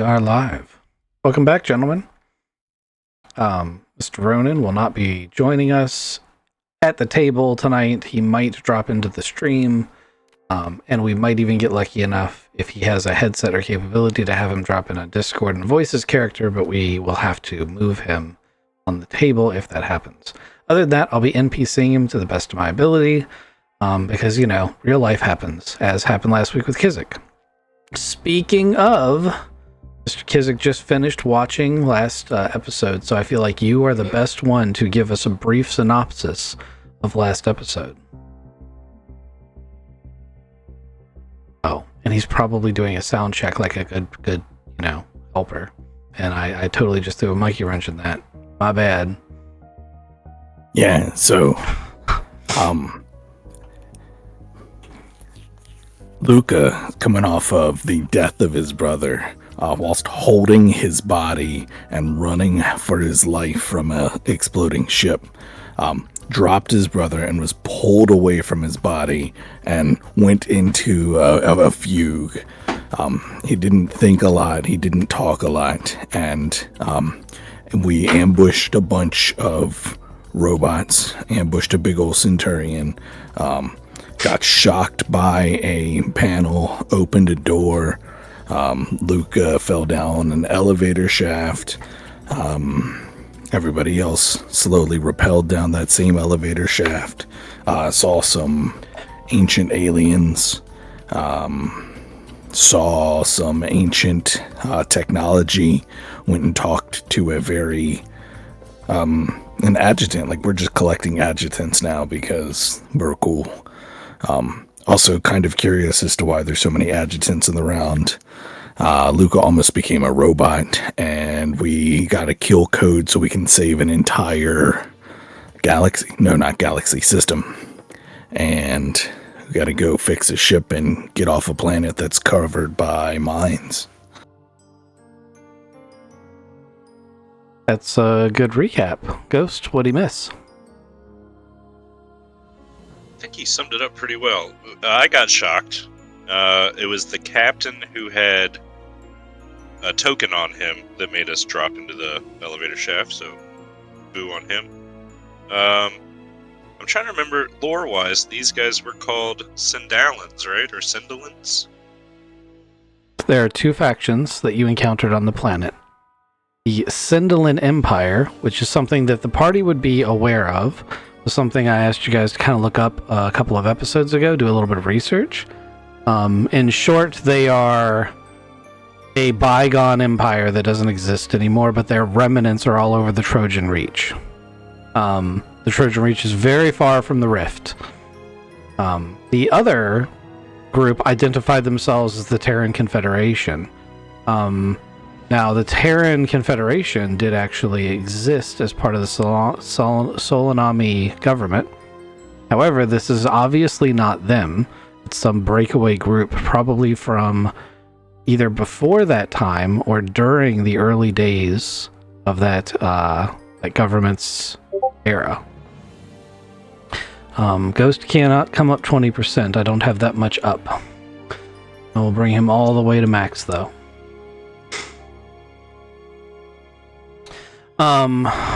We are live. Welcome back, gentlemen. Mr. Ronan will not be joining us at the table tonight. He might drop into the stream, and we might even get lucky enough if he has a headset or capability to have him drop in a Discord and voice his character, but we will have to move him on the table if that happens. Other than that, I'll be NPCing him to the best of my ability, because, you know, real life happens, as happened last week with Kizik. Speaking of, Mr. Kizik just finished watching last episode, so I feel like you are the best one to give us a brief synopsis of last episode. Oh, and he's probably doing a sound check like a good, helper. And I totally just threw a monkey wrench in that. My bad. Yeah, so, Luca, coming off of the death of his brother, whilst holding his body and running for his life from a exploding ship, dropped his brother and was pulled away from his body and went into a fugue. He didn't think a lot, he didn't talk a lot, and we ambushed a bunch of robots, ambushed a big old Centurion, got shocked by a panel, opened a door. Luca fell down an elevator shaft. Everybody else slowly rappelled down that same elevator shaft. Saw some ancient aliens. Saw some ancient technology. Went and talked to a very an adjutant. Like, we're just collecting adjutants now because we're cool. Also kind of curious as to why there's so many adjutants in the round. Luca almost became a robot, and we got a kill code so we can save an entire galaxy. No, not galaxy, system. And we got to go fix a ship and get off a planet that's covered by mines. That's a good recap. Ghost, what'd he miss? I think he summed it up pretty well. I got shocked. It was the captain who had a token on him that made us drop into the elevator shaft, so boo on him. I'm trying to remember, lore-wise, these guys were called Sindalans, right? Or Sindalans? There are two factions that you encountered on the planet. The Sindalan Empire, which is something that the party would be aware of, was something I asked you guys to kind of look up a couple of episodes ago, do a little bit of research. In short, they are a bygone empire that doesn't exist anymore, but their remnants are all over the Trojan Reach. The Trojan Reach is very far from the Rift. The other group identified themselves as the Terran Confederation. Now, the Terran Confederation did actually exist as part of the Solanami government. However, this is obviously not them. It's some breakaway group, probably from either before that time or during the early days of that government's era. Ghost cannot come up 20%. I don't have that much up. I will bring him all the way to max, though.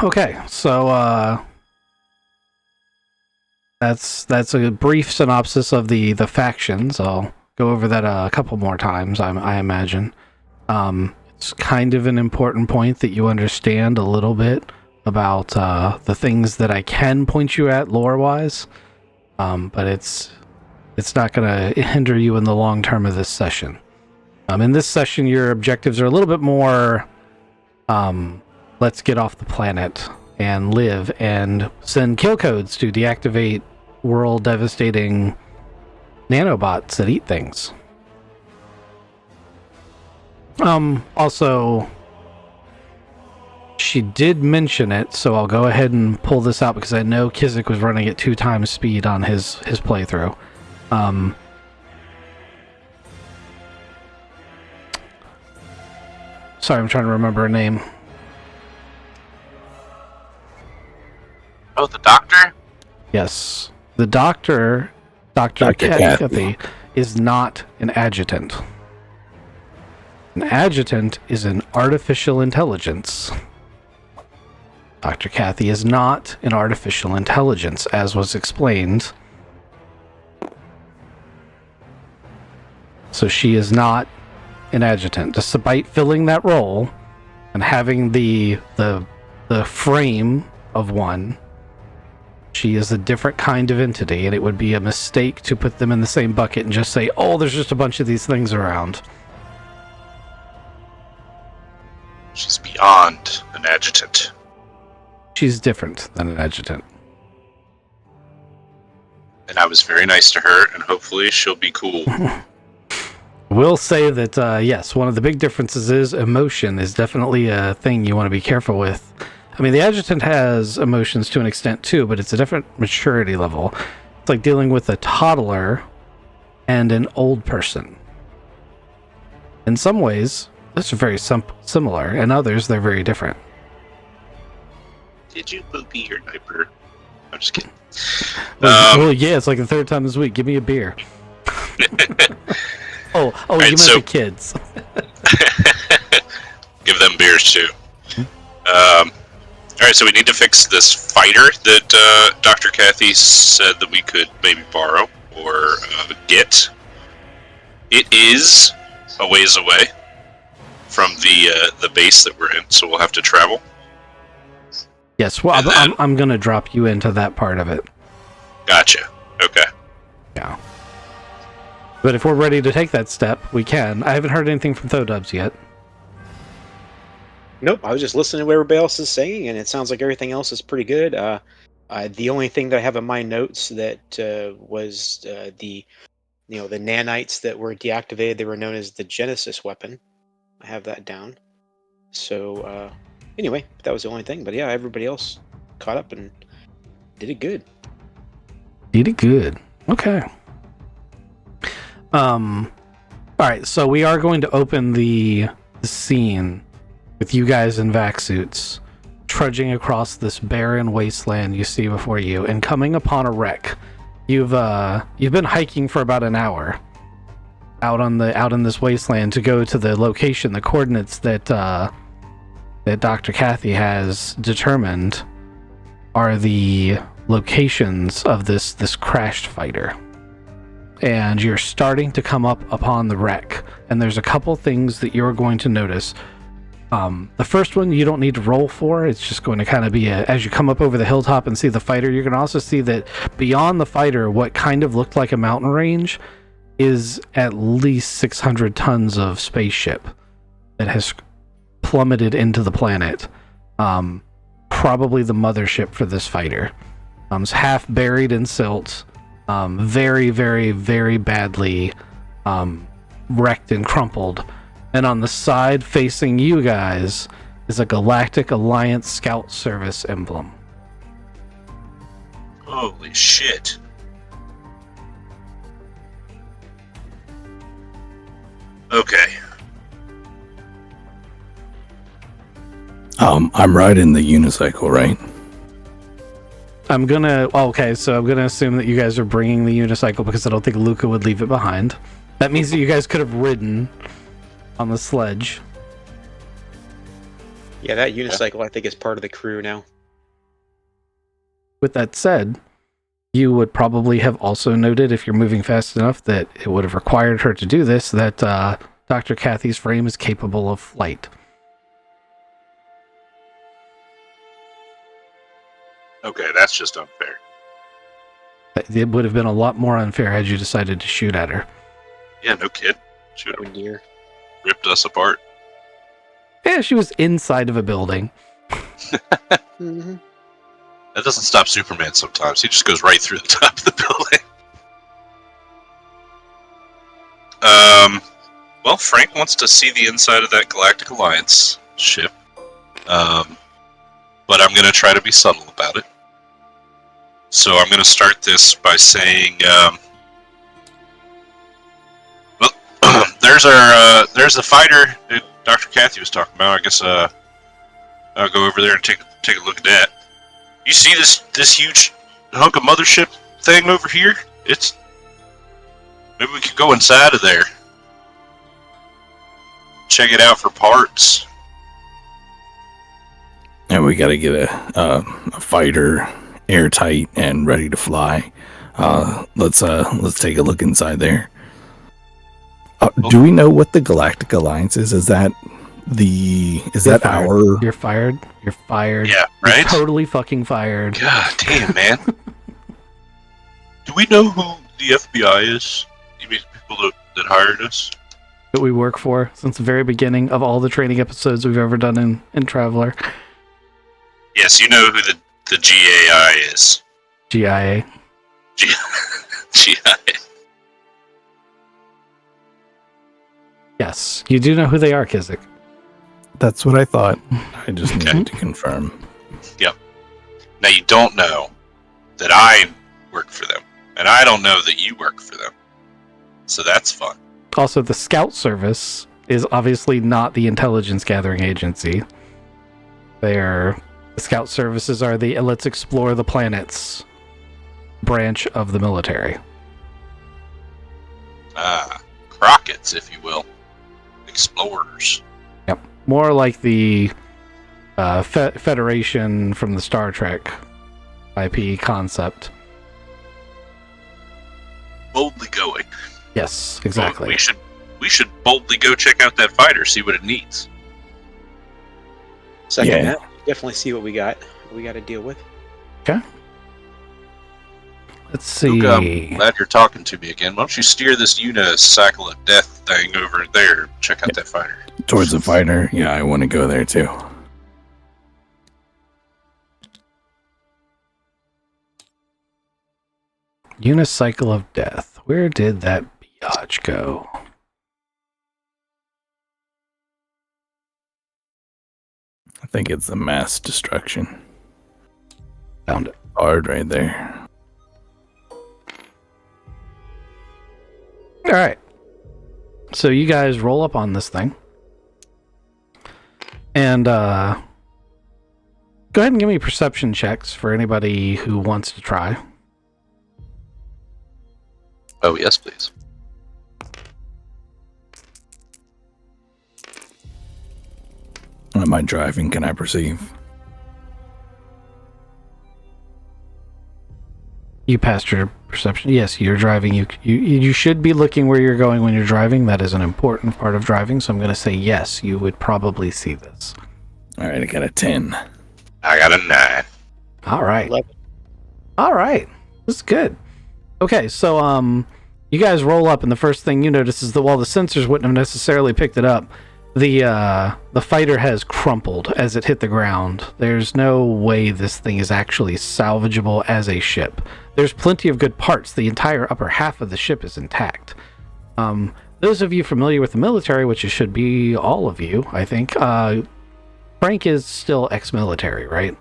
Okay, so that's a brief synopsis of the factions. I'll go over that a couple more times, I imagine. It's kind of an important point that you understand a little bit about the things that I can point you at lore-wise, but it's not going to hinder you in the long term of this session. In this session, your objectives are a little bit more let's get off the planet and live and send kill codes to deactivate world-devastating nanobots that eat things. Also, she did mention it, so I'll go ahead and pull this out because I know Kizik was running at 2 times speed on his playthrough. Sorry, I'm trying to remember her name. Oh, the doctor? Yes. The doctor, Dr. Kathy, is not an adjutant. An adjutant is an artificial intelligence. Dr. Kathy is not an artificial intelligence, as was explained. So she is not an adjutant, despite filling that role and having the frame of one. She is a different kind of entity, and it would be a mistake to put them in the same bucket and just say, oh, there's just a bunch of these things around. She's beyond an adjutant. She's different than an adjutant. And I was very nice to her, and hopefully she'll be cool. We'll say that, yes, one of the big differences is emotion is definitely a thing you want to be careful with. I mean, the adjutant has emotions to an extent too, but it's a different maturity level. It's like dealing with a toddler and an old person. In some ways, those are very similar. In others, they're very different. Did you poopy your diaper? I'm just kidding. Well, yeah, it's like the third time this week. Give me a beer. Oh, right, you meant the kids. Give them beers too. Alright, so we need to fix this fighter that Dr. Kathy said that we could maybe borrow or get. It is a ways away from the base that we're in, so we'll have to travel. Yes, well, I'm going to drop you into that part of it. Gotcha. Okay. Yeah. But if we're ready to take that step, we can. I haven't heard anything from Thodubs yet. Nope, I was just listening to what everybody else is saying, and it sounds like everything else is pretty good. The only thing that I have in my notes that was the nanites that were deactivated. They were known as the Genesis weapon. I have that down. So anyway, that was the only thing. But yeah, everybody else caught up and did it good. Did it good. Okay. All right, so we are going to open the scene with you guys in vac suits trudging across this barren wasteland you see before you and coming upon a wreck. You've been hiking for about an hour out in this wasteland to go to the location, the coordinates that Dr. Kathy has determined are the locations of this crashed fighter. And you're starting to come up upon the wreck, and there's a couple things that you're going to notice. The first one you don't need to roll for. It's just going to kind of be as you come up over the hilltop and see the fighter, you're going to also see that beyond the fighter, what kind of looked like a mountain range is at least 600 tons of spaceship that has plummeted into the planet. Probably the mothership for this fighter. It's half buried in silt. Very, very, very badly wrecked and crumpled. And on the side facing you guys is a Galactic Alliance Scout Service emblem. Holy shit. Okay. I'm riding the unicycle, right? I'm gonna assume that you guys are bringing the unicycle because I don't think Luca would leave it behind. That means that you guys could have ridden on the sledge. Yeah, that unicycle I think is part of the crew now. With that said, you would probably have also noted, if you're moving fast enough, that it would have required her to do this, that Dr. Kathy's frame is capable of flight. Okay, that's just unfair. It would have been a lot more unfair had you decided to shoot at her. Yeah, no kid. Shoot, Oh dear. ripped us apart. Yeah, she was inside of a building. Mm-hmm. That doesn't stop Superman sometimes. He just goes right through the top of the building. Well, Frank wants to see the inside of that Galactic Alliance ship. But I'm going to try to be subtle about it. So I'm going to start this by saying, well, there's the fighter that Dr. Kathy was talking about. I guess I'll go over there and take a look at that. You see this huge hunk of mothership thing over here? Maybe we could go inside of there. check it out for parts. And we got to get a fighter airtight and ready to fly. Let's take a look inside there. Do we know what the Galactic Alliance is? Is that our? You're fired. You're fired. Yeah, right? You're totally fucking fired. God damn, man. Do we know who the FBI is? You mean people that hired us? That we work for since the very beginning of all the training episodes we've ever done in Traveler. Yes, you know who the GAI is. GIA. GIA. Yes, you do know who they are, Kizik. That's what I thought. I just needed to confirm. Yep. Now you don't know that I work for them, and I don't know that you work for them. So that's fun. Also, the Scout Service is obviously not the intelligence gathering agency. The Scout Services are the let's explore the planets branch of the military. Crockett's, if you will. Explorers. Yep. More like the Federation from the Star Trek IP concept. Boldly going. Yes, exactly. Well, we should boldly go check out that fighter, see what it needs. Second that. Definitely see what we got to deal with. Okay. Let's see. Luke, I'm glad you're talking to me again. Why don't you steer this cycle of death thing over there? Check out that fighter. Towards the fighter? Yeah, I want to go there too. Unicycle of Death. Where did that biatch go? I think it's the mass destruction. Found it. Hard right there. All right. So you guys roll up on this thing. And go ahead and give me perception checks for anybody who wants to try. Oh, yes, please. Am I driving? Can I perceive? You passed your perception. Yes, you're driving. You should be looking where you're going when you're driving. That is an important part of driving. So I'm going to say yes, you would probably see this. All right, I got a 10. I got a 9. All right. 11. All right. This is good. Okay, so you guys roll up, and the first thing you notice is that while the sensors wouldn't have necessarily picked it up, the fighter has crumpled as it hit the ground. There's no way this thing is actually salvageable as a ship. There's plenty of good parts. The entire upper half of the ship is intact. Those of you familiar with the military, which it should be all of you, I think, Frank is still ex-military, right?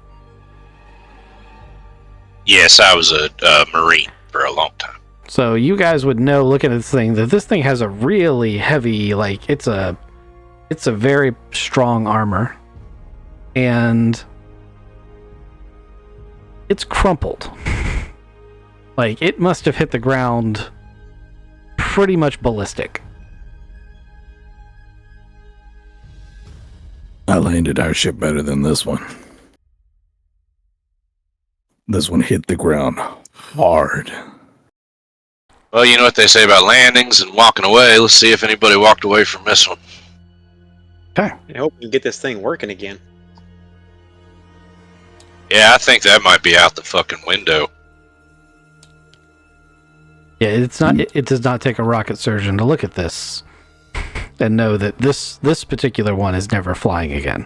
Yes, I was a Marine for a long time. So you guys would know, looking at this thing, that this thing has a really heavy, like, it's a very strong armor. And it's crumpled. Like, it must have hit the ground pretty much ballistic. I landed our ship better than this one. This one hit the ground hard. Well, you know what they say about landings and walking away. Let's see if anybody walked away from this one. Okay. I hope we can get this thing working again. Yeah, I think that might be out the fucking window. Yeah, it's not. It does not take a rocket surgeon to look at this and know that this particular one is never flying again.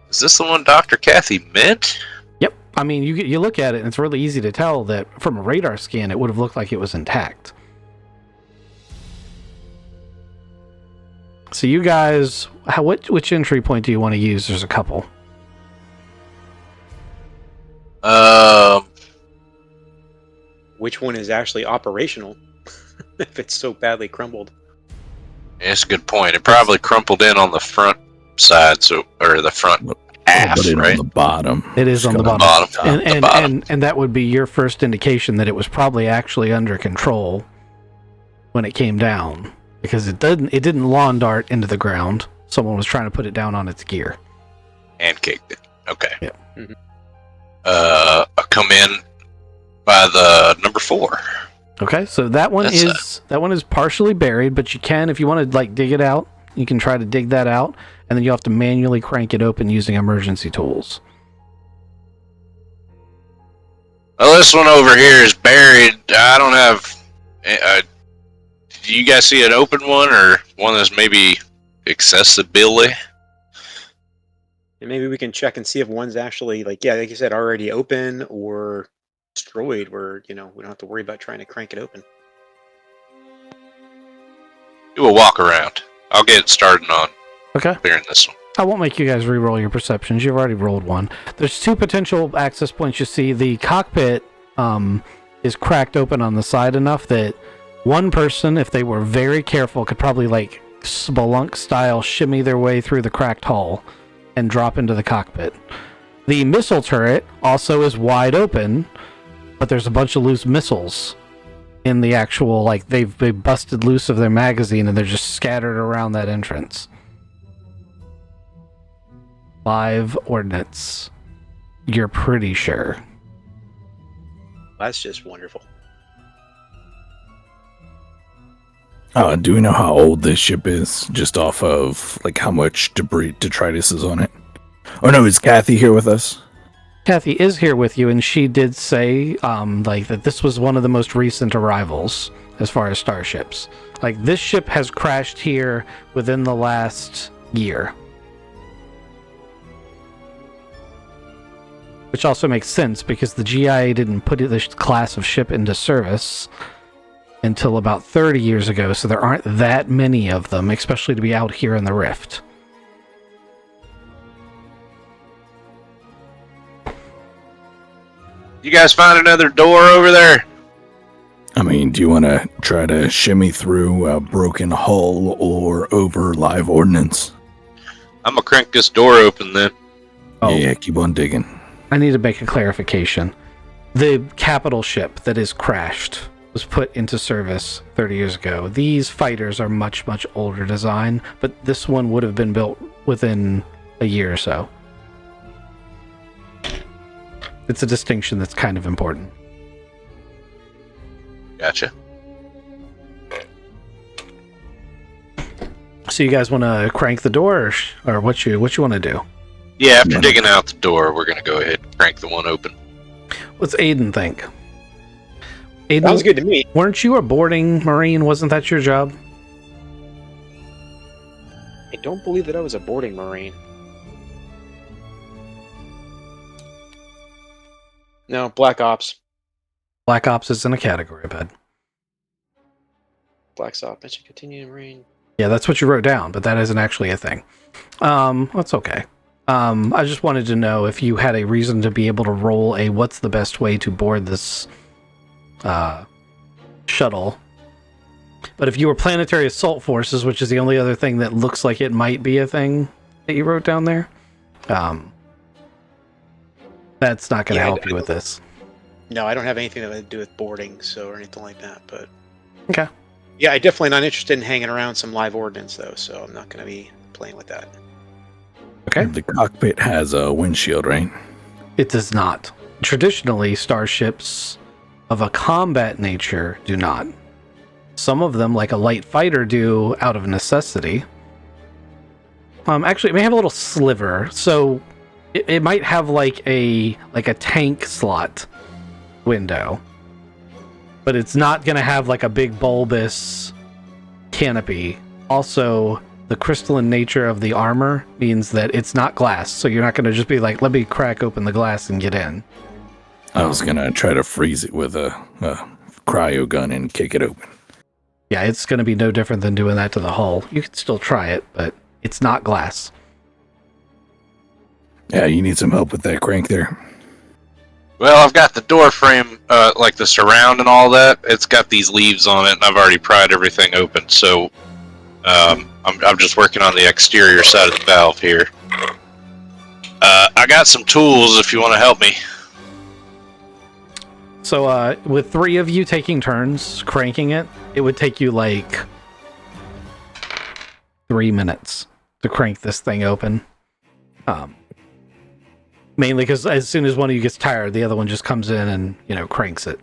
Is this the one Dr. Kathy meant? Yep. I mean, you look at it, and it's really easy to tell that from a radar scan, it would have looked like it was intact. So you guys, which entry point do you want to use? There's a couple. Which one is actually operational? If it's so badly crumbled. Yeah, that's a good point. It probably crumpled in on the front side, or the front aft, But right? on the bottom. It is on the Just bottom. coming The bottom. And that would be your first indication that it was probably actually under control when it came down. because it didn't lawn dart into the ground. Someone was trying to put it down on its gear. And kicked it. Okay. Yeah. Mhm. I'll come in by the number 4. Okay, so that one is partially buried, but you can, if you want to like dig it out, you can try to dig that out, and then you have to manually crank it open using emergency tools. Well, this one over here is buried. I don't have. Do you guys see an open one or one that's maybe accessibility? And maybe we can check and see if one's actually like you said, already open or destroyed. Where we don't have to worry about trying to crank it open. Do a walk around. I'll get started on Okay. clearing this one. I won't make you guys re-roll your perceptions. You've already rolled one. There's 2 potential access points you see. The cockpit is cracked open on the side enough that one person, if they were very careful, could probably like spelunk style shimmy their way through the cracked hull and drop into the cockpit. The missile turret also is wide open, but there's a bunch of loose missiles in the actual, like they've busted loose of their magazine and they're just scattered around that entrance. Live ordnance. You're pretty sure. That's just wonderful. Do we know how old this ship is? Just off of like how much debris detritus is on it? Oh no, is Kathy here with us? Kathy is here with you, and she did say like that this was one of the most recent arrivals as far as starships. Like this ship has crashed here within the last year. Which also makes sense because the GIA didn't put this class of ship into service until about 30 years ago, so there aren't that many of them, especially to be out here in the Rift. You guys find another door over there? I mean, do you want to try to shimmy through a broken hull or over live ordnance? I'm gonna crank this door open then. Oh. Yeah, keep on digging. I need to make a clarification. The capital ship that is crashed was put into service 30 years ago. These fighters are much, much older design, but this one would have been built within a year or so. It's a distinction that's kind of important. Gotcha. So you guys want to crank the door, or what you want to do? Yeah, after digging out the door, we're gonna go ahead and crank the one open. What's Aiden think? Aiden, Sounds good to me. weren't you a boarding Marine? Wasn't that your job? I don't believe that I was a boarding Marine. No, Black Ops. Black Ops is in a category, bud. Black Ops. I should continue Marine. Yeah, that's what you wrote down, but that isn't actually a thing. That's okay. I just wanted to know if you had a reason to be able to roll a what's the best way to board this shuttle. But if you were Planetary Assault Forces, which is the only other thing that looks like it might be a thing that you wrote down there, that's not going to help you with this. No, I don't have anything to do with boarding, or anything like that. But Okay. yeah, I'm definitely not interested in hanging around some live ordnance, though. So I'm not going to be playing with that. Okay. The cockpit has a windshield, right? It does not. Traditionally, starships of a combat nature do not. Some of them, like a light fighter, do out of necessity. Actually, it may have a little sliver, so it might have like a tank slot window, but it's not going to have like a big bulbous canopy. Also, the crystalline nature of the armor means that it's not glass, so you're not going to just be like, let me crack open the glass and get in. I was gonna try to freeze it with a cryo gun and kick it open. Yeah, it's going to be no different than doing that to the hull. You can still try it, but it's not glass. Yeah, you need some help with that crank there. Well, I've got the door frame, like the surround and all that. It's got these leaves on it, and I've already pried everything open. So I'm just working on the exterior side of the valve here. I got some tools if you want to help me. So with 3 of you taking turns cranking it, it would take you like 3 minutes to crank this thing open. Mainly because as soon as one of you gets tired, the other one just comes in and, cranks it.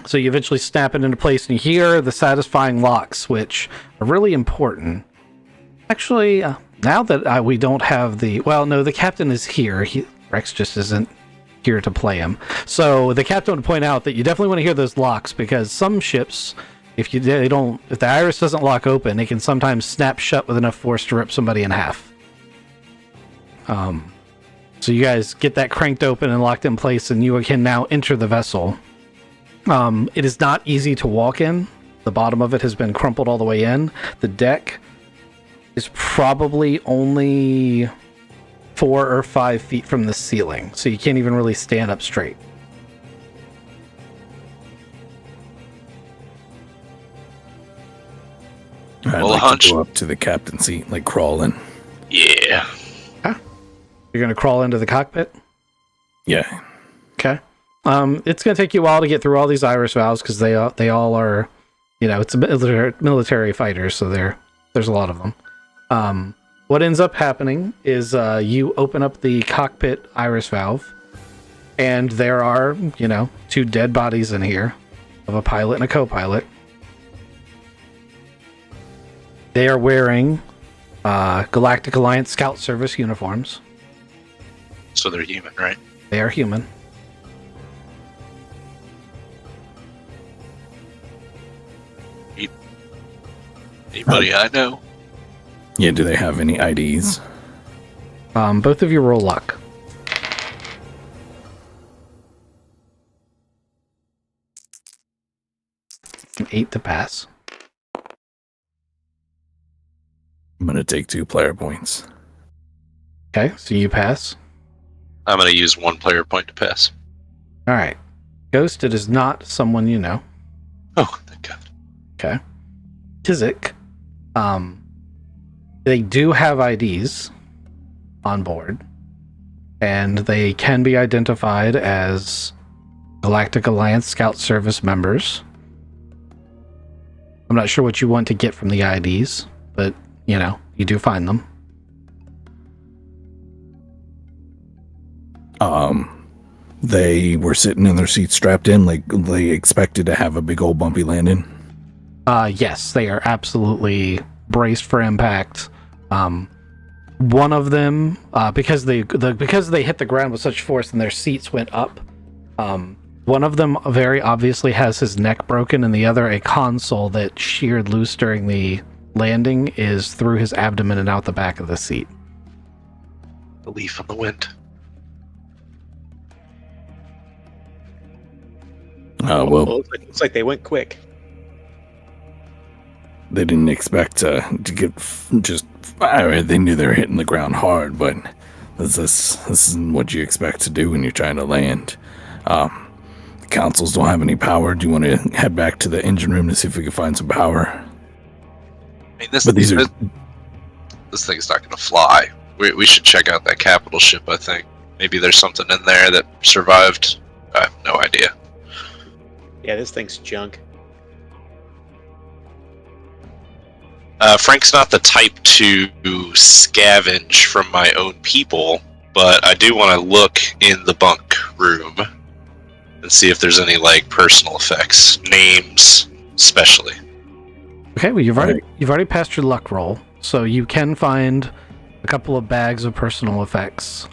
So you eventually snap it into place, and you hear the satisfying locks, which are really important. Actually, now that we don't have the captain is here. Rex just isn't here to play him. So the captain would point out that you definitely want to hear those locks, because some ships, if the iris doesn't lock open, it can sometimes snap shut with enough force to rip somebody in half. So you guys get that cranked open and locked in place, and you can now enter the vessel. It is not easy to walk in. The bottom of it has been crumpled all the way in. The deck is probably only 4 or 5 feet from the ceiling, so you can't even really stand up straight. I'd Well, like hunch. to go up to the captain's seat, like crawling. Yeah. You're going to crawl into the cockpit? Yeah. Okay. It's going to take you a while to get through all these iris valves, because they all are, it's a military fighters, so there's a lot of them. What ends up happening is you open up the cockpit iris valve, and there are, 2 dead bodies in here of a pilot and a co-pilot. They are wearing Galactic Alliance Scout Service uniforms. So they're human, right? They are human. Anybody I know? Yeah, do they have any IDs? Both of you roll luck. An 8 to pass. I'm going to take 2 player points. Okay, so you pass. I'm going to use 1 player point to pass. All right. Ghost, it is not someone you know. Oh, thank God. Okay. Tizik. They do have IDs on board, and they can be identified as Galactic Alliance Scout Service members. I'm not sure what you want to get from the IDs, but, you do find them. They were sitting in their seats strapped in, like they expected to have a big old bumpy landing. Yes, they are absolutely braced for impact. One of them, because they hit the ground with such force and their seats went up, one of them very obviously has his neck broken, and the other, a console that sheared loose during the landing, is through his abdomen and out the back of the seat. The leaf on the wind. Well, Looks like they went quick. they didn't expect to get they knew they were hitting the ground hard, but this isn't what you expect to do when you're trying to land. The consoles don't have any power. Do you want to head back to the engine room to see if we can find some power? I mean, this But this thing's not going to fly. We should check out that capital ship, I think. Maybe there's something in there that survived. I have no idea. Yeah, this thing's junk. Frank's not the type to scavenge from my own people, but I do want to look in the bunk room and see if there's any personal effects, names especially. Okay, well you've already passed your luck roll, so you can find a couple of bags of personal effects.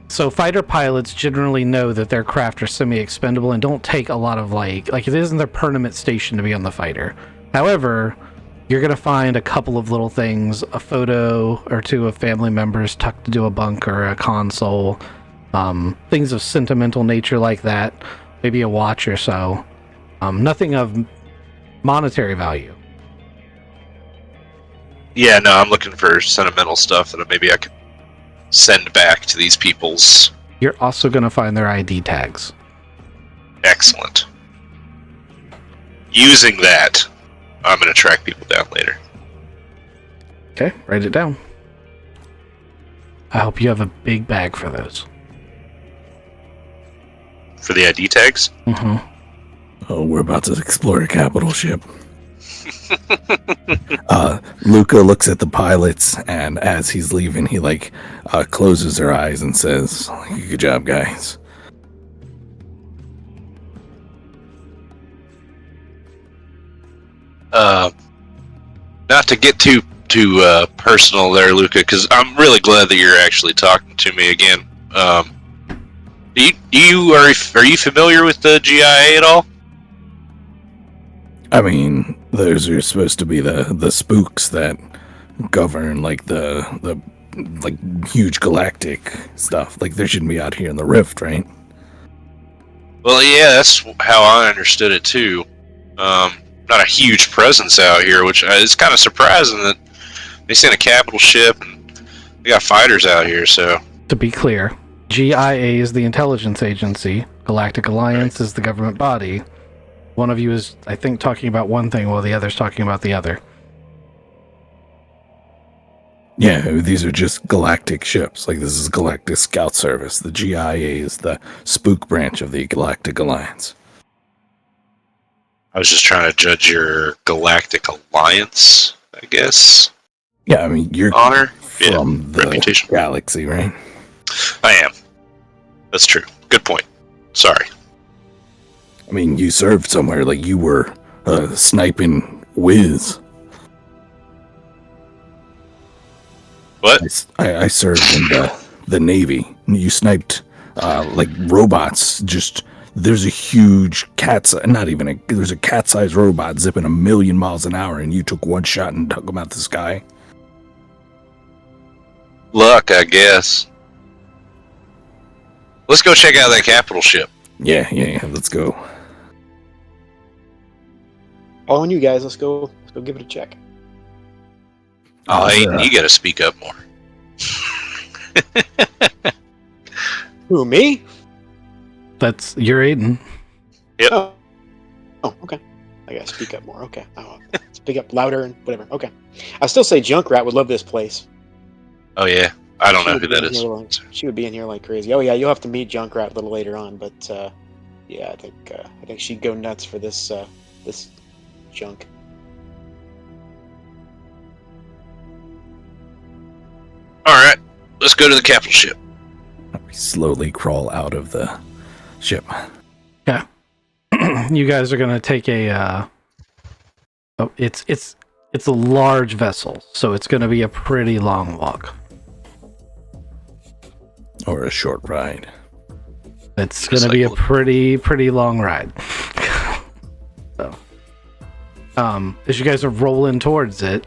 So fighter pilots generally know that their craft are semi-expendable and don't take a lot of like it isn't their permanent station to be on the fighter. However, you're going to find a couple of little things, a photo or two of family members tucked into a bunker, a console, things of sentimental nature like that, maybe a watch or so. Nothing of monetary value. Yeah, no, I'm looking for sentimental stuff that maybe I could send back to these people's. You're also going to find their ID tags. Excellent. Using that, I'm going to track people down later. Okay, write it down. I hope you have a big bag for those. For the ID tags? Mm-hmm. Oh, we're about to explore a capital ship. Luca looks at the pilots, and as he's leaving, he closes her eyes and says, "Good job, guys." Not to get too personal there, Luca, because I'm really glad that you're actually talking to me again. Are you familiar with the GIA at all? I mean, those are supposed to be the spooks that govern the huge galactic stuff. Like, they shouldn't be out here in the rift, right? Well, yeah, that's how I understood it too. Not a huge presence out here, which is kind of surprising that they sent a capital ship and they got fighters out here. So, To be clear, GIA is the intelligence agency. Galactic Alliance is the government body. One of you is, I think, talking about one thing while the other's talking about the other. Yeah, these are just galactic ships. Like, this is Galactic Scout Service. The GIA is the spook branch of the Galactic Alliance. I was just trying to judge your Galactic Alliance, I guess. Yeah, I mean, you're Honor? from the reputation. galaxy, right? I am. That's true. Good point. Sorry. I mean, you served somewhere. Like, you were a sniping whiz. What? I served in the Navy. You sniped robots. There's a huge there's a cat-sized robot zipping 1,000,000 miles an hour, and you took one shot and took him out the sky. Luck, I guess. Let's go check out that capital ship. Yeah, let's go. Following you guys, let's go give it a check. Oh, Aiden, you gotta speak up more. Who, me? That's your Aiden. Yep. Oh, okay. I gotta speak up more. Okay. I'll speak up louder and whatever. Okay. I still say Junkrat would love this place. Oh, yeah. I don't She know would who be that in is. here like- she would be in here like crazy. Oh yeah, you'll have to meet Junkrat a little later on, but yeah, I think she'd go nuts for this this junk. Alright, let's go to the capital ship. We slowly crawl out of the ship. You guys are gonna take a. It's a large vessel, so it's gonna be a pretty long walk. Or a short ride. It's gonna be a pretty long ride. So, as you guys are rolling towards it,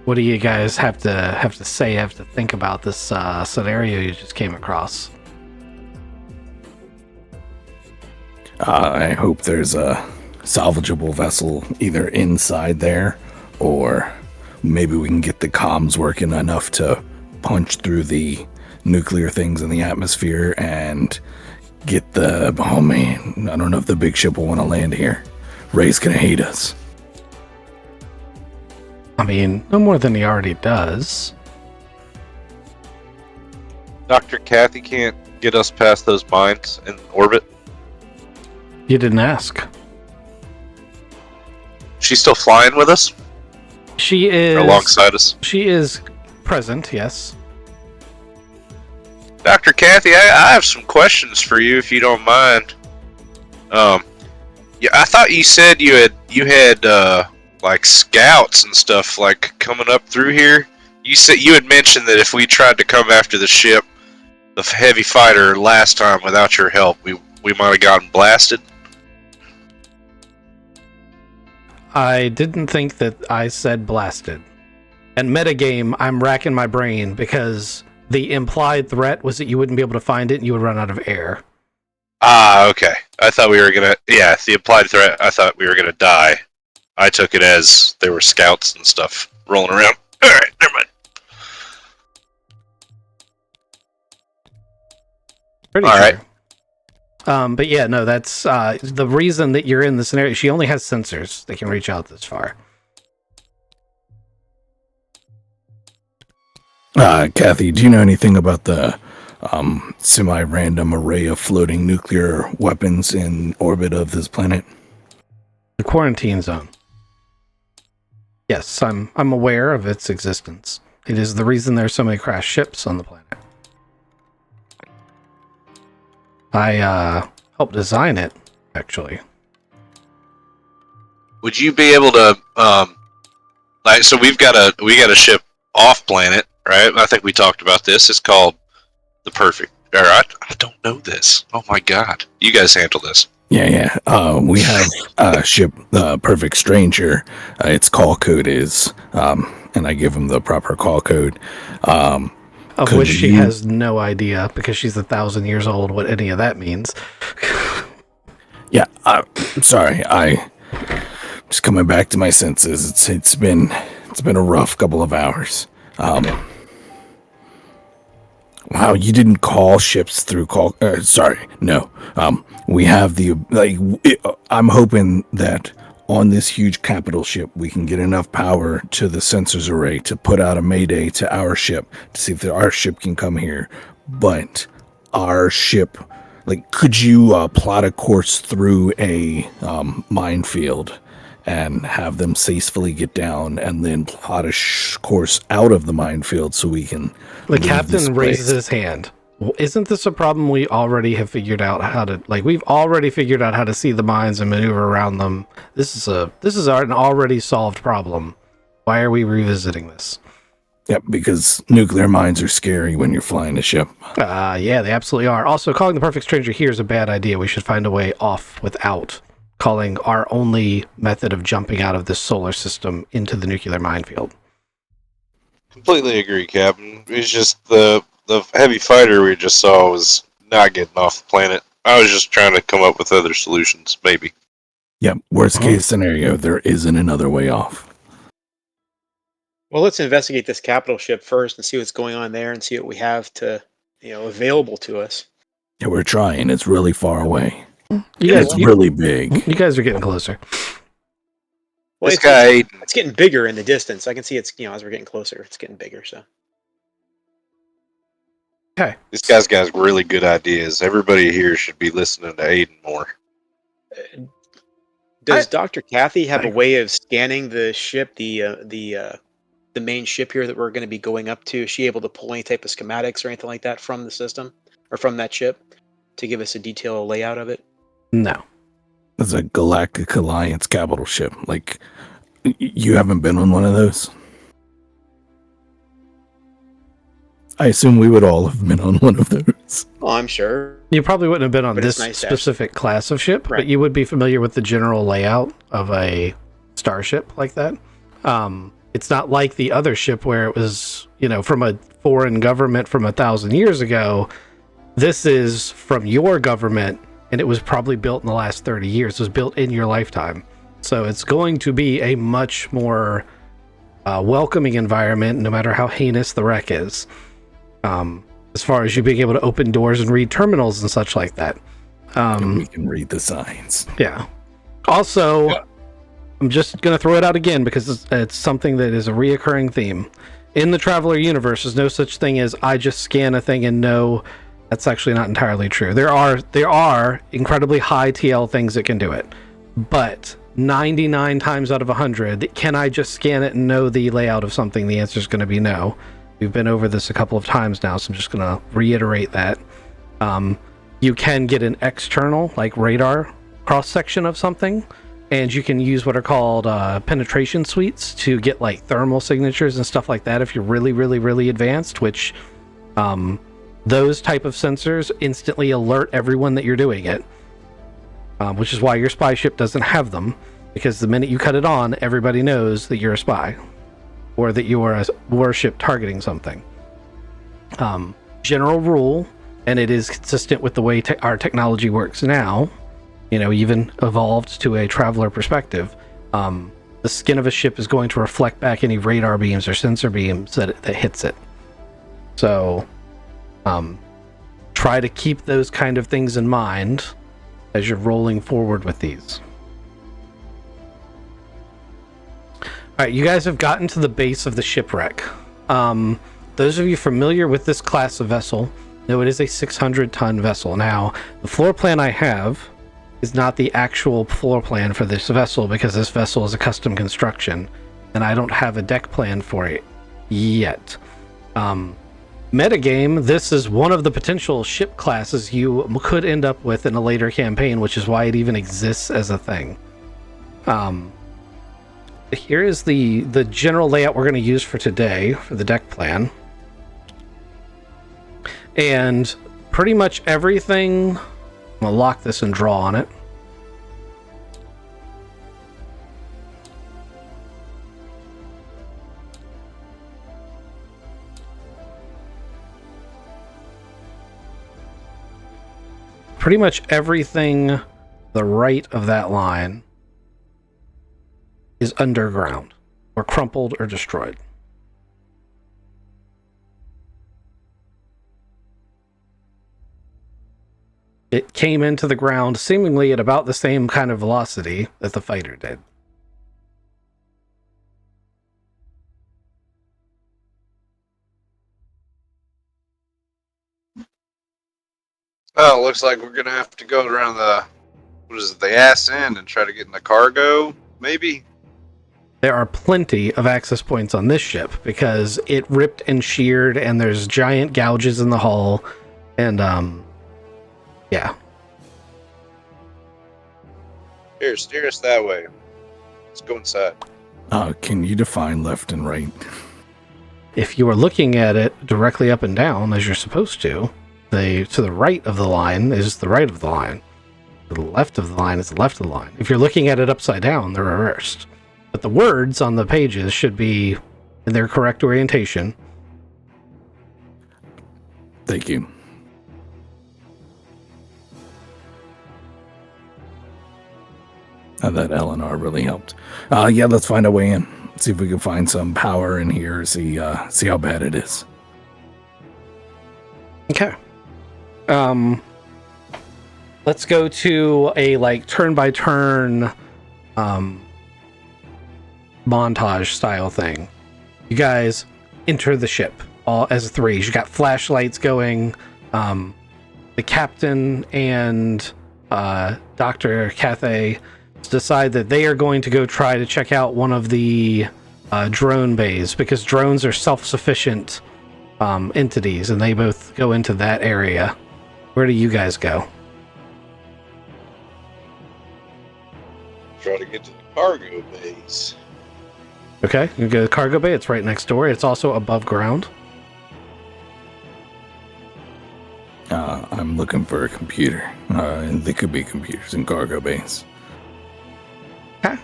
what do you guys have to think about this scenario you just came across? I hope there's a salvageable vessel either inside there, or maybe we can get the comms working enough to punch through the nuclear things in the atmosphere and get oh man, I don't know if the big ship will want to land here. Ray's gonna hate us. I mean, no more than he already does. Dr. Kathy can't get us past those mines in orbit. You didn't ask. She's still flying with us? She is Or alongside us? She is present, yes. Dr. Kathy, I have some questions for you if you don't mind. Yeah, I thought you said you had like scouts and stuff like coming up through here. You said you had mentioned that if we tried to come after the ship, the heavy fighter last time without your help, we might have gotten blasted. I didn't think that I said blasted. And metagame, I'm racking my brain because the implied threat was that you wouldn't be able to find it and you would run out of air. Ah, okay. I thought we were gonna. Yeah, the implied threat. I thought we were gonna die. I took it as there were scouts and stuff rolling around. All right, never mind. Pretty All sure. right. But yeah, no, that's the reason that you're in the scenario. She only has sensors that can reach out this far. Kathy, do you know anything about the semi-random array of floating nuclear weapons in orbit of this planet? The quarantine zone. Yes, I'm aware of its existence. It is the reason there's so many crashed ships on the planet. I helped design it, actually. Would you be able to like, so we got a ship off planet, right? I think we talked about this. It's called the Perfect. Or I don't know this. Oh my god. You guys handle this. Yeah. We have a ship, the Perfect Stranger. Its call code is, and I give him the proper call code. Of which she has no idea, because she's 1,000 years old, what any of that means. Yeah, I'm sorry. I just coming back to my senses. It's been a rough couple of hours. Wow, you didn't call ships through call. Sorry, no. We have the I'm hoping that on this huge capital ship we can get enough power to the sensors array to put out a mayday to our ship to see if our ship can come here. But our ship, could you plot a course through a minefield and have them safely get down, and then plot a course out of the minefield so we can. The captain raises his hand. Well, isn't this a problem we already have figured out how to? We've already figured out how to see the mines and maneuver around them. This is an already solved problem. Why are we revisiting this? Yep, because nuclear mines are scary when you're flying a ship. Yeah, they absolutely are. Also, calling the Perfect Stranger here is a bad idea. We should find a way off without calling our only method of jumping out of this solar system into the nuclear minefield. Completely agree, Captain. It's just the heavy fighter we just saw was not getting off the planet. I was just trying to come up with other solutions, maybe. Yep, worst case scenario, there isn't another way off. Well, let's investigate this capital ship first and see what's going on there and see what we have to, available to us. Yeah, we're trying. It's really far away. It's really big. You guys are getting closer. Well, it's getting bigger in the distance. I can see it's, as we're getting closer, it's getting bigger. So. Okay. This guy's got really good ideas. Everybody here should be listening to Aiden more. Does Dr. Kathy have a way of scanning the ship, the main ship here that we're going to be going up to? Is she able to pull any type of schematics or anything like that from the system or from that ship to give us a detailed layout of it? No. It's a Galactic Alliance capital ship. You haven't been on one of those? I assume we would all have been on one of those. Oh, I'm sure. You probably wouldn't have been on this specific class of ship, right, but you would be familiar with the general layout of a starship like that. It's not like the other ship where it was, from a foreign government from 1,000 years ago. This is from your government, and it was probably built in the last 30 years. It was built in your lifetime. So it's going to be a much more welcoming environment, no matter how heinous the wreck is. As far as you being able to open doors and read terminals and such like that. We can read the signs. Yeah. Also, I'm just going to throw it out again because it's something that is a reoccurring theme. In the Traveler universe, there's no such thing as I just scan a thing and know. That's actually not entirely true. There are incredibly high TL things that can do it. But 99 times out of 100, can I just scan it and know the layout of something? The answer is going to be no. We've been over this a couple of times now, so I'm just going to reiterate that. You can get an external, radar cross-section of something, and you can use what are called penetration suites to get, thermal signatures and stuff like that if you're really, really, really advanced, which those type of sensors instantly alert everyone that you're doing it, which is why your spy ship doesn't have them, because the minute you cut it on, everybody knows that you're a spy. Or that you are a warship targeting something. General rule, and it is consistent with the way our technology works now, even evolved to a traveler perspective. The skin of a ship is going to reflect back any radar beams or sensor beams that hits it. So, try to keep those kind of things in mind as you're rolling forward with these. Alright, you guys have gotten to the base of the shipwreck. Those of you familiar with this class of vessel know it is a 600-ton vessel. Now, the floor plan I have is not the actual floor plan for this vessel because this vessel is a custom construction. and I don't have a deck plan for it yet. Metagame, this is one of the potential ship classes you could end up with in a later campaign, which is why it even exists as a thing. Here is the general layout we're going to use for today for the deck plan. And pretty much everything, I'm going to lock this and draw on it. Pretty much everything the right of that line is underground or crumpled or destroyed. It came into the ground seemingly at about the same kind of velocity that the fighter did. Well, it looks like we're gonna have to go around the ass end and try to get in the cargo, maybe? There are plenty of access points on this ship because it ripped and sheared and there's giant gouges in the hull and yeah. Here, steer us that way. Let's go inside. Can you define left and right? If you are looking at it directly up and down as you're supposed to the right of the line is the right of the line. To the left of the line is the left of the line. If you're looking at it upside down, they're reversed. But the words on the pages should be in their correct orientation. Thank you. That LNR really helped. Yeah, let's find our way in. See if we can find some power in here. See how bad it is. Okay. Let's go to a like turn by turn montage style thing. You guys enter the ship all as threes. You got flashlights going. The captain and Dr. Cathay decide that they are going to go try to check out one of the drone bays because drones are self-sufficient entities, and they both go into that area. Where do you guys go? Try to get to the cargo base. Okay, you go to the cargo bay. It's right next door. It's also above ground. I'm looking for a computer. And there could be computers in cargo bays. Okay.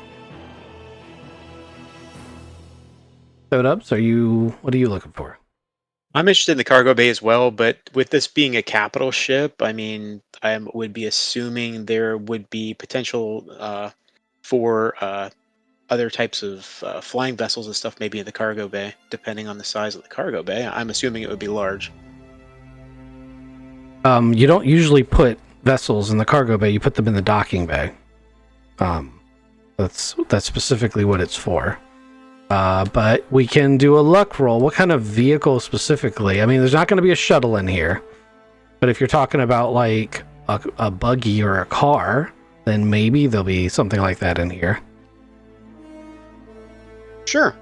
So, Dubs, what are you looking for? I'm interested in the cargo bay as well, but with this being a capital ship, I mean, I would be assuming there would be potential for other types of flying vessels and stuff maybe in the cargo bay, depending on the size of the cargo bay. I'm assuming it would be large. You don't usually put vessels in the cargo bay. You put them in the docking bay. That's specifically what it's for. But we can do a luck roll. What kind of vehicle specifically? I mean, there's not going to be a shuttle in here. But if you're talking about like a buggy or a car, then maybe there'll be something like that in here. Sure.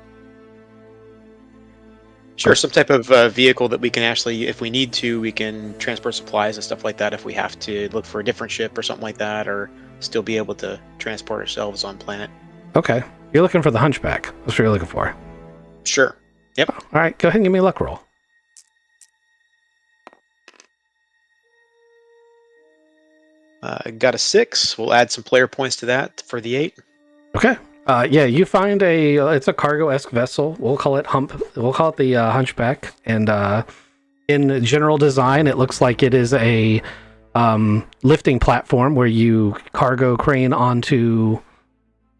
Sure, some type of vehicle that we can actually, if we need to, we can transport supplies and stuff like that if we have to look for a different ship or something like that, or still be able to transport ourselves on planet. Okay. You're looking for the Hunchback. That's what you're looking for. Sure. Yep. All right, go ahead and give me a luck roll. Got a 6. We'll add some player points to that for the 8. Okay. Yeah, you find it's a cargo-esque vessel. We'll call it the Hunchback. And in general design, it looks like it is a lifting platform where you cargo crane onto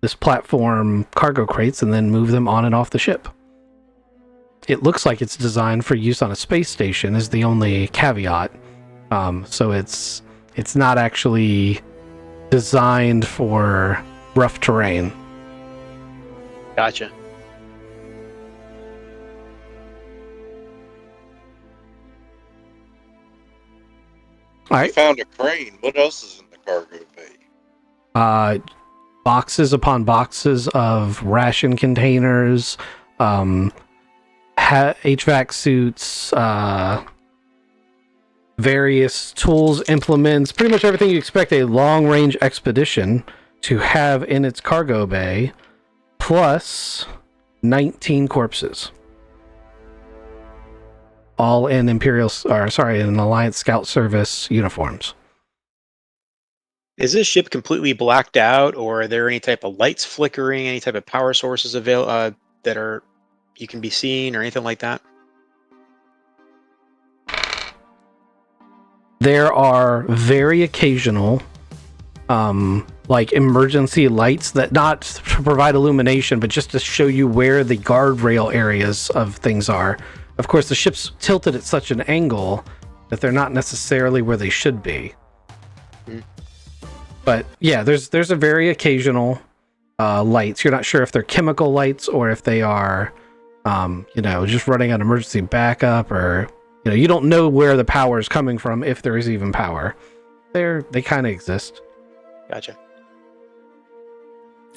this platform cargo crates and then move them on and off the ship. It looks like it's designed for use on a space station is the only caveat. So it's not actually designed for rough terrain. Gotcha. All I right. found a crane. What else is in the cargo bay? boxes upon boxes of ration containers, HVAC suits, various tools, implements, pretty much everything you expect a long-range expedition to have in its cargo bay, plus 19 corpses. All in in Alliance Scout Service uniforms. Is this ship completely blacked out, or are there any type of lights flickering, any type of power sources that are you can be seen, or anything like that? There are very occasional, like emergency lights that not to provide illumination, but just to show you where the guardrail areas of things are. Of course, the ship's tilted at such an angle that they're not necessarily where they should be. But yeah, there's a very occasional lights. You're not sure if they're chemical lights or if they are, just running on emergency backup, or you don't know where the power is coming from, if there is even power. They kind of exist. Gotcha.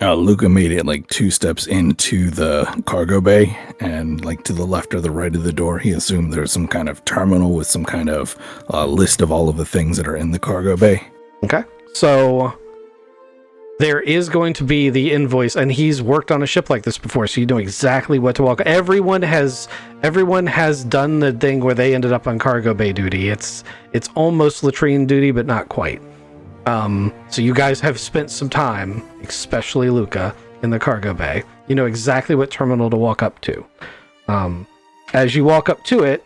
Luca made it like 2 steps into the cargo bay, and like to the left or the right of the door, he assumed there's some kind of terminal with some kind of list of all of the things that are in the cargo bay. Okay. So there is going to be the invoice, and he's worked on a ship like this before, so you know exactly what to walk. Everyone has done the thing where they ended up on cargo bay duty. It's almost latrine duty, but not quite. So you guys have spent some time, especially Luca, in the cargo bay. You know exactly what terminal to walk up to. As you walk up to it,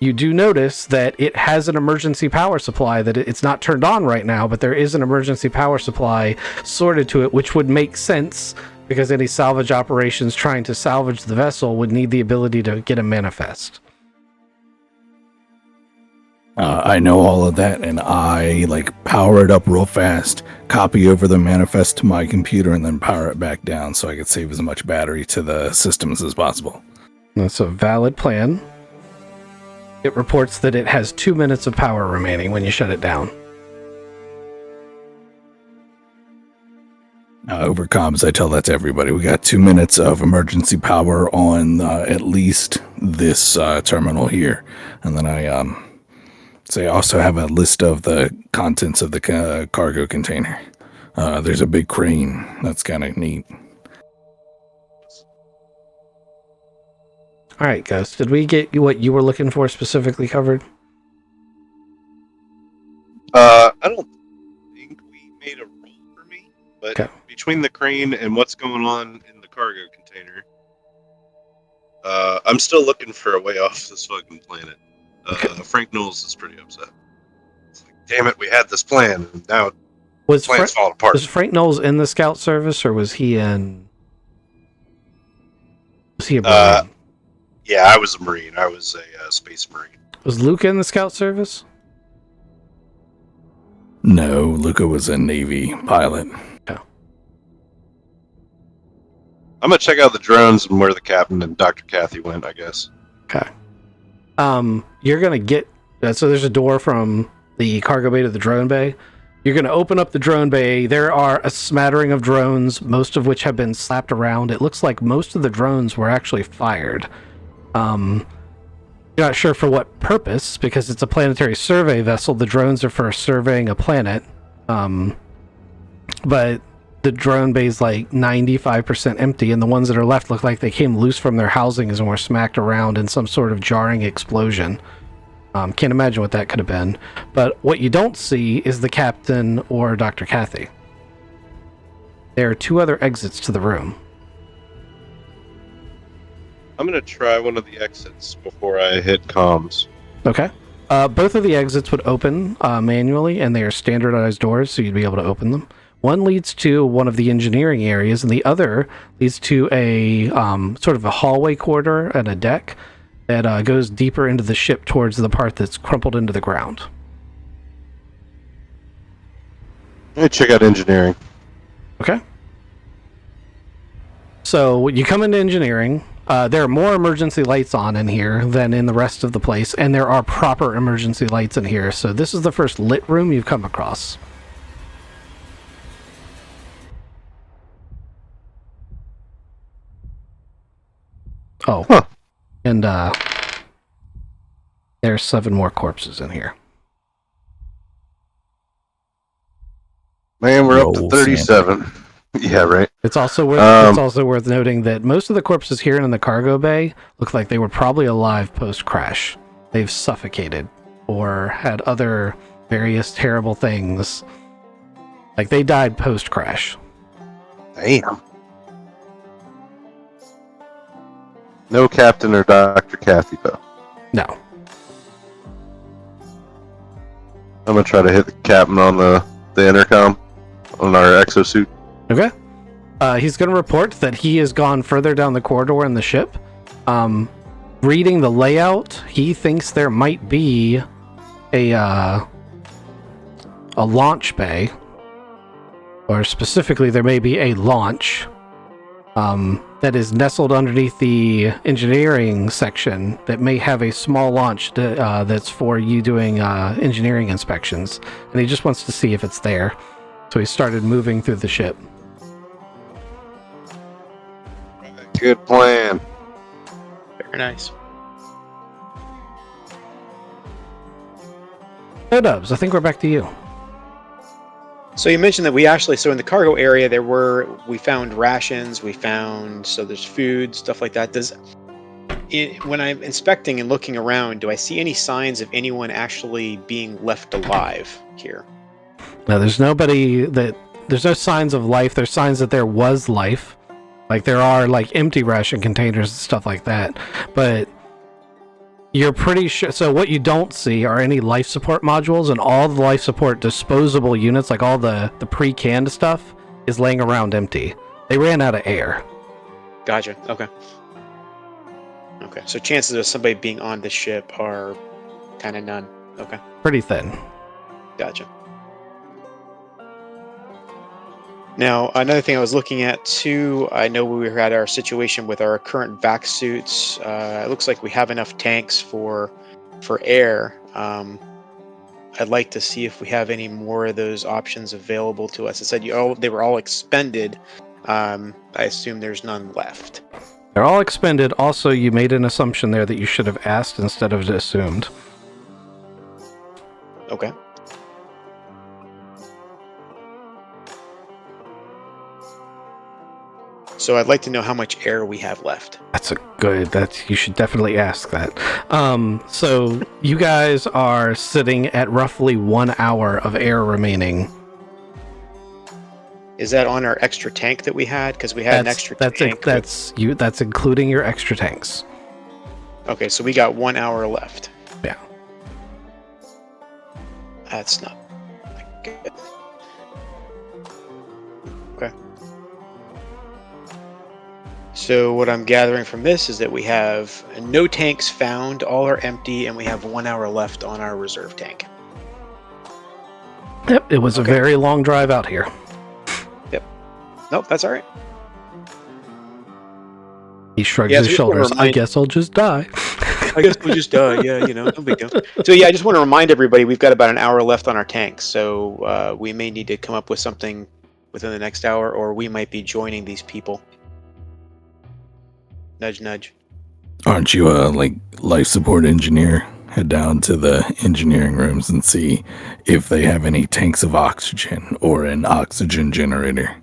you do notice that it has an emergency power supply, that it's not turned on right now, but there is an emergency power supply sorted to it, which would make sense because any salvage operations trying to salvage the vessel would need the ability to get a manifest. I know all of that, and I power it up real fast, copy over the manifest to my computer, and then power it back down so I could save as much battery to the systems as possible. That's a valid plan. It reports that it has 2 minutes of power remaining when you shut it down. Over comms, I tell that to everybody. We got 2 minutes of emergency power on at least this terminal here. And then I also have a list of the contents of the cargo container. There's a big crane. That's kind of neat. All right, Ghost. Did we get what you were looking for specifically covered? I don't think we made a roll for me, but Okay. Between the crane and what's going on in the cargo container, I'm still looking for a way off this fucking planet. Frank Knowles is pretty upset. It's like, damn it, we had this plan, and now the plan's falling apart. Was Frank Knowles in the scout service, or was he a Marine? Yeah, I was a Marine. I was a Space Marine. Was Luca in the scout service? No, Luca was a Navy pilot. Oh. I'm gonna check out the drones and where the captain and Dr. Kathy went, I guess. Okay. You're gonna get so there's a door from the cargo bay to the drone bay. You're gonna open up the drone bay. There are a smattering of drones, most of which have been slapped around. It looks like most of the drones were actually fired. You're not sure for what purpose, because it's a planetary survey vessel. The drones are for surveying a planet. But the drone bay is like 95% empty, and the ones that are left look like they came loose from their housings and were smacked around in some sort of jarring explosion. Can't imagine what that could have been. But what you don't see is the captain or Dr. Kathy. There are 2 other exits to the room. I'm gonna try one of the exits before I hit comms. Okay. Both of the exits would open manually, and they are standardized doors, so you'd be able to open them. One leads to one of the engineering areas, and the other leads to a sort of a hallway corridor and a deck that goes deeper into the ship towards the part that's crumpled into the ground. Let me check out engineering. Okay. So you come into engineering. There are more emergency lights on in here than in the rest of the place, and there are proper emergency lights in here. So this is the first lit room you've come across. Oh, Huh. and there's 7 more corpses in here. Man, we're up to Roll 37. Yeah, right. It's also worth noting that most of the corpses here in the cargo bay look like they were probably alive post crash. They've suffocated or had other various terrible things. Like they died post crash. Damn. No Captain or Dr. Kathy, though. No. I'm gonna try to hit the captain on the intercom on our exosuit. Okay. He's going to report that he has gone further down the corridor in the ship. Reading the layout, he thinks there might be a launch bay, or specifically, there may be a launch that is nestled underneath the engineering section that may have a small launch that's for you doing engineering inspections, and he just wants to see if it's there. So he started moving through the ship. Good plan. Very nice. Hey Dubs, I think we're back to you. So you mentioned that so in the cargo area we found rations, so there's food, stuff like that. When I'm inspecting and looking around, do I see any signs of anyone actually being left alive here? Now there's no signs of life. There's signs that there was life. Like there are like empty ration containers and stuff like that. But you're pretty sure. So what you don't see are any life support modules, and all the life support disposable units, like all the pre-canned stuff, is laying around empty. They ran out of air. Gotcha. Okay. So chances of somebody being on the ship are kind of none. Okay. Pretty thin. Gotcha. Now, another thing I was looking at too, I know we had our situation with our current vac suits. It looks like we have enough tanks for air. I'd like to see if we have any more of those options available to us. It said they were all expended. I assume there's none left. They're all expended. Also, you made an assumption there that you should have asked instead of assumed. Okay. So I'd like to know how much air we have left. You should definitely ask that. So you guys are sitting at roughly 1 hour of air remaining. Is that on our extra tank that we had? Because we had an extra tank. That's including your extra tanks. Okay, so we got 1 hour left. Yeah. That's not good. Okay. So what I'm gathering from this is that we have no tanks found, all are empty, and we have 1 hour left on our reserve tank. Yep, it was a very long drive out here. Yep. Nope, that's all right. He shrugs his shoulders. I guess I'll just die. I guess we'll just die. Yeah, no big deal. So yeah, I just want to remind everybody we've got about an hour left on our tanks, so we may need to come up with something within the next hour, or we might be joining these people. Nudge, nudge. Aren't you a life support engineer? Head down to the engineering rooms and see if they have any tanks of oxygen or an oxygen generator.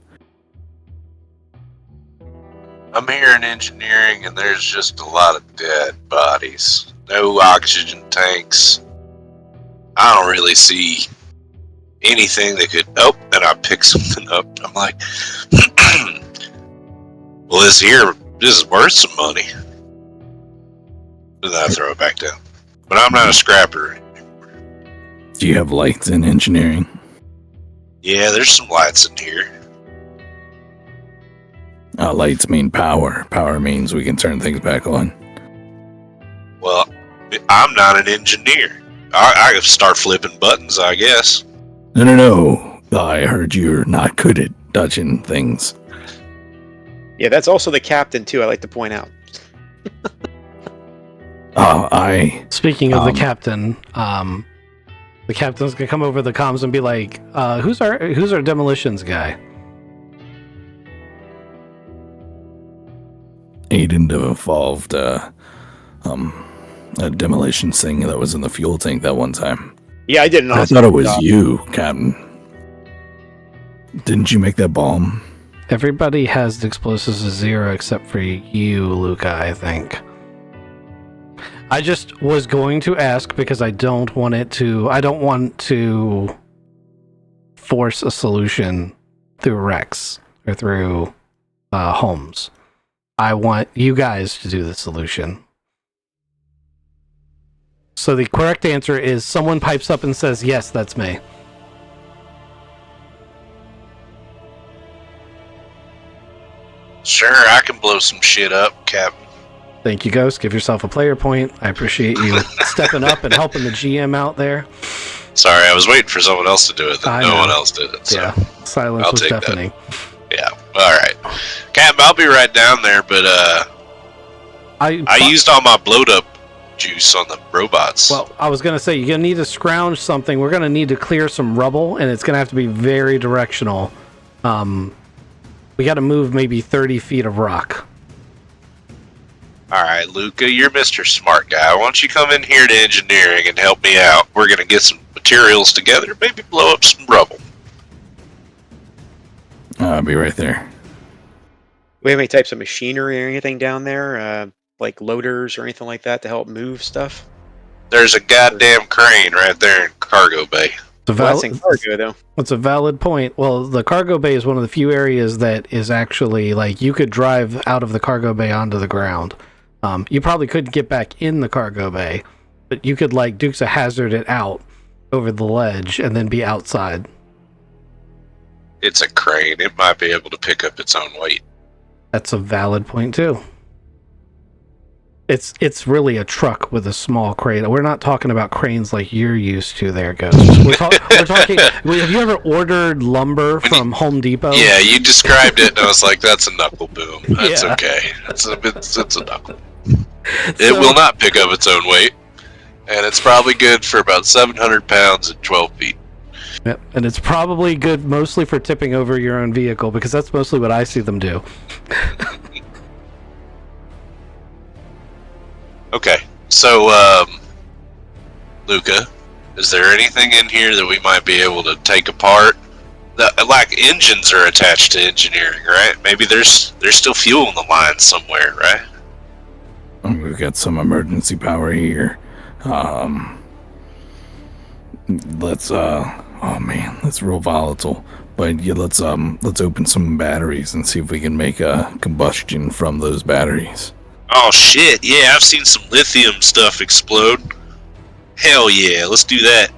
I'm here in engineering, and there's just a lot of dead bodies. No oxygen tanks. I don't really see anything that could... Oh, and I picked something up. I'm like, well, this is worth some money. And then I throw it back down. But I'm not a scrapper. Do you have lights in engineering? Yeah, there's some lights in here. Lights mean power. Power means we can turn things back on. Well, I'm not an engineer. I could start flipping buttons, I guess. No. I heard you're not good at touching things. Yeah, that's also the captain, too, I like to point out. Speaking of the captain, the captain's gonna come over the comms and be like, who's our demolitions guy? Aiden to have involved a demolition thing that was in the fuel tank that one time. Yeah, I didn't know. I thought it was you, Captain. Didn't you make that bomb? Everybody has the explosives of 0 except for you, Luca, I think. I just was going to ask because I don't want to force a solution through Rex or through Holmes. I want you guys to do the solution. So the correct answer is someone pipes up and says, yes, that's me. Sure, I can blow some shit up, Captain. Thank you, Ghost. Give yourself a player point. I appreciate you stepping up and helping the GM out there. Sorry, I was waiting for someone else to do it, then no one else did it. So. Yeah, silence was deafening. Yeah, alright. Captain, I'll be right down there, but I used all my blowed up juice on the robots. Well, I was going to say, you're going to need to scrounge something. We're going to need to clear some rubble, and it's going to have to be very directional. We got to move maybe 30 feet of rock. Alright, Luca, you're Mr. Smart Guy. Why don't you come in here to engineering and help me out? We're going to get some materials together, maybe blow up some rubble. I'll be right there. We have any types of machinery or anything down there, like loaders or anything like that to help move stuff? There's a goddamn crane right there in cargo bay. That's in cargo, though. That's a valid point. Well, the cargo bay is one of the few areas that is actually, like, you could drive out of the cargo bay onto the ground. You probably couldn't get back in the cargo bay, but you could, like, Dukes of Hazzard it out over the ledge and then be outside. It's a crane. It might be able to pick up its own weight. That's a valid point, too. It's really a truck with a small crane. We're not talking about cranes like you're used to there, Ghost. We're talking... Have you ever ordered lumber from Home Depot? Yeah, you described it, and I was like, that's a knuckle boom. That's Yeah. okay. It's a knuckle. It will not pick up its own weight, and it's probably good for about 700 pounds at 12 feet. Yep. And it's probably good mostly for tipping over your own vehicle, because that's mostly what I see them do. Okay, so, Luca, is there anything in here that we might be able to take apart? Like engines are attached to engineering, right? Maybe there's still fuel in the line somewhere, right? We've got some emergency power here. Let's that's real volatile. But yeah, let's open some batteries and see if we can make a combustion from those batteries. Oh shit, yeah, I've seen some lithium stuff explode. Hell yeah, let's do that.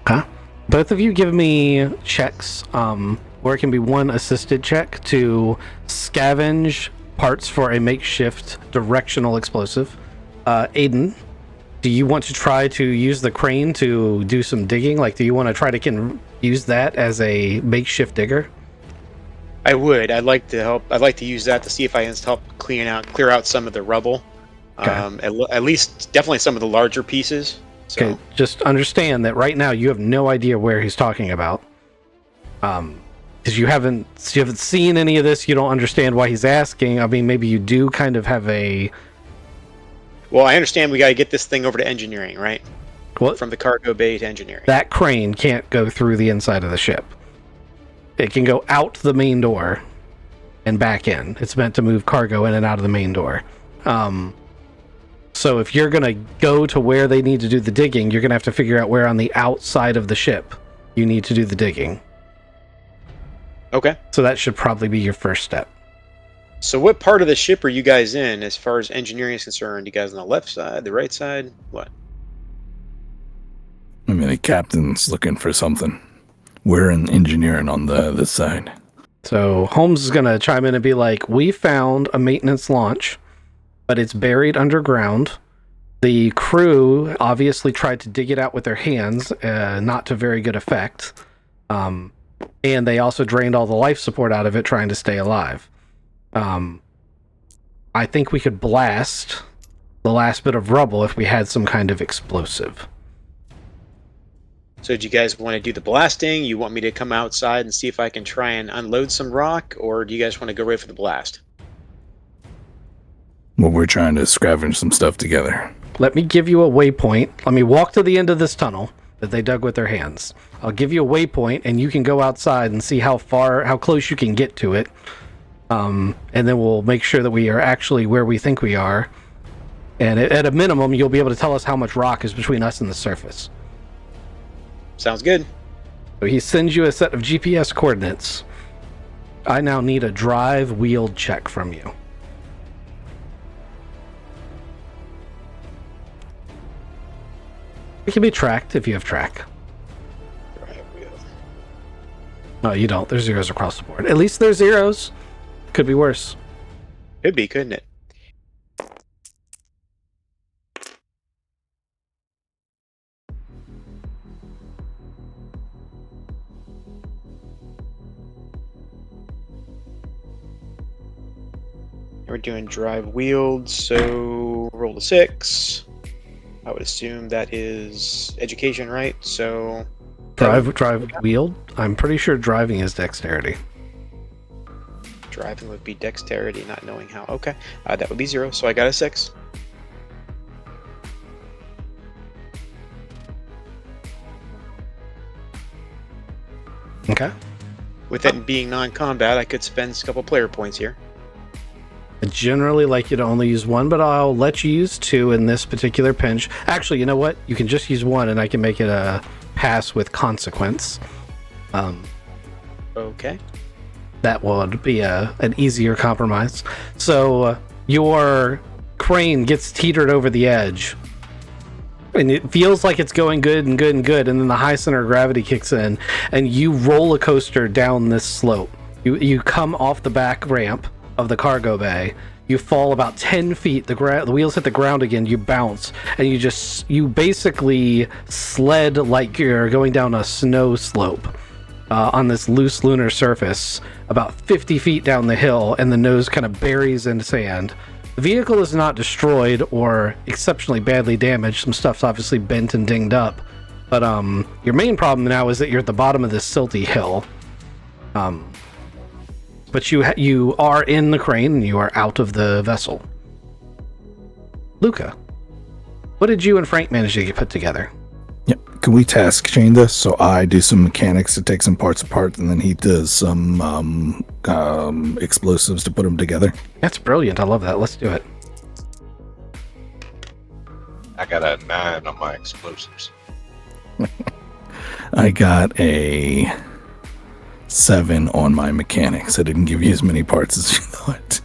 Huh? Both of you give me checks, or it can be one assisted check to scavenge parts for a makeshift directional explosive. Aiden, do you want to try to use the crane to do some digging? Like, do you want to try to use that as a makeshift digger? I would. I'd like to help. I'd like to use that to see if I can help clear out some of the rubble. Okay. At least, definitely some of the larger pieces. So. Okay, just understand that right now you have no idea where he's talking about. Because you haven't seen any of this, you don't understand why he's asking. I mean, maybe you do kind of have a... Well, I understand we got to get this thing over to engineering, right? What? From the cargo bay to engineering. That crane can't go through the inside of the ship. It can go out the main door and back in. It's meant to move cargo in and out of the main door. So if you're going to go to where they need to do the digging, you're going to have to figure out where on the outside of the ship you need to do the digging. Okay. So that should probably be your first step. So what part of the ship are you guys in as far as engineering is concerned? You guys on the left side, the right side? What? I mean, the captain's looking for something. We're in engineering on this side. So Holmes is going to chime in and be like, we found a maintenance launch, but it's buried underground. The crew obviously tried to dig it out with their hands, not to very good effect. And they also drained all the life support out of it trying to stay alive. I think we could blast the last bit of rubble if we had some kind of explosive. So do you guys want to do the blasting? You want me to come outside and see if I can try and unload some rock? Or do you guys want to go right for the blast? Well, we're trying to scavenge some stuff together. Let me give you a waypoint. Let me walk to the end of this tunnel that they dug with their hands. I'll give you a waypoint, and you can go outside and see how close you can get to it. And then we'll make sure that we are actually where we think we are. And at a minimum, you'll be able to tell us how much rock is between us and the surface. Sounds good. So he sends you a set of GPS coordinates. I now need a drive wheel check from you. It can be tracked if you have track. No, you don't. There's zeros across the board. At least there's zeros. Could be worse. Could be, couldn't it? We're doing drive wheeled, so roll a 6. I would assume that is education, right? So Drive wheeled? I'm pretty sure driving is dexterity. driving would be dexterity, not knowing how. Okay, that would be 0. So I got a 6. Okay. With it being non-combat, I could spend a couple player points here. I generally like you to only use 1, but I'll let you use 2 in this particular pinch. Actually, you know what? You can just use 1, and I can make it a pass with consequence. Okay. That would be an easier compromise. So your crane gets teetered over the edge, and it feels like it's going good and good and good, and then the high center of gravity kicks in, and you roller coaster down this slope. You come off the back ramp of the cargo bay. You fall about 10 feet. The wheels hit the ground again. You bounce, and you basically sled like you're going down a snow slope on this loose lunar surface, about 50 feet down the hill, and the nose kind of buries in sand. The vehicle is not destroyed or exceptionally badly damaged. Some stuff's obviously bent and dinged up, but your main problem now is that you're at the bottom of this silty hill. But you are in the crane and you are out of the vessel. Luca, what did you and Frank manage to get put together? Yep. Can we task chain this? So I do some mechanics to take some parts apart, and then he does some explosives to put them together. That's brilliant. I love that. Let's do it. I got a 9 on my explosives. I got a 7 on my mechanics. I didn't give you as many parts as you thought.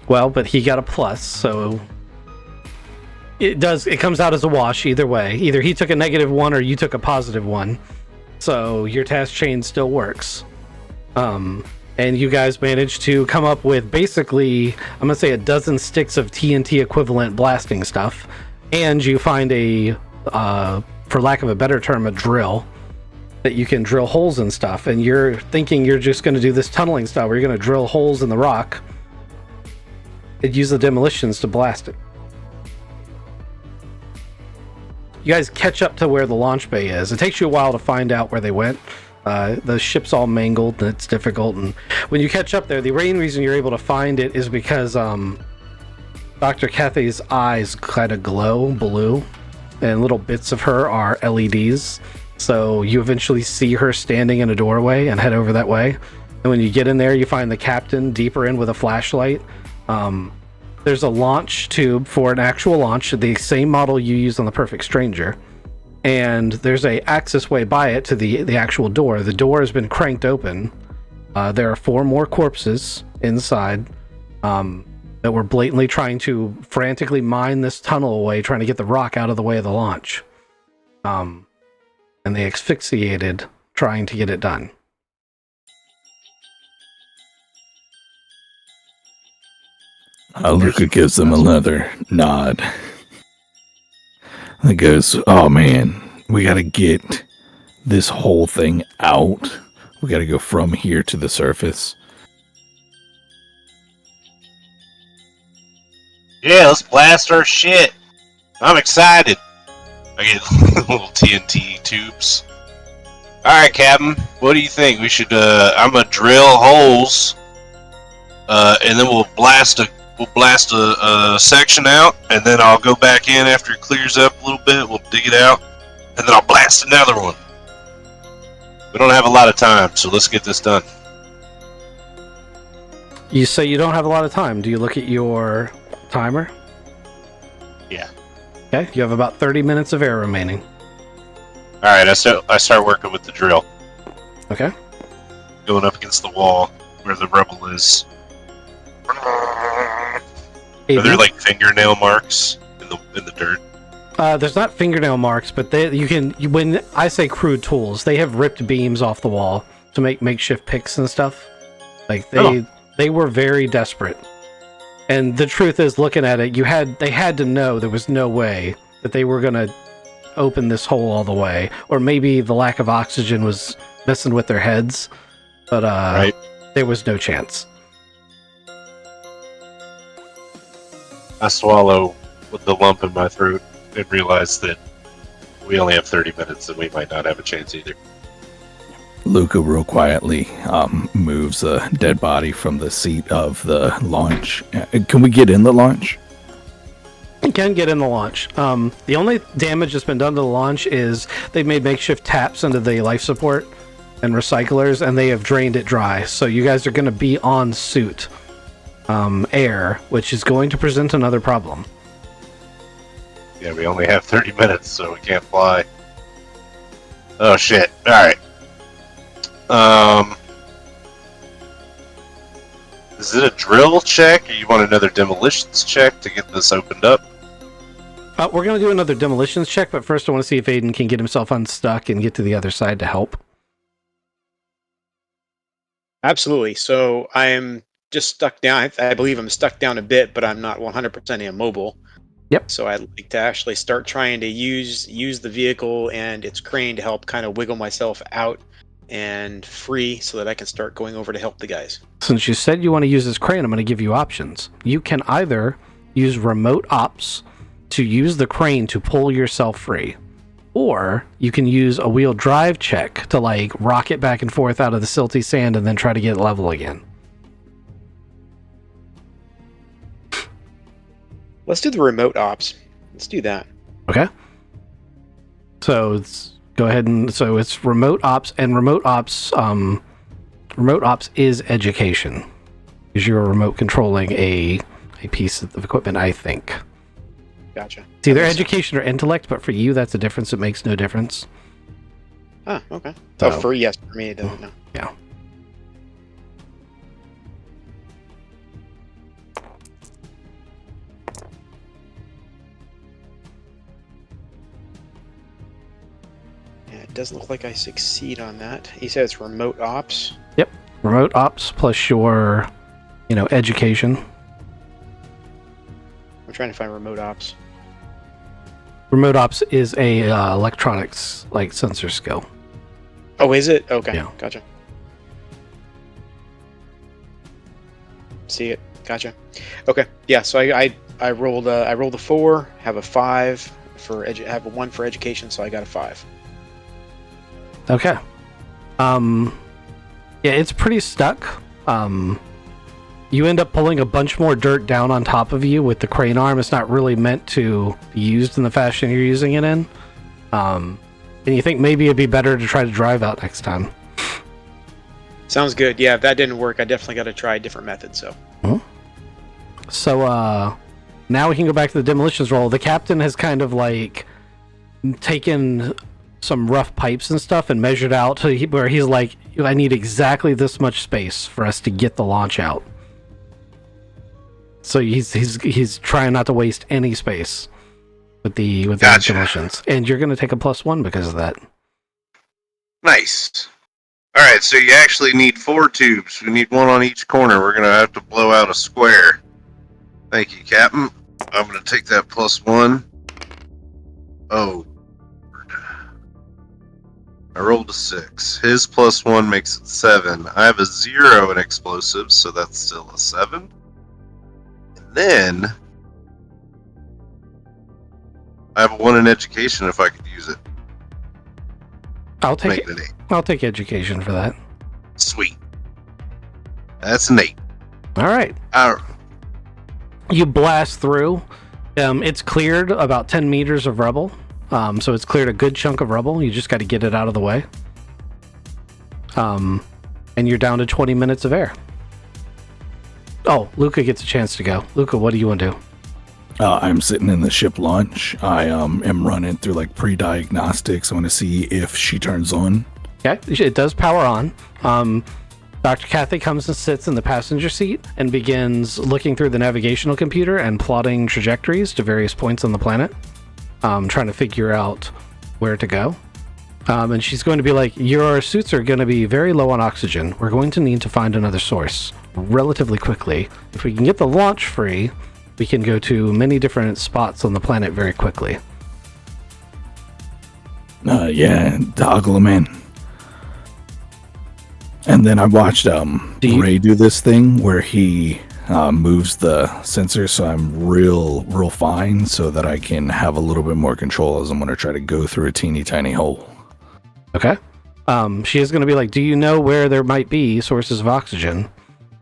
Well, but he got a plus, so it comes out as a wash either way. Either he took a -1 or you took a +1. So your task chain still works. And you guys managed to come up with basically, I'm going to say, a dozen sticks of TNT equivalent blasting stuff. And you find for lack of a better term, a drill that you can drill holes in stuff. And you're thinking you're just going to do this tunneling style where you're going to drill holes in the rock and use the demolitions to blast it. You guys catch up to where the launch bay is. It takes you a while to find out where they went. The ship's all mangled and it's difficult. And when you catch up there, the main reason you're able to find it is because Dr. Cathy's eyes kind of glow blue, and little bits of her are LEDs. So you eventually see her standing in a doorway and head over that way. And when you get in there, you find the captain deeper in with a flashlight. There's a launch tube for an actual launch, the same model you use on the Perfect Stranger. And there's a access way by it to the actual door. The door has been cranked open. There are 4 more corpses inside that were blatantly trying to frantically mine this tunnel away, trying to get the rock out of the way of the launch. And they asphyxiated trying to get it done. Luca gives them another nod. He goes, "Oh man, we gotta get this whole thing out. We gotta go from here to the surface." Yeah, let's blast our shit. I'm excited. I get little TNT tubes. Alright, Captain, what do you think? We should, I'm gonna drill holes, and then we'll blast a we'll blast a section out, and then I'll go back in after it clears up a little bit. We'll dig it out, and then I'll blast another one. We don't have a lot of time, so let's get this done. You say you don't have a lot of time. Do you look at your timer? Yeah. Okay, you have about 30 minutes of air remaining. All right, I start working with the drill. Okay. Going up against the wall where the rubble is. Are there like fingernail marks in the dirt? There's not fingernail marks, but when I say crude tools, they have ripped beams off the wall to make makeshift picks and stuff. Like they were very desperate. And the truth is, looking at it, they had to know there was no way that they were gonna open this hole all the way, or maybe the lack of oxygen was messing with their heads. But right. There was no chance. I swallow with the lump in my throat and realize that we only have 30 minutes and we might not have a chance either. Luca real quietly moves a dead body from the seat of the launch. Can we get in the launch? You can get in the launch. The only damage that's been done to the launch is they've made makeshift taps into the life support and recyclers, and they have drained it dry. So you guys are going to be on suit air, which is going to present another problem. Yeah, we only have 30 minutes, so we can't fly. Oh shit! All right. Is it a drill check, or you want another demolitions check to get this opened up? We're going to do another demolitions check, but first I want to see if Aiden can get himself unstuck and get to the other side to help. Absolutely. So I am just stuck down. I believe I'm stuck down a bit, but I'm not 100% immobile. Yep. So I'd like to actually start trying to use the vehicle and its crane to help kind of wiggle myself out and free so that I can start going over to help the guys. Since you said you want to use this crane, I'm going to give you options. You can either use remote ops to use the crane to pull yourself free, or you can use a wheel drive check to like rock it back and forth out of the silty sand and then try to get level again. Let's do the remote ops. Let's do that. Okay. So it's remote ops, and remote ops is education, because you're remote controlling a piece of equipment, I think. Gotcha. It's either education or intellect, but for you, that's a difference that makes no difference. Ah, okay. So, for me, it doesn't know. Yeah. Yeah, it doesn't look like I succeed on that. He said it's remote ops. Yep. Remote ops plus your, education. I'm trying to find remote ops. Remote ops is a electronics like sensor skill. Oh, is it? Okay, Yeah. Gotcha. See it? Gotcha. Okay, yeah. So I rolled a 4, have a 5 have a 1 for education, so I got a 5. Okay. Yeah, it's pretty stuck. You end up pulling a bunch more dirt down on top of you with the crane arm. It's not really meant to be used in the fashion you're using it in. And you think maybe it'd be better to try to drive out next time. Sounds good. Yeah, if that didn't work, I definitely got to try a different method. So. So now we can go back to the demolitions roll. The captain has kind of like taken some rough pipes and stuff and measured out to where he's like, I need exactly this much space for us to get the launch out. So he's trying not to waste any space with the Gotcha. demolitions, and you're going to take a +1 because of that. Nice. All right, so you actually need 4 tubes. We need 1 on each corner. We're gonna have to blow out a square. Thank you, Captain. I'm gonna take that +1. Oh. I rolled a 6. His +1 makes it 7. I have a 0 in explosives, so that's still a 7. And then I have a 1 in education if I could use it. I'll take Make it. it an 8. I'll take education for that. Sweet. That's an 8. All right. You blast through. It's cleared about 10 meters of rubble. So it's cleared a good chunk of rubble. You just got to get it out of the way. And you're down to 20 minutes of air. Oh, Luca gets a chance to go. Luca, what do you want to do? I'm sitting in the ship launch. I am running through like pre-diagnostics. I want to see if she turns on. Okay, it does power on. Dr. Kathy comes and sits in the passenger seat and begins looking through the navigational computer and plotting trajectories to various points on the planet, trying to figure out where to go. And she's going to be like, your suits are going to be very low on oxygen. We're going to need to find another source relatively quickly. If we can get the launch free, we can go to many different spots on the planet very quickly. Yeah, toggle them in. And then I watched Ray do this thing where he moves the sensor so I'm real fine so that I can have a little bit more control as I'm going to try to go through a teeny tiny hole. Okay. She is going to be like, do you know where there might be sources of oxygen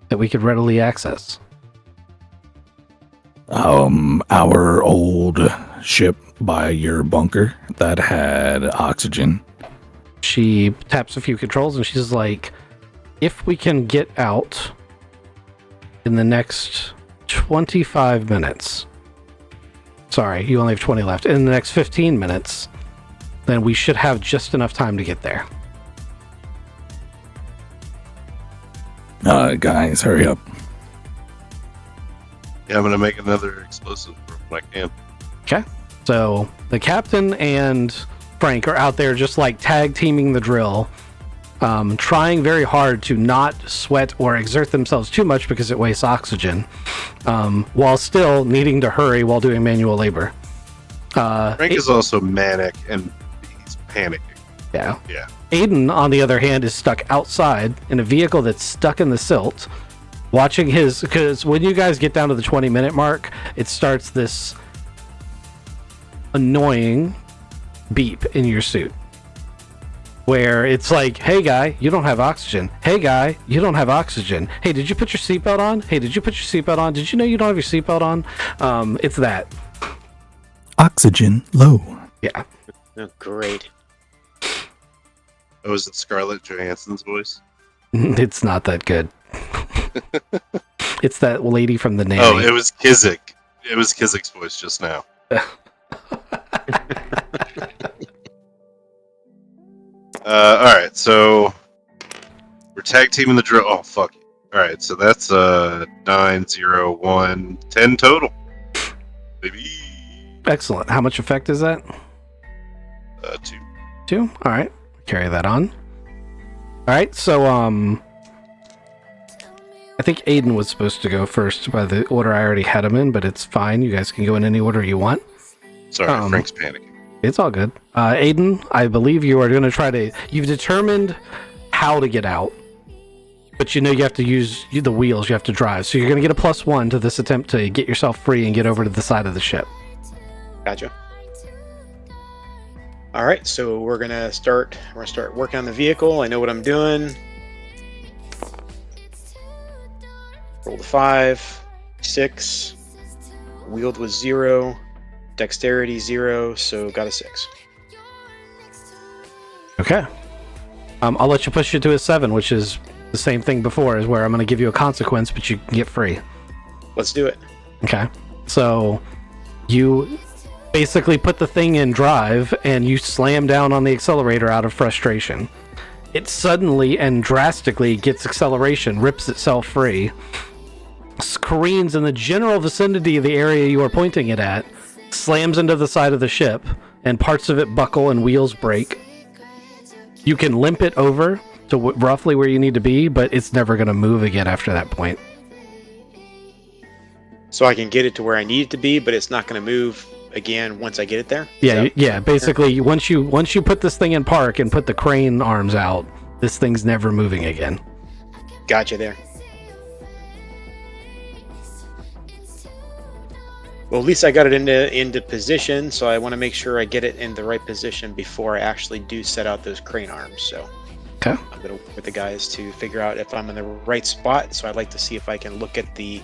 that we could readily access? Our old ship by your bunker that had oxygen. She taps a few controls and she's like, if we can get out in the next 25 minutes, sorry, you only have 20 left, in the next 15 minutes, then we should have just enough time to get there. Guys, hurry up. Yeah, I'm gonna make another explosive when I can. Okay. So the captain and Frank are out there just like tag teaming the drill, trying very hard to not sweat or exert themselves too much because it wastes oxygen, while still needing to hurry while doing manual labor. Frank is also manic and he's panicking. Yeah. Yeah. Aiden, on the other hand, is stuck outside in a vehicle that's stuck in the silt, watching his, because when you guys get down to the 20-minute mark, it starts this annoying beep in your suit where it's like, hey guy, you don't have oxygen. Hey guy, you don't have oxygen. Hey, did you put your seatbelt on? Hey, did you put your seatbelt on? Did you know you don't have your seatbelt on? It's that. Oxygen low. Yeah. Oh, great. Oh, is it Scarlett Johansson's voice? It's not that good. It's that lady from the Navy. Oh, it was Kizik. It was Kizik's voice just now. Alright, so we're tag teaming the drill. Oh, fuck. Alright, so that's 9, 0, 1, 10 total. Baby. Excellent. How much effect is that? 2. 2? All right. Carry that on. All right. So, I think Aiden was supposed to go first by the order I already had him in, but it's fine. You guys can go in any order you want. Sorry, Frank's panicking. It's all good. Aiden, I believe you are going to try to... You've determined how to get out, but you know you have to use the wheels. You have to drive. So you're going to get a +1 to this attempt to get yourself free and get over to the side of the ship. Gotcha. All right, so we're gonna start working on the vehicle. I know what I'm doing. Rolled a 5, 6. Wheeled was 0. Dexterity 0, so got a 6. Okay. I'll let you push it to a 7, which is the same thing before, is where I'm going to give you a consequence, but you can get free. Let's do it. Okay. So you basically put the thing in drive and you slam down on the accelerator out of frustration. It suddenly and drastically gets acceleration, rips itself free, careens in the general vicinity of the area you are pointing it at, slams into the side of the ship, and parts of it buckle and wheels break. You can limp it over to roughly where you need to be, but it's never going to move again after that point. So I can get it to where I need it to be, but it's not going to move again once I get it there? Yeah. Basically, once you put this thing in park and put the crane arms out, this thing's never moving again. Gotcha there. Well, at least I got it into position, so I want to make sure I get it in the right position before I actually do set out those crane arms. So okay. I'm going to work with the guys to figure out if I'm in the right spot. So I'd like to see if I can look at the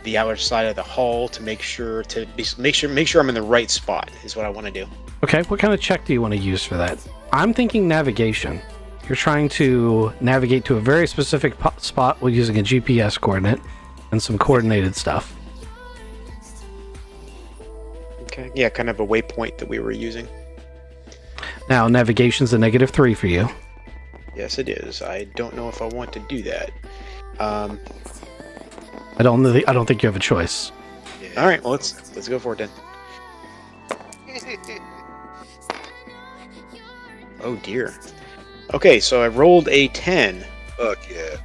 the outer side of the hull to make sure I'm in the right spot is what I want to do. Okay, what kind of check do you want to use for that? I'm thinking navigation. You're trying to navigate to a very specific spot while using a GPS coordinate and some coordinated stuff. Okay, yeah, kind of a waypoint that we were using. Now, navigation's a -3 for you. Yes, it is. I don't know if I want to do that. I don't think you have a choice. Yeah. All right, well, let's go for it then. Oh dear. Okay, so I rolled a 10. Fuck yeah.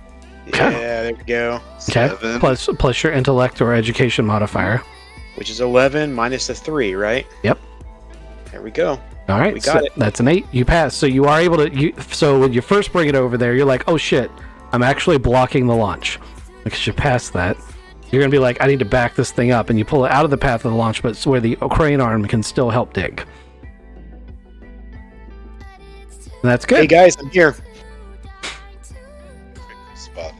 Yeah, there we go. Okay, 7. plus your intellect or education modifier. Which is 11 minus the 3, right? Yep. There we go. All right, We got it. That's an 8. You pass, so you are able to. So when you first bring it over there, you're like, "Oh shit, I'm actually blocking the launch." Because you pass that, you're gonna be like, "I need to back this thing up," and you pull it out of the path of the launch, but it's where the crane arm can still help dig. And that's good. Hey guys, I'm here. Spotted.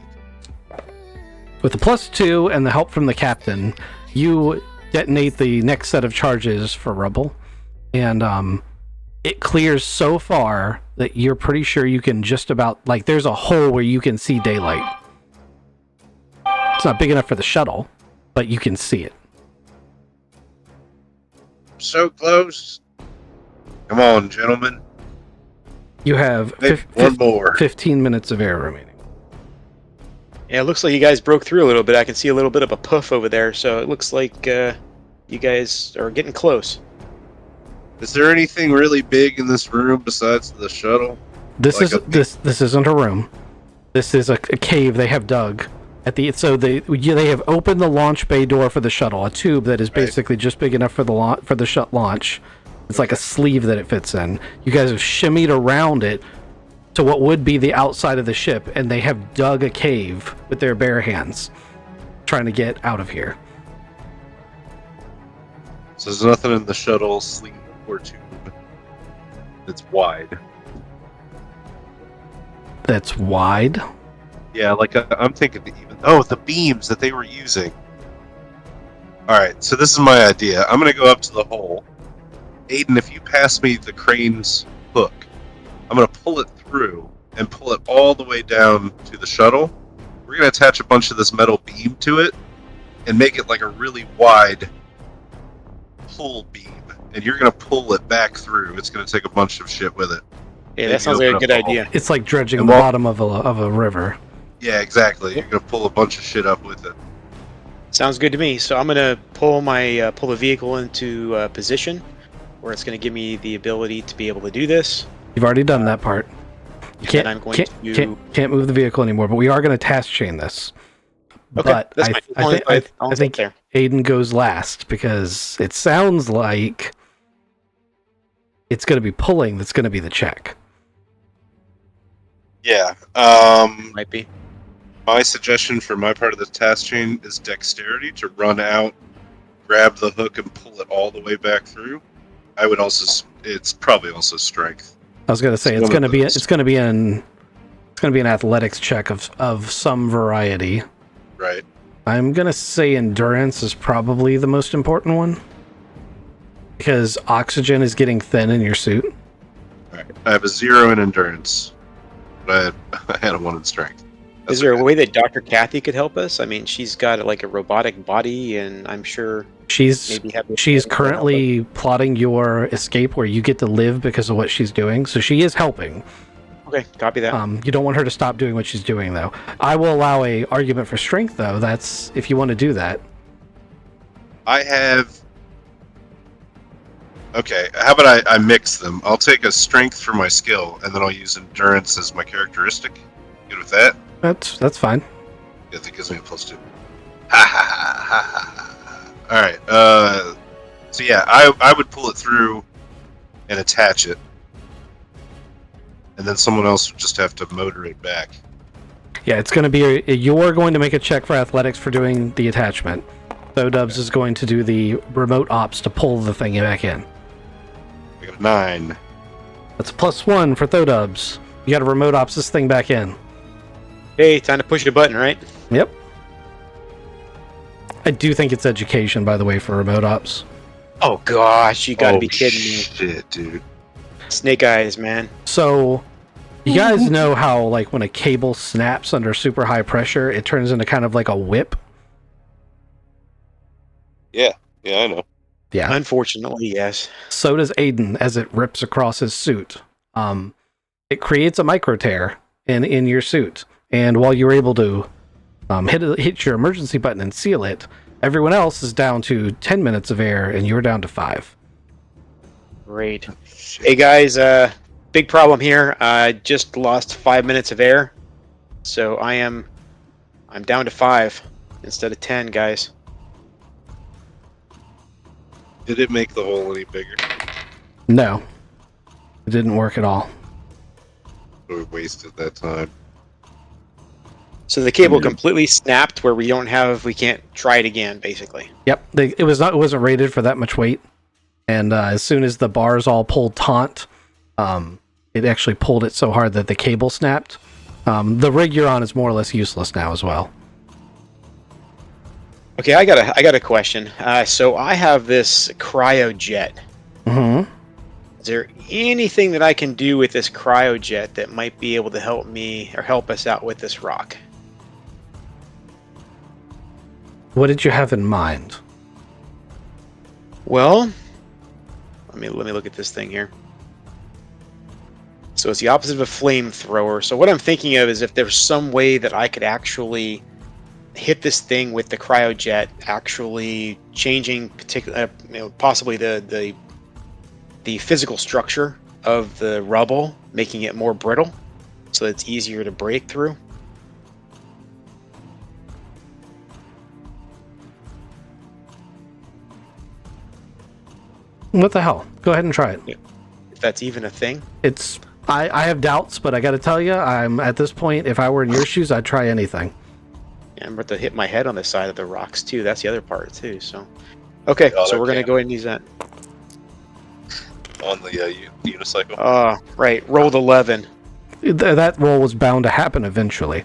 With the +2 and the help from the captain, you detonate the next set of charges for rubble, and it clears so far that you're pretty sure you can just about, like, there's a hole where you can see daylight. It's not big enough for the shuttle, but you can see it. So close. Come on, gentlemen. You have Maybe one more. 15 minutes of air remaining. Yeah, it looks like you guys broke through a little bit. I can see a little bit of a puff over there, so it looks like you guys are getting close. Is there anything really big in this room besides the shuttle? This Like this isn't a room. This is a cave they have dug. They have opened the launch bay door for the shuttle, a tube that is basically just big enough for the launch. It's like a sleeve that it fits in. You guys have shimmied around it to what would be the outside of the ship, and they have dug a cave with their bare hands, trying to get out of here. So there's nothing in the shuttle sleeve or tube that's wide. That's wide. Yeah, like I'm thinking the beams that they were using. All right, so this is my idea. I'm gonna go up to the hole. Aiden, if you pass me the crane's hook, I'm gonna pull it through and pull it all the way down to the shuttle. We're gonna attach a bunch of this metal beam to it and make it like a really wide pull beam, and you're gonna pull it back through. It's gonna take a bunch of shit with it. Yeah, Maybe that sounds like a open good up a hole. idea. It's like dredging And the while- bottom of a river. Yeah, exactly. You're gonna pull a bunch of shit up with it. Sounds good to me. So I'm gonna pull the vehicle into position, where it's gonna give me the ability to be able to do this. You've already done that part. You And then I'm going to. can't move the vehicle anymore, but we are going to task chain this. Okay, But that's fine. I think there. Aiden goes last because it sounds like it's going to be pulling that's going to be the check. Yeah. Might be. My suggestion for my part of the task chain is dexterity to run out, grab the hook, and pull it all the way back through. I would also. It's probably also strength. I was going to say It's it's one going of to be those. it's going to be an athletics check of some variety. Right. I'm going to say endurance is probably the most important one because oxygen is getting thin in your suit. All right. I have a 0 in endurance, but I had a 1 in strength. Is there a way that Dr. Kathy could help us? I mean, she's got like a robotic body, and I'm sure She's maybe have. She's currently plotting your escape where you get to live because of what she's doing. So she is helping. Okay, copy that. You don't want her to stop doing what she's doing, though. I will allow a argument for strength, though. That's if you want to do that. I have. Okay, how about I mix them? I'll take a strength for my skill, and then I'll use endurance as my characteristic. Good with that? That's fine. Yeah, that gives me a +2. Ha ha ha ha ha. All right. So yeah, I would pull it through and attach it, and then someone else would just have to motor it back. Yeah, it's going to be. You're going to make a check for athletics for doing the attachment. Dubs is going to do the remote ops to pull the thing back in. I got a 9. That's a +1 for Dubs. You got to remote ops this thing back in. Hey, time to push the button, right? Yep. I do think it's education, by the way, for remote ops. Oh gosh, you gotta Oh, be kidding me. shit, dude. Snake eyes, man. So, you guys know how, like, when a cable snaps under super high pressure, it turns into kind of like a whip? Yeah, I know. Yeah. Unfortunately, yes. So does Aiden as it rips across his suit. It creates a micro tear in your suit, and while you're able to hit your emergency button and seal it, everyone else is down to 10 minutes of air, and you're down to 5. Great. Hey guys, big problem here. I just lost 5 minutes of air, so I'm down to 5 instead of 10, guys. Did it make the hole any bigger? No, it didn't work at all. We wasted that time. So the cable completely snapped where we can't try it again, basically. Yep, it wasn't rated for that much weight, and as soon as the bars all pulled taut, it actually pulled it so hard that the cable snapped. The rig you're on is more or less useless now as well. Okay, I got a question. So I have this cryojet. Mm-hmm. Is there anything that I can do with this cryojet that might be able to help me or help us out with this rock? What did you have in mind? Well, let me look at this thing here. So it's the opposite of a flamethrower. So what I'm thinking of is if there's some way that I could actually hit this thing with the cryojet, actually changing possibly the physical structure of the rubble, making it more brittle, so it's easier to break through. What the hell? Go ahead and try it. If that's even a thing. I have doubts, but I got to tell you, I'm at this point. If I were in your shoes, I'd try anything. Yeah, I'm about to hit my head on the side of the rocks too. That's the other part too. So, okay, so we're gonna go ahead and use that. On the unicycle. Oh, right. Rolled 11. That roll was bound to happen eventually.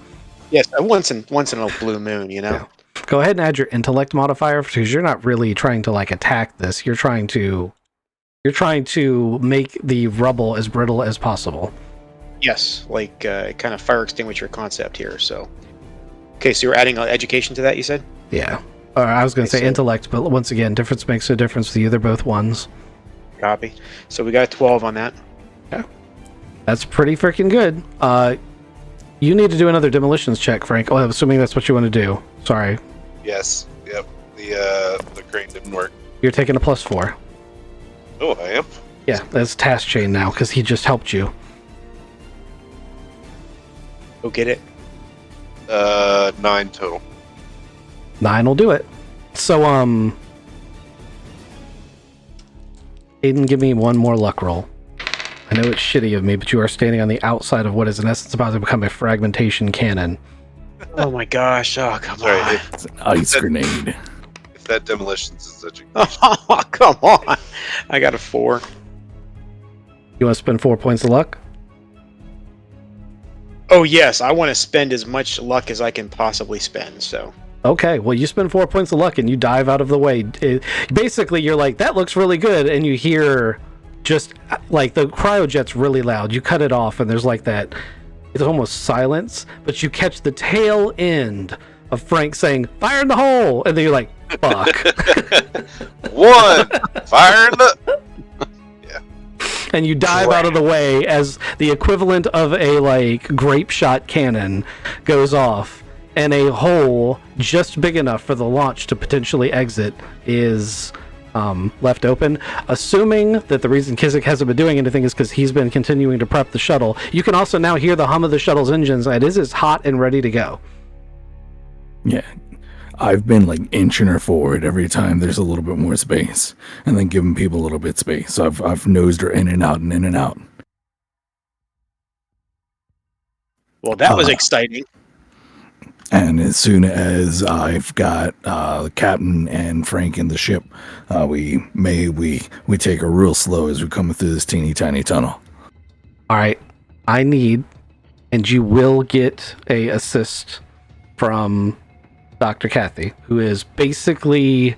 Yes, once in a blue moon, you know. Yeah. Go ahead and add your intellect modifier because you're not really trying to like attack this. You're trying to make the rubble as brittle as possible. Yes, like kind of fire extinguisher concept here. So, okay, so you're adding education to that, you said? Yeah. Or I was going to say so- intellect, but once again, difference makes a difference with you. They're both ones. Copy. So we got a 12 on that. That's pretty freaking good. You need to do another demolitions check, Frank. Oh, I'm assuming that's what you want to do. Sorry. Yes. Yep. The crane didn't work. You're taking a +4. Oh, I am. Yeah, that's task chain now because he just helped you. Go get it. 9 total. 9 will do it. So, Aiden, give me one more luck roll. I know it's shitty of me, but you are standing on the outside of what is in essence about to become a fragmentation cannon. Oh my gosh! Oh come Sorry, on! It's an ice grenade. If that demolitions is such a Oh come on! I got a 4. You want to spend 4 points of luck? Oh yes, I want to spend as much luck as I can possibly spend. So. Okay, well, you spend 4 points of luck and you dive out of the way. Basically, you're like, that looks really good, and you hear just like the cryojet's really loud. You cut it off, and there's like that. It's almost silence, but you catch the tail end of Frank saying, "Fire in the hole," and then you're like, "Fuck!" 1. Fire in the. And you dive out of the way as the equivalent of a like grape shot cannon goes off, and a hole just big enough for the launch to potentially exit is left open. Assuming that the reason Kizik hasn't been doing anything is because he's been continuing to prep the shuttle. You can also now hear the hum of the shuttle's engines, and it is hot and ready to go. Yeah. I've been like inching her forward every time there's a little bit more space, and then giving people a little bit space. So I've nosed her in and out and in and out. Well, that was exciting. And as soon as I've got the captain and Frank in the ship, we take her real slow as we come through this teeny tiny tunnel. All right, I need, and you will get a assist from Dr. Kathy, who is basically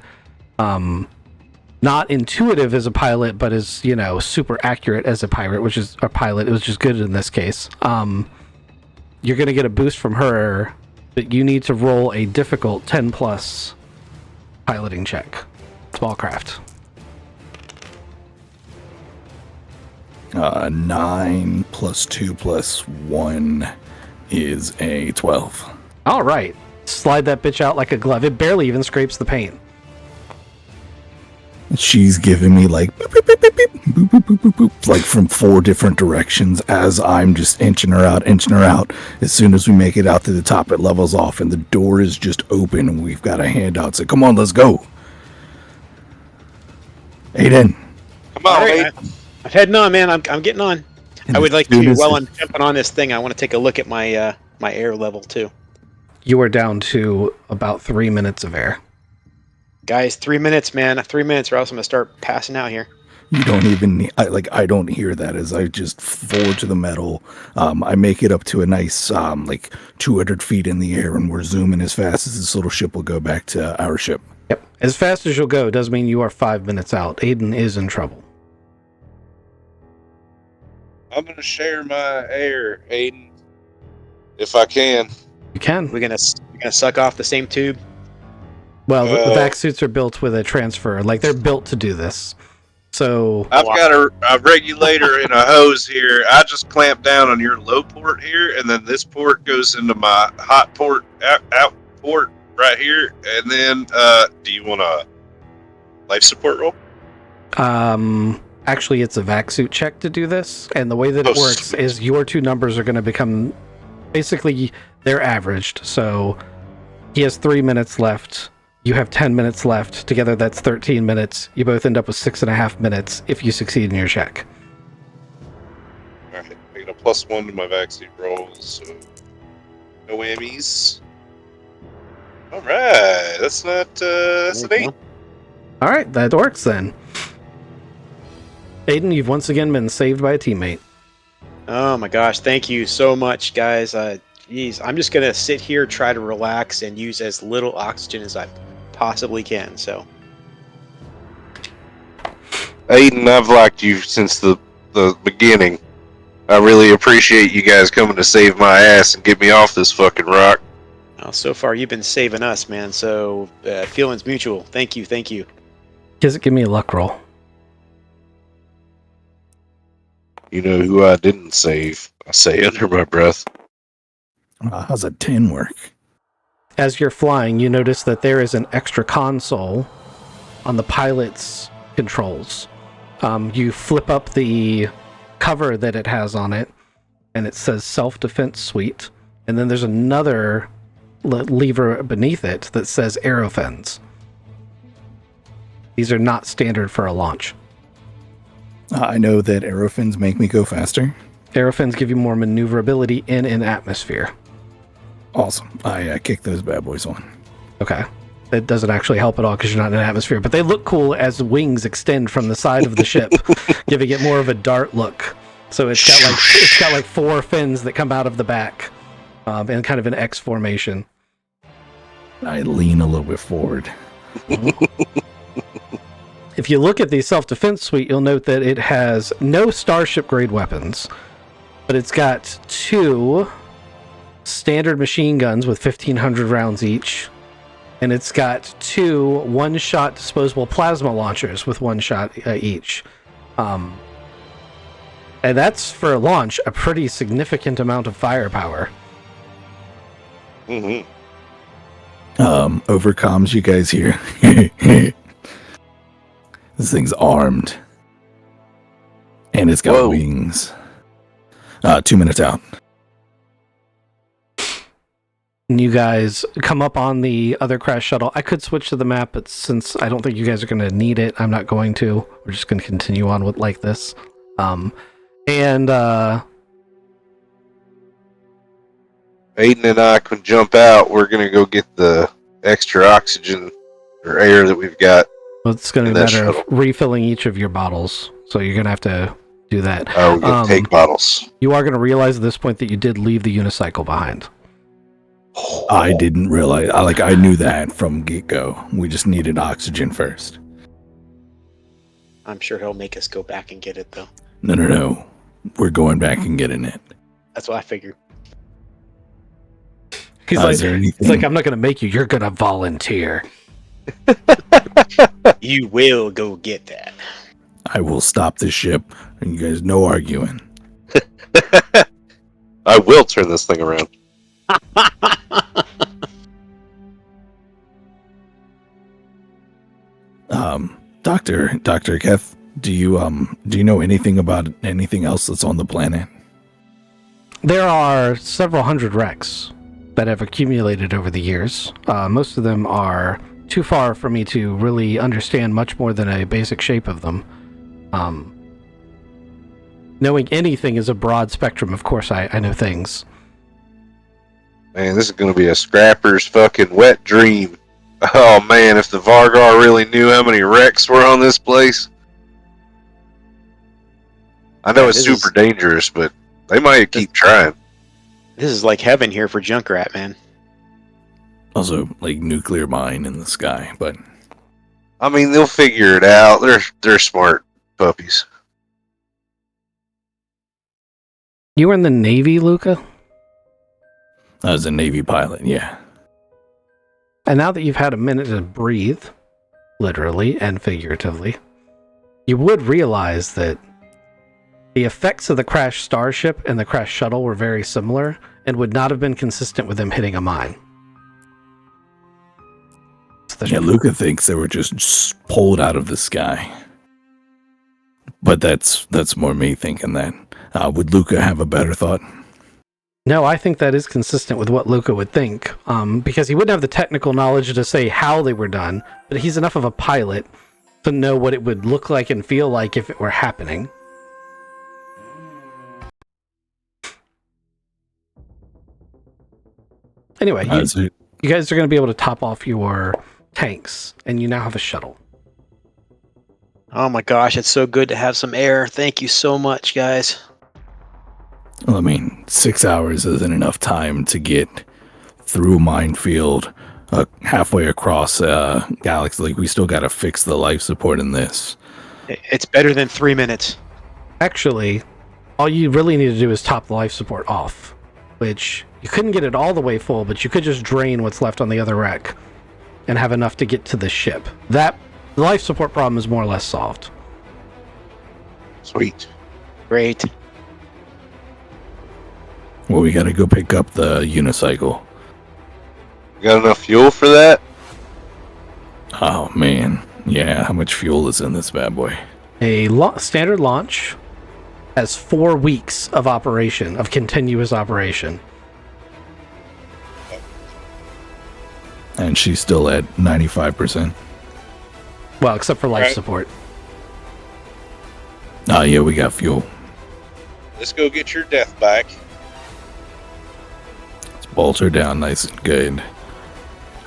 not intuitive as a pilot, but is, super accurate as a pilot, which is good in this case. You're going to get a boost from her, but you need to roll a difficult 10 plus piloting check. Small craft. 9 plus 2 plus 1 is a 12. All right. Slide that bitch out like a glove. It barely even scrapes the paint. She's giving me like boop, boop, boop, boop, boop, boop, boop, boop, boop, like from 4 different directions as I'm just inching her out. As soon as we make it out to the top, it levels off and the door is just open and we've got a handout. So come on, let's go. Aiden. Come on, Right, mate. I'm heading on, man. I'm getting on. And I would like as soon to, as while I'm jumping on this thing, I want to take a look at my my air level too. You are down to about 3 minutes of air. Guys, 3 minutes, man. 3 minutes, or else I'm gonna start passing out here. You don't even I don't hear that as I just forge the metal. I make it up to a nice 200 feet in the air, and we're zooming as fast as this little ship will go back to our ship. Yep. As fast as you'll go does mean you are 5 minutes out. Aiden is in trouble. I'm gonna share my air, Aiden, if I can. You can. We're gonna suck off the same tube. Well, the vac suits are built with a transfer. Like, they're built to do this. So I've got a regulator and a hose here. I just clamp down on your low port here, and then this port goes into my hot port, out port right here. And then, do you want a life support roll? actually, it's a vac suit check to do this. And the way that it works is your two numbers are going to become... Basically, they're averaged. So he has 3 minutes left. You have 10 minutes left. Together, that's 13 minutes. You both end up with 6.5 minutes if you succeed in your check. Alright, I get a +1 to my vaccine rolls, so no whammies. Alright, that's not, that's an 8. All right, that works then. Aiden, you've once again been saved by a teammate. Oh my gosh, thank you so much, guys. Geez, I'm just gonna sit here, try to relax, and use as little oxygen as I possibly can. So, Aiden, I've liked you since the beginning. I really appreciate you guys coming to save my ass and get me off this fucking rock. well, so far you've been saving us, man. So, feelings mutual. Thank you, thank you. Give me a luck roll. You know who I didn't save? I say under my breath. How's a 10 work? As you're flying, you notice that there is an extra console on the pilot's controls. You flip up the cover that it has on it, and it says Self-Defense Suite. And then there's another lever beneath it that says Aerofins. These are not standard for a launch. I know that aerofins make me go faster. Aerofins give you more maneuverability in an atmosphere. Awesome. I kick those bad boys on. Okay. It doesn't actually help at all because you're not in an atmosphere, but they look cool as wings extend from the side of the ship, giving it more of a dart look. So it's got like 4 fins that come out of the back, in kind of an X formation. I lean a little bit forward. If you look at the self-defense suite, you'll note that it has no starship grade weapons, but it's got 2 standard machine guns with 1,500 rounds each, and it's got 2 one-shot disposable plasma launchers with 1 shot each. And that's, for a launch, a pretty significant amount of firepower. Mm-hmm. Over comms, you guys hear. This thing's armed. And it's got wings. 2 minutes out. And you guys come up on the other crash shuttle. I could switch to the map, but since I don't think you guys are going to need it, I'm not going to. We're just going to continue on with like this. Aiden and I can jump out. We're going to go get the extra oxygen or air that we've got. Well, it's going to be a matter of refilling each of your bottles. So you're going to have to do that. Oh, we're going to take bottles. You are going to realize at this point that you did leave the unicycle behind. I didn't realize. I knew that from get-go. We just needed oxygen first. I'm sure he'll make us go back and get it, though. No. We're going back and getting it. That's what I figured. Is there anything? he's like, I'm not going to make you. You're going to volunteer. You will go get that. I will stop this ship, and you guys no arguing. I will turn this thing around. Dr. Keth, do you know anything about anything else that's on the planet? There are several hundred wrecks that have accumulated over the years. Most of them are too far for me to really understand much more than a basic shape of them. Knowing anything is a broad spectrum. Of course, I know things. Man, this is going to be a scrapper's fucking wet dream. Oh man, if the Vargar really knew how many wrecks were on this place. I know it's super dangerous, but they might keep trying. This is like heaven here for Junkrat, man. Also, like nuclear mine in the sky, but I mean, they'll figure it out. They're smart puppies. You were in the Navy, Luca? I was a Navy pilot, yeah. And now that you've had a minute to breathe, literally and figuratively, you would realize that the effects of the crashed starship and the crashed shuttle were very similar and would not have been consistent with them hitting a mine. Yeah, Luca thinks they were just pulled out of the sky. But that's more me thinking that. Would Luca have a better thought? No, I think that is consistent with what Luca would think, because he wouldn't have the technical knowledge to say how they were done, but he's enough of a pilot to know what it would look like and feel like if it were happening. Anyway, you guys are going to be able to top off your tanks, and you now have a shuttle. Oh my gosh, it's so good to have some air. Thank you so much, guys. Well, I mean, 6 hours isn't enough time to get through minefield halfway across galaxy. Like, we still got to fix the life support in this. It's better than 3 minutes. Actually, all you really need to do is top the life support off, which you couldn't get it all the way full, but you could just drain what's left on the other wreck and have enough to get to the ship. The life support problem is more or less solved. Sweet. Great. Well, we got to go pick up the unicycle. You got enough fuel for that? Oh, man. Yeah, how much fuel is in this bad boy? A standard launch has 4 weeks of operation, of continuous operation. And she's still at 95%. Well, except for life Right. support. Oh, yeah, we got fuel. Let's go get your death back. Let's bolt her down nice and good.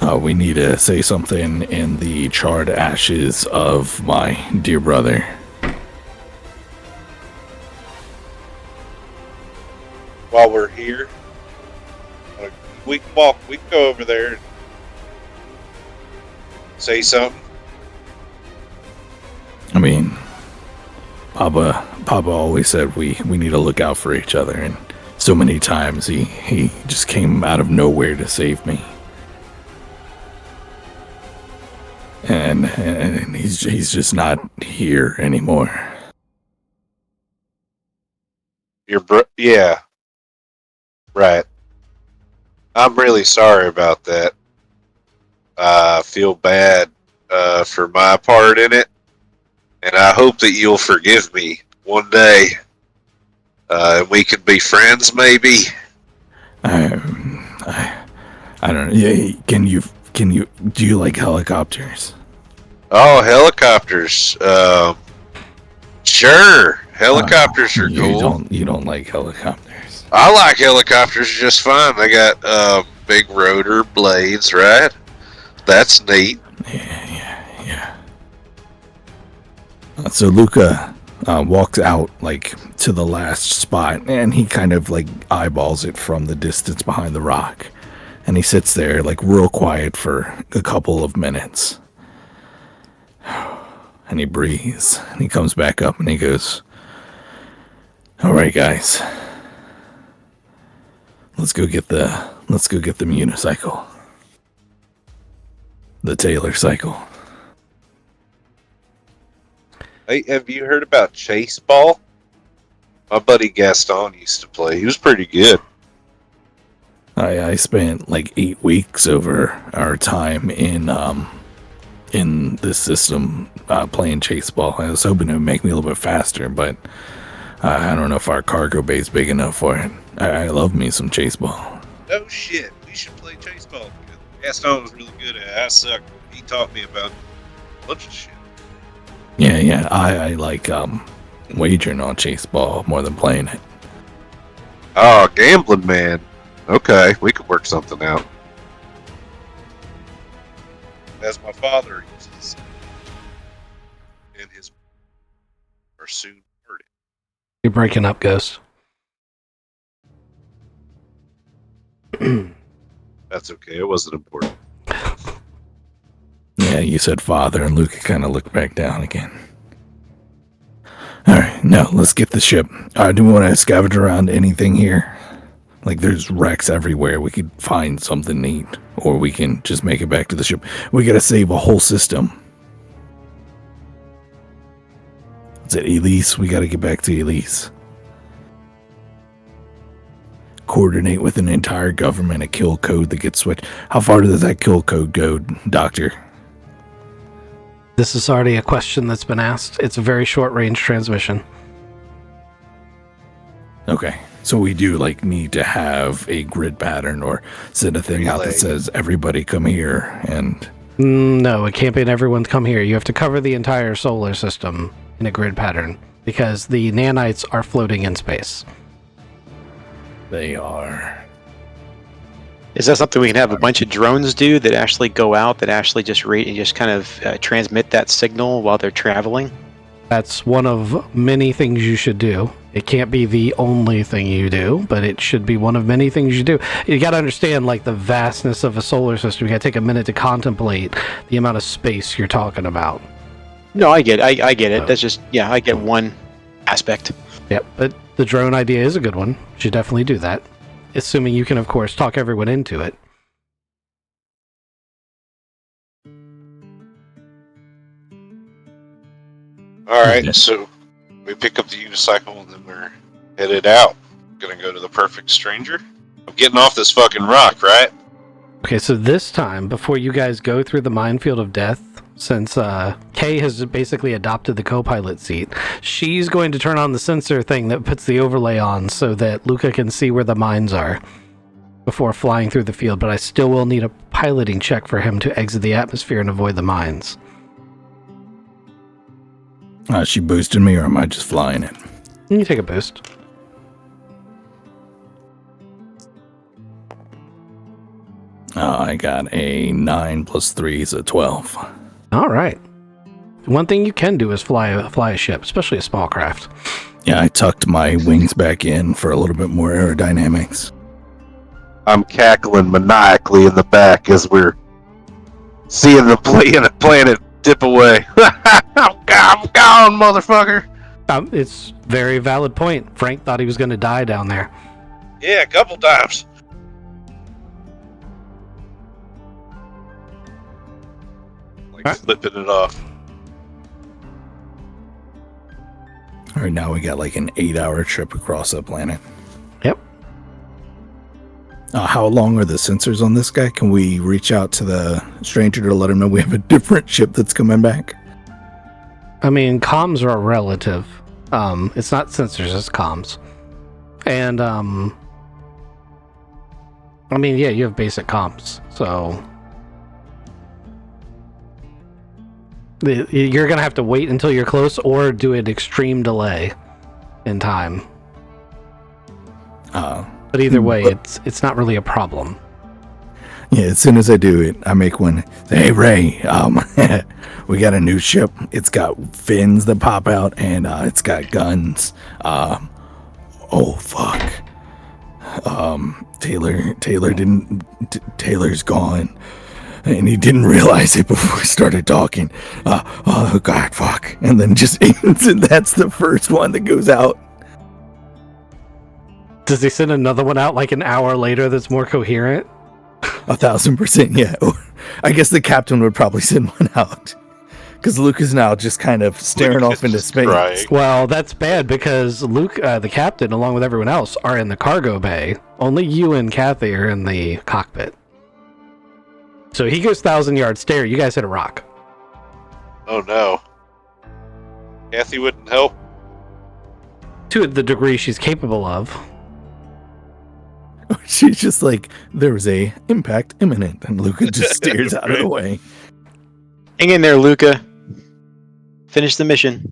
We need to say something in the charred ashes of my dear brother. While we're here, we can walk. We can go over there and say something. I mean, Papa always said we need to look out for each other, and so many times he just came out of nowhere to save me. And he's just not here anymore. Yeah. Right. I'm really sorry about that. I feel bad for my part in it, and I hope that you'll forgive me one day. And we could be friends, maybe. I don't know. Yeah, can you do you like helicopters? Oh, helicopters. Sure. Helicopters are cool. You don't like helicopters. I like helicopters just fine. They got big rotor blades, right? That's neat. Yeah. So Luca walks out like to the last spot, and he kind of like eyeballs it from the distance behind the rock, And he sits there, like, real quiet for a couple of minutes. And he breathes. And he comes back up and he goes, "All right, guys. Let's go get the unicycle. The Taylor cycle." Hey, have you heard about Chase Ball? My buddy Gaston used to play. He was pretty good. I spent like 8 weeks over our time in this system playing chase ball. I was hoping it would make me a little bit faster, but I don't know if our cargo bay is big enough for it. I love me some chase ball. Oh shit, we should play Chase Ball. Gaston was really good at it. I sucked. He taught me about a bunch of shit. Yeah, I like wagering on chase ball more than playing it. Oh, gambling man. Okay, we could work something out. As my father uses, and his are soon heard it. You're breaking up, Ghost. That's okay. It wasn't important. Yeah, you said father, and Luca kind of looked back down again. All right, now let's get the ship. Do we want to scavenge around anything here? Like, there's wrecks everywhere. We could find something neat, or we can just make it back to the ship. We gotta save a whole system. Is it Elise? We gotta get back to Elise. Coordinate with an entire government a kill code that gets switched. How far does that kill code go, Doctor? This is already a question that's been asked. It's a very short range transmission. Okay. So we do like need to have a grid pattern or send a thing out that says everybody come here and No, it can't be an everyone come here. You have to cover the entire solar system in a grid pattern because the nanites are floating in space. they are. Is that something we can have a bunch of drones do that actually go out that actually just kind of transmit that signal while they're traveling? That's one of many things you should do. It can't be the only thing you do, but it should be one of many things you do. You got to understand, like, the vastness of a solar system. You got to take a minute to contemplate the amount of space you're talking about. No, I get it. I get it. That's just, yeah, I get one aspect. Yep, but the drone idea is a good one. You should definitely do that. Assuming you can, of course, talk everyone into it. Alright, so we pick up the unicycle and then we're headed out. Gonna go to the perfect stranger. I'm getting off this fucking rock, right? Okay, so this time, before you guys go through the minefield of death, since Kay has basically adopted the co-pilot seat, she's going to turn on the sensor thing that puts the overlay on so that Luca can see where the mines are before flying through the field, but I still will need a piloting check for him to exit the atmosphere and avoid the mines. She boosted me, or am I just flying it? You take a boost. I got a 9 plus 3 is a 12. All right. One thing you can do is fly a ship, especially a small craft. Yeah, I tucked my wings back in for a little bit more aerodynamics. I'm cackling maniacally in the back as we're seeing the planet dip away. I'm gone, motherfucker. It's very valid point. Frank thought he was going to die down there. Yeah, a couple times. Like Right. flipping it off. All right, now we got like an 8-hour trip across the planet. Yep. How long are the sensors on this guy? Can we reach out to the stranger to let him know we have a different ship that's coming back? I mean, comms are relative. It's not sensors, it's comms. And, I mean, yeah, you have basic comms, so... You're going to have to wait until you're close or do an extreme delay in time. But either way, it's not really a problem. Yeah, as soon as I do it, I make one. Say, hey, Ray, we got a new ship. It's got fins that pop out, and it's got guns. Oh, fuck. Taylor's gone. And he didn't realize it before we started talking. Oh, God, fuck. And then just ends, and that's the first one that goes out. Does he send another one out like an hour later that's more coherent? 1,000%, yeah. I guess the captain would probably send one out. Because Luke is now just kind of staring Luke off is into just space. crying. Well, that's bad because Luke, the captain, along with everyone else, are in the cargo bay. Only you and Kathy are in the cockpit. So he goes 1,000-yard stare. You guys hit a rock. Oh no. Kathy wouldn't help. To the degree she's capable of. She's just like, there was a impact imminent. And Luca just stares out of the way. Hang in there, Luca. Finish the mission.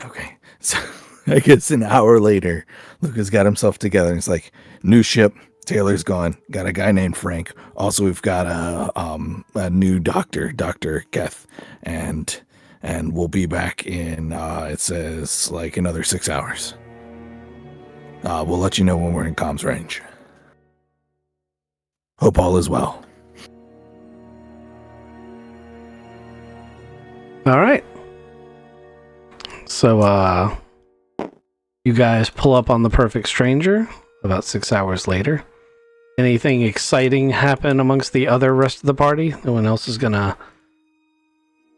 Okay, so I guess an hour later, Luca's got himself together. And it's like, new ship. Taylor's gone. Got a guy named Frank. Also, we've got a new doctor, Dr. Keth, and we'll be back in, it says, like another 6 hours. We'll let you know when we're in comms range. Hope all is well. All right. So, you guys pull up on the Perfect Stranger about 6 hours later. Anything exciting happen amongst the other rest of the party? No one else is gonna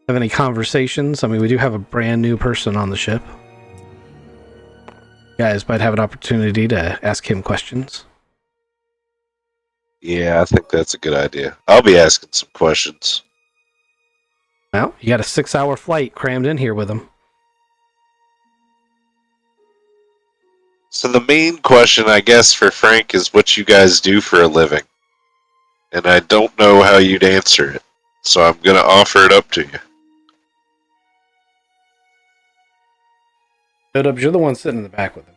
have any conversations? I mean, we do have a brand new person on the ship. You guys might have an opportunity to ask him questions. Yeah, I think that's a good idea. I'll be asking some questions. Well, you got a 6-hour flight crammed in here with him. So the main question, I guess, for Frank is what you guys do for a living. And I don't know how you'd answer it. So I'm going to offer it up to you. Dubs, you're the one sitting in the back with him.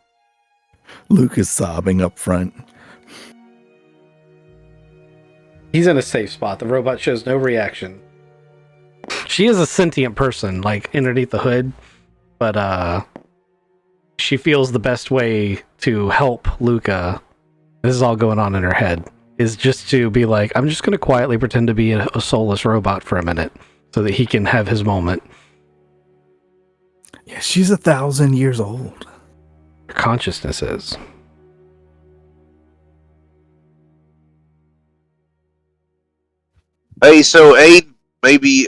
Luke is sobbing up front. He's in a safe spot. The robot shows no reaction. She is a sentient person, like, underneath the hood. But, she feels the best way to help Luca, this is all going on in her head, is just to be like, I'm just going to quietly pretend to be a soulless robot for a minute so that he can have his moment. Yeah, she's 1,000 years old. Her consciousness is. Hey, so Aiden, maybe,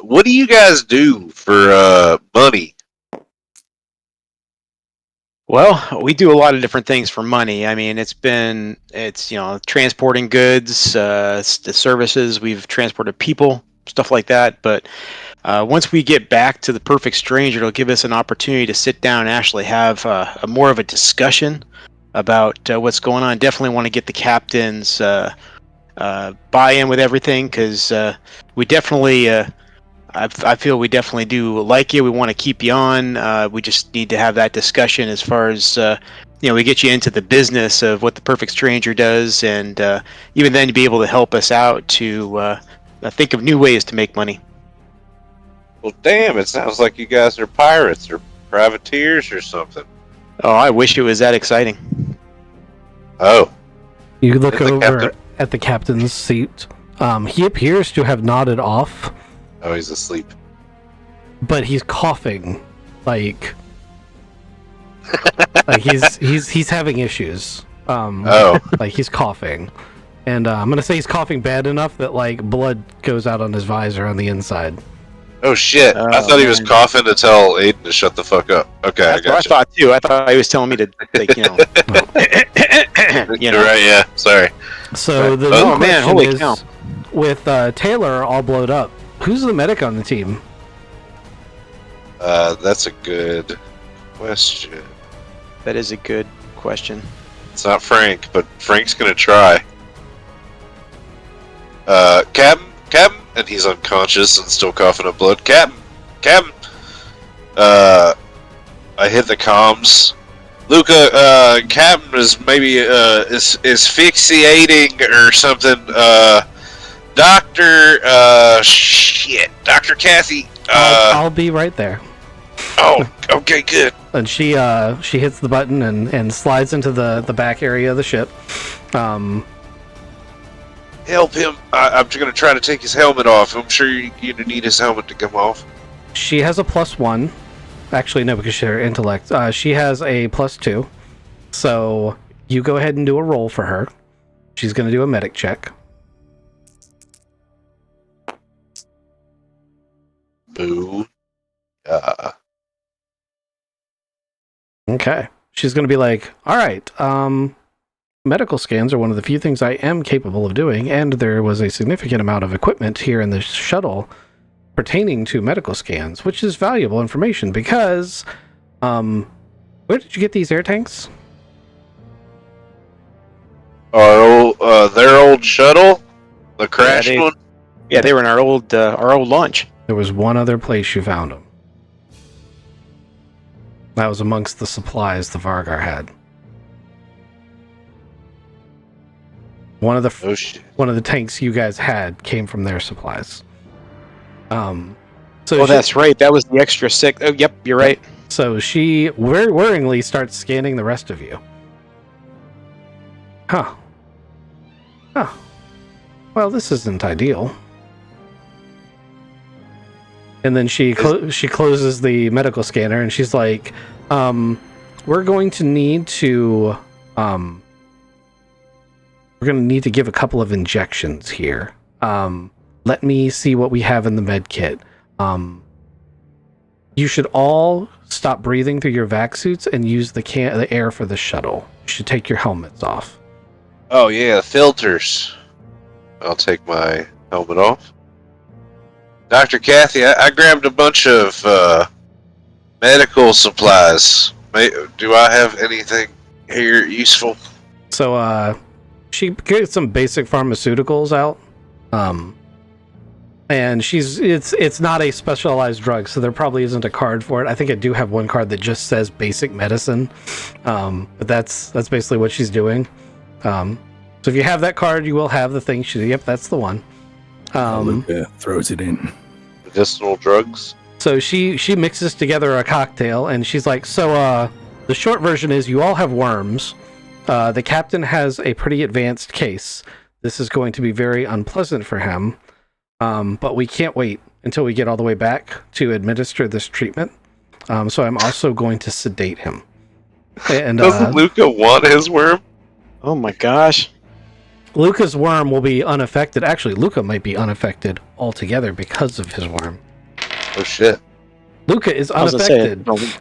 what do you guys do for money? Well, we do a lot of different things for money. I mean, it's transporting goods, the services. We've transported people, stuff like that. But once we get back to the Perfect Stranger, it'll give us an opportunity to sit down and actually have a more of a discussion about what's going on. Definitely want to get the captain's buy-in with everything, because we definitely. I feel we definitely do like you. We want to keep you on. We just need to have that discussion as far as, we get you into the business of what the Perfect Stranger does, and even then to be able to help us out to think of new ways to make money. Well, damn, it sounds like you guys are pirates or privateers or something. Oh, I wish it was that exciting. Oh. You look Is the over captain- at the captain's seat. He appears to have nodded off, Oh, he's asleep. but he's coughing, like he's having issues. Oh. Like he's coughing, and I'm gonna say he's coughing bad enough that like blood goes out on his visor on the inside. Oh, shit. I thought he was man. coughing to tell Aiden to shut the fuck up. Okay, That's I what I got you. thought too. I thought he was telling me to, like, You're right, yeah. Sorry. So the Oh, new man, question holy is, cow. with Taylor all blowed up, who's the medic on the team? That's a good question. That is a good question. It's not Frank, but Frank's gonna try. Captain, and he's unconscious and still coughing up blood. Captain. I hit the comms. Luca, Captain is maybe is asphyxiating or something. Dr. Kathy. I'll be right there. Oh, okay, good. And she hits the button and slides into the back area of the ship. Help him. I'm just going to try to take his helmet off. I'm sure you need his helmet to come off. She has a +1. Actually, no, because she's her intellect. She has a +2. So you go ahead and do a roll for her. She's going to do a medic check. Boo. Okay. She's going to be like, all right, medical scans are one of the few things I am capable of doing, and there was a significant amount of equipment here in the shuttle pertaining to medical scans, which is valuable information because, where did you get these air tanks? Their old shuttle? The crashed one? Yeah, they were in our old launch. There was one other place you found them. That was amongst the supplies the Vargar had. One of the tanks you guys had came from their supplies. That's right. That was the extra sick. Oh, yep, you're right. So she worryingly starts scanning the rest of you. Huh. Well, this isn't ideal. And then she closes the medical scanner and she's like, we're going to need to give a couple of injections here. Let me see what we have in the med kit. You should all stop breathing through your vac suits and use the air for the shuttle. You should take your helmets off. Oh, yeah, filters. I'll take my helmet off. Dr. Kathy, I grabbed a bunch of medical supplies. Do I have anything here useful? So she gets some basic pharmaceuticals out. And it's not a specialized drug, so there probably isn't a card for it. I think I do have one card that just says basic medicine. But that's basically what she's doing. So if you have that card, you will have the thing. Yep, that's the one. Luca throws it in. Medicinal drugs? So she mixes together a cocktail, and she's like, so the short version is you all have worms. The captain has a pretty advanced case. This is going to be very unpleasant for him, but we can't wait until we get all the way back to administer this treatment. So I'm also going to sedate him. And Doesn't Luca want his worm? Oh my gosh. Luca's worm will be unaffected. Actually, Luca might be unaffected altogether because of his worm. Oh shit. Luca is unaffected. Nice.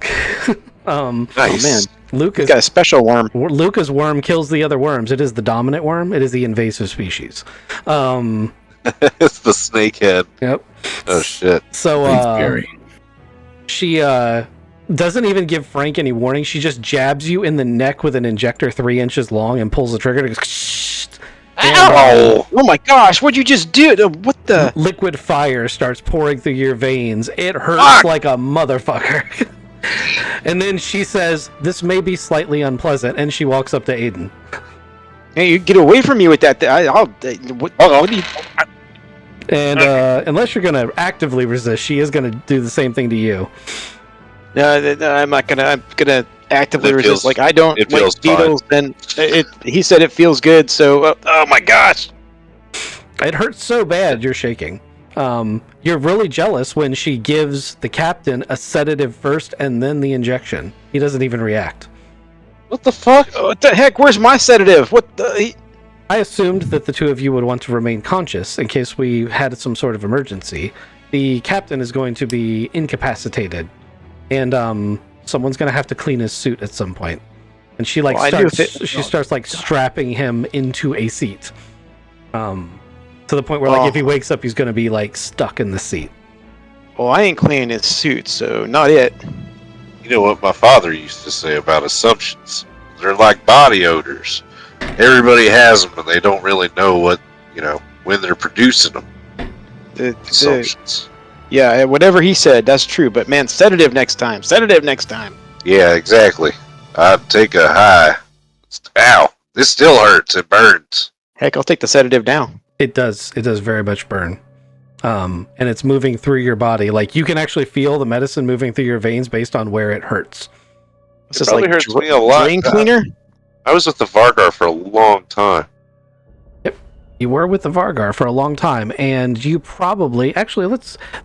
Oh man. Luca's got a special worm. Luca's worm kills the other worms. It is the dominant worm. It is the invasive species. It's the snakehead. Yep. Oh shit. So she doesn't even give Frank any warning. She just jabs you in the neck with an injector 3 inches long and pulls the trigger. And goes, ow! Oh my gosh! What'd you just do? What the? Liquid fire starts pouring through your veins. It hurts like a motherfucker. And then she says, "This may be slightly unpleasant," and she walks up to Aiden. Hey, you get away from me with that! What do you? And unless you're gonna actively resist, she is gonna do the same thing to you. No, I'm not gonna. I'm gonna actively resist. Like I don't it like feels beetles. And he said it feels good. So, oh my gosh! It hurts so bad you're shaking. You're really jealous when she gives the captain a sedative first and then the injection. He doesn't even react. What the fuck? What the heck? Where's my sedative? What the? I assumed that the two of you would want to remain conscious in case we had some sort of emergency. The captain is going to be incapacitated, and someone's going to have to clean his suit at some point. And she starts like strapping him into a seat, to the point where like if he wakes up, he's going to be like stuck in the seat. Well, I ain't cleaning his suit, so not it. You know what my father used to say about assumptions? They're like body odors. Everybody has them, and they don't really know when they're producing them. Assumptions. Yeah, whatever he said, that's true. But man, sedative next time. Sedative next time. Yeah, exactly. I'd take a high. Ow! This still hurts. It burns. Heck, I'll take the sedative now. It does very much burn. and it's moving through your body. Like you can actually feel the medicine moving through your veins based on where it hurts. This It is probably like hurts me a lot. drain cleaner. I was with the Vargar for a long time. You were with the Vargar for a long time, and you probably actually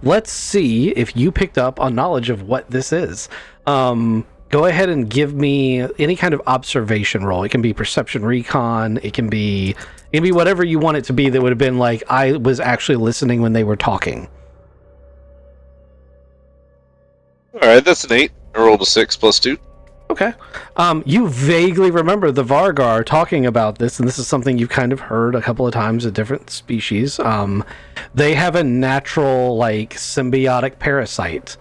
let's see if you picked up on knowledge of what this is. Go ahead and give me any kind of observation roll. It can be perception recon. It can be whatever you want it to be. That would have been like I was actually listening when they were talking. All right, that's an 8. I rolled a 6 plus 2. Okay. You vaguely remember the Vargar talking about this, and this is something you've kind of heard a couple of times at different species. They have a natural, like, symbiotic parasite,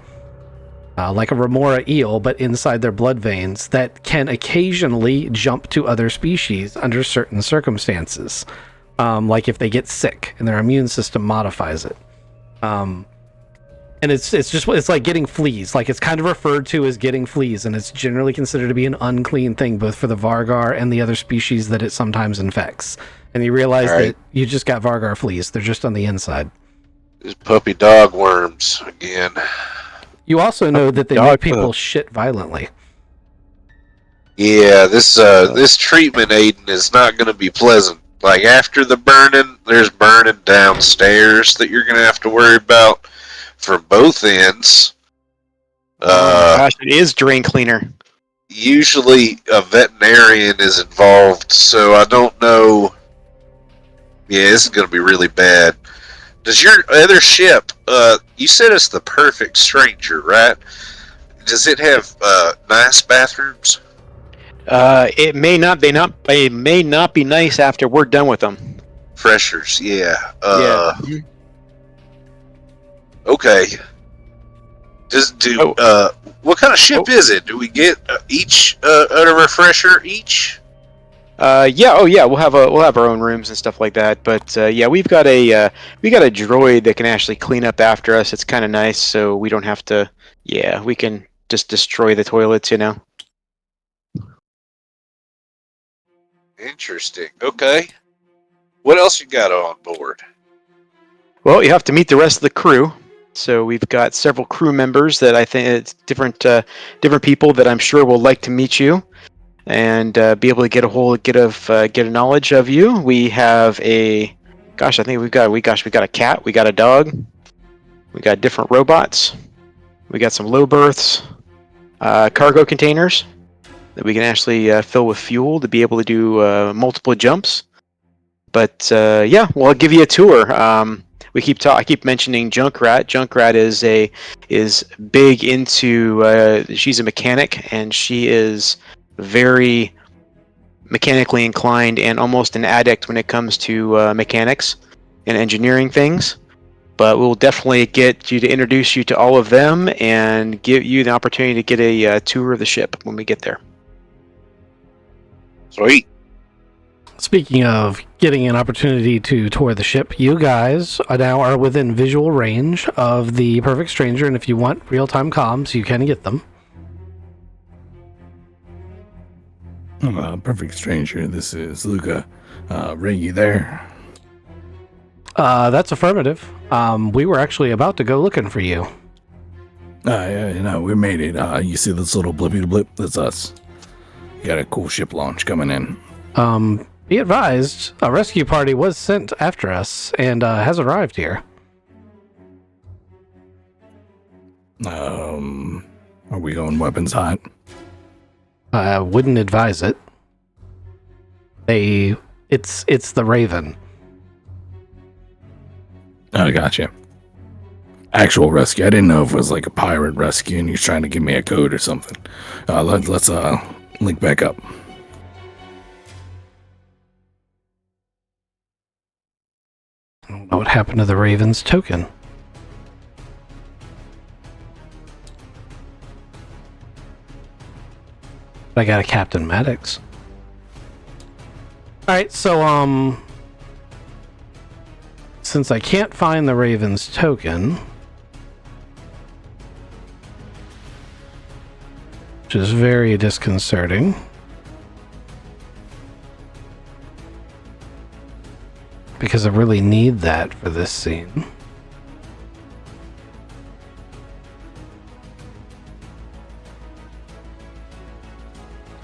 like a remora eel, but inside their blood veins, that can occasionally jump to other species under certain circumstances. Like if they get sick and their immune system modifies it. And it's like getting fleas. Like it's kind of referred to as getting fleas, and it's generally considered to be an unclean thing, both for the Vargar and the other species that it sometimes infects. And you realize that you just got Vargar fleas. They're just on the inside. These puppy dog worms again. You also know that they make people shit violently. Yeah, this treatment, Aiden, is not going to be pleasant. Like after the burning, there's burning downstairs that you're going to have to worry about. From both ends. Oh my gosh, it is drain cleaner. Usually a veterinarian is involved, so I don't know. Yeah, this is going to be really bad. Does your other ship, you said it's the Perfect Stranger, right? Does it have nice bathrooms? It may not be nice after we're done with them. Freshers, yeah. Yeah. Okay. What kind of ship is it? Do we get each a refresher each? Yeah. Oh, yeah. We'll have our own rooms and stuff like that. But yeah, we got a droid that can actually clean up after us. It's kind of nice, so we don't have to. Yeah, we can just destroy the toilets, you know. Interesting. Okay. What else you got on board? Well, you have to meet the rest of the crew. So we've got several crew members that I think it's different people that I'm sure will like to meet you and be able to get a knowledge of you. We have I think we got a cat, we got a dog, we got different robots, we got some low berths, cargo containers that we can actually fill with fuel to be able to do multiple jumps. But yeah, well, I'll give you a tour. I keep mentioning Junkrat. Junkrat is big into. She's a mechanic, and she is very mechanically inclined and almost an addict when it comes to mechanics and engineering things. But we'll definitely get you to introduce you to all of them and give you the opportunity to get a tour of the ship when we get there. Sweet. Speaking of getting an opportunity to tour the ship, you guys are within visual range of the Perfect Stranger, and if you want real-time comms, you can get them. Perfect Stranger, this is Luca. Ray, you there? That's affirmative. We were actually about to go looking for you. Yeah, we made it. You see this little blippy blip? That's us. Got a cool ship launch coming in. Be advised, a rescue party was sent after us and has arrived here. Are we going weapons hot? I wouldn't advise it. It's the Raven. Oh, gotcha. Actual rescue. I didn't know if it was like a pirate rescue and he's trying to give me a code or something. Let's link back up. I don't know what happened to the Raven's token. I got a Captain Maddox. Alright, so, since I can't find the Raven's token, which is very disconcerting, because I really need that for this scene.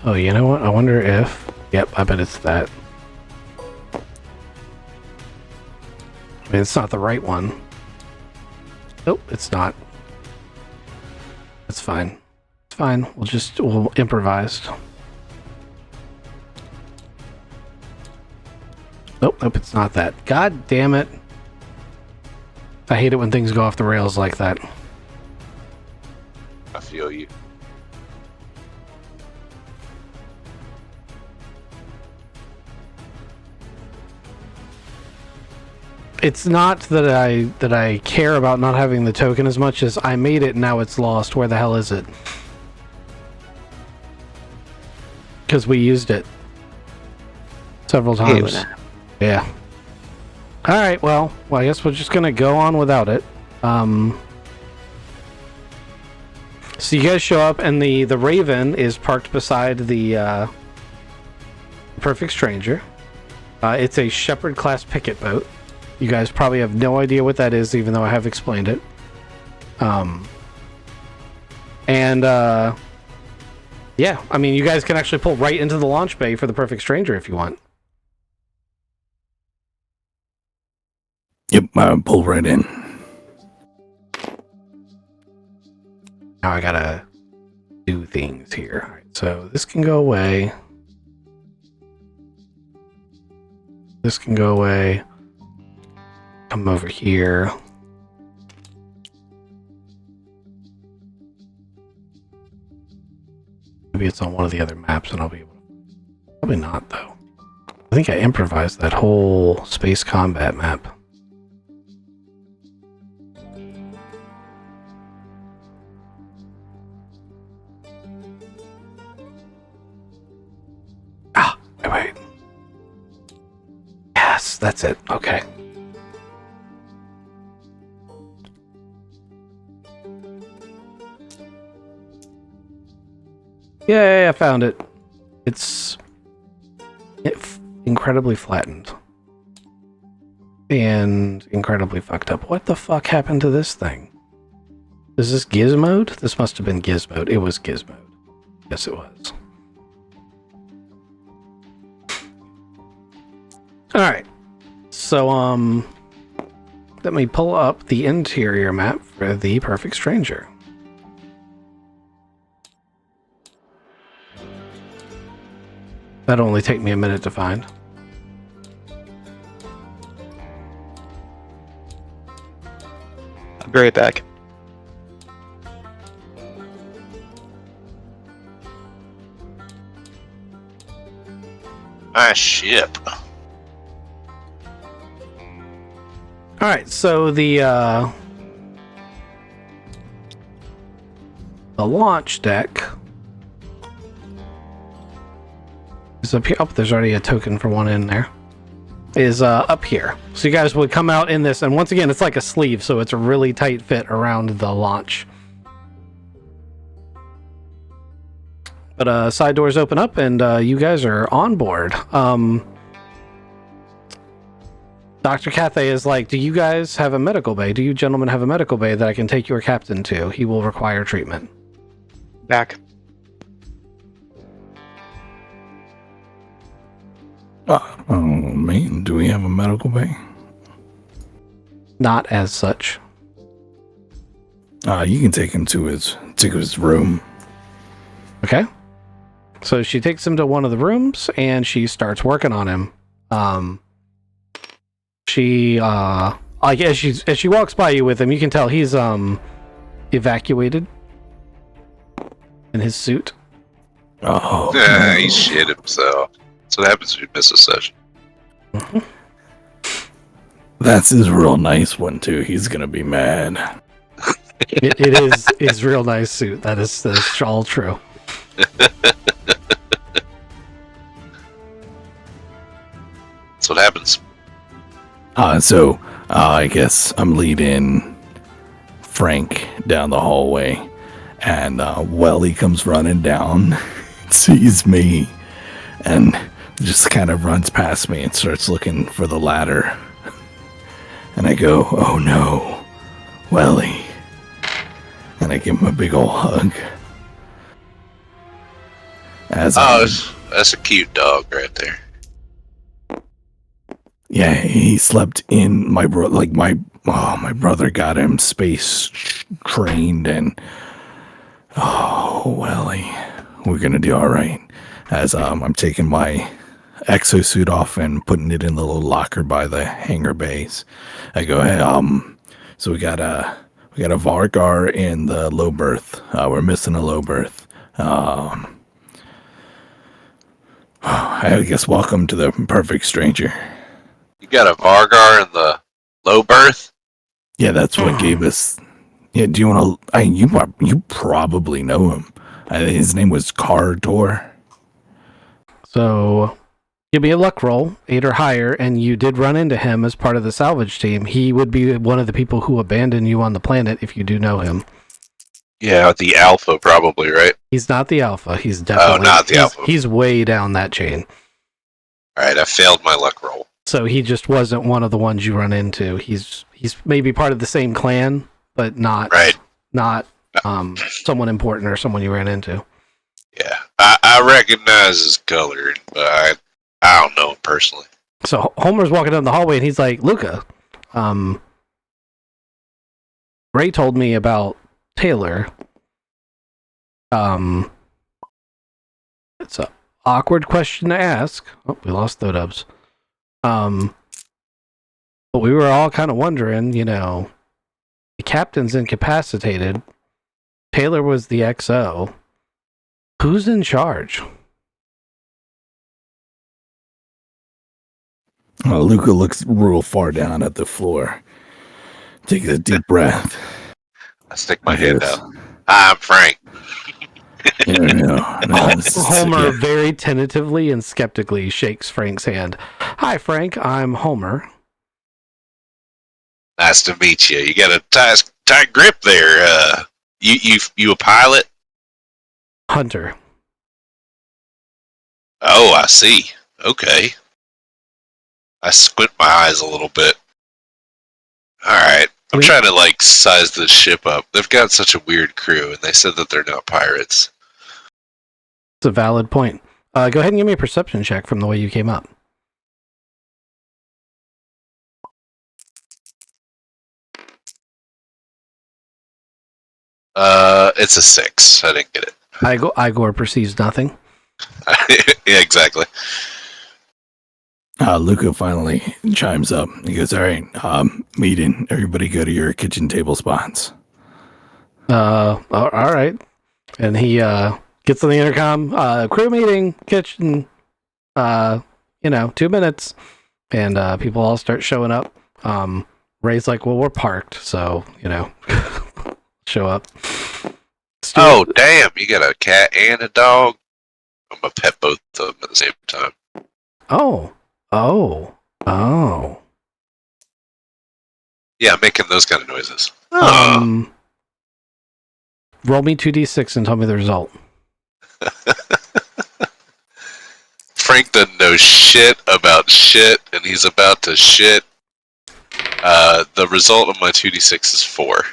Oh, you know what? I wonder if... Yep, I bet it's that. I mean, it's not the right one. Nope, it's not. It's fine. It's fine. We'll improvise. Nope, it's not that. God damn it. I hate it when things go off the rails like that. I feel you. It's not that I care about not having the token as much as I made it and now it's lost. Where the hell is it? Because we used it several times. Yeah. Alright, well, I guess we're just gonna go on without it. So you guys show up and the Raven is parked beside the Perfect Stranger. It's a Shepherd class picket boat. You guys probably have no idea what that is, even though I have explained it. Yeah, I mean, you guys can actually pull right into the launch bay for the Perfect Stranger if you want. Yep, I pull right in. Now I gotta do things here. All right, so this can go away. This can go away. Come over here. Maybe it's on one of the other maps and I'll be able to... Probably not, though. I think I improvised that whole space combat map. Ah, wait. Yes, that's it. Okay. Yay, I found it. It's incredibly flattened. And incredibly fucked up. What the fuck happened to this thing? Is this Gizmode? This must have been Gizmode. It was Gizmode. Yes, it was. Alright. So, let me pull up the interior map for the Perfect Stranger. That'll only take me a minute to find. I'll be right back. Nice ship. Alright, so the launch deck is up here. Oh, there's already a token for one in there. Is up here. So you guys would come out in this, and once again, it's like a sleeve, so it's a really tight fit around the launch. But side doors open up, and you guys are on board. Dr. Cathay is like, do you guys have a medical bay? Do you gentlemen have a medical bay that I can take your captain to? He will require treatment. Back. Oh, man, do we have a medical bay? Not as such. You can take him to his room. Okay. So she takes him to one of the rooms and she starts working on him. She like as she walks by you with him, you can tell he's evacuated in his suit. Oh, Yeah, he shit himself. That's what happens when you miss a session. that's his real nice one too. He's gonna be mad. It is his real nice suit. That's all true. That's what happens. So I guess I'm leading Frank down the hallway, and Welly comes running down, sees me, and just kind of runs past me and starts looking for the ladder. And I go, "Oh no, Welly!" And I give him a big ol' hug. As that's a cute dog right there. yeah, he slept in my my brother got him space trained, and we're gonna do all right. As I'm taking my exosuit off and putting it in the little locker by the hangar bays. I go, hey, so we got a Vargar in the low berth. We're missing a low berth. I guess welcome to the perfect stranger. You got a Vargar in the low berth? Yeah, that's what gave us. Yeah, do you want to? You probably know him. His name was Cardor. So give me a luck roll, 8 or higher, and you did run into him as part of the salvage team. He would be one of the people who abandoned you on the planet if you do know him. Yeah, the Alpha probably, right? He's not the Alpha. He's definitely not the Alpha. He's way down that chain. All right, I failed my luck roll. So he just wasn't one of the ones you run into. He's maybe part of the same clan, but not someone important or someone you ran into. Yeah, I recognize his color, but I don't know him personally. So Homer's walking down the hallway and he's like, Luca, Ray told me about Taylor. It's an awkward question to ask. Oh, we lost Thodubs. But we were all kind of wondering, the captain's incapacitated. Taylor was the XO. Who's in charge? Luca looks real far down at the floor. Takes a deep breath. I stick my hand out. Hi, I'm Frank. Homer very tentatively and skeptically shakes Frank's hand. Hi, Frank. I'm Homer. Nice to meet you. You got a tight grip there. You a pilot? Hunter. Oh, I see. Okay. I squint my eyes a little bit. Alright. I'm trying to, size this ship up. They've got such a weird crew, and they said that they're not pirates. It's a valid point. Go ahead and give me a perception check from the way you came up. It's a 6. I didn't get it. Igor perceives nothing. Yeah, exactly. Luca finally chimes up. He goes, all right, meeting. Everybody go to your kitchen table spots. All right. And he gets on the intercom, crew meeting, kitchen, 2 minutes. And people all start showing up. Ray's like, well, we're parked, so, show up. Oh, damn, you got a cat and a dog? I'm going to pet both of them at the same time. Oh. Yeah, making those kind of noises. Roll me 2d6 and tell me the result. Frank doesn't know shit about shit, and he's about to shit. The result of my 2d6 is 4.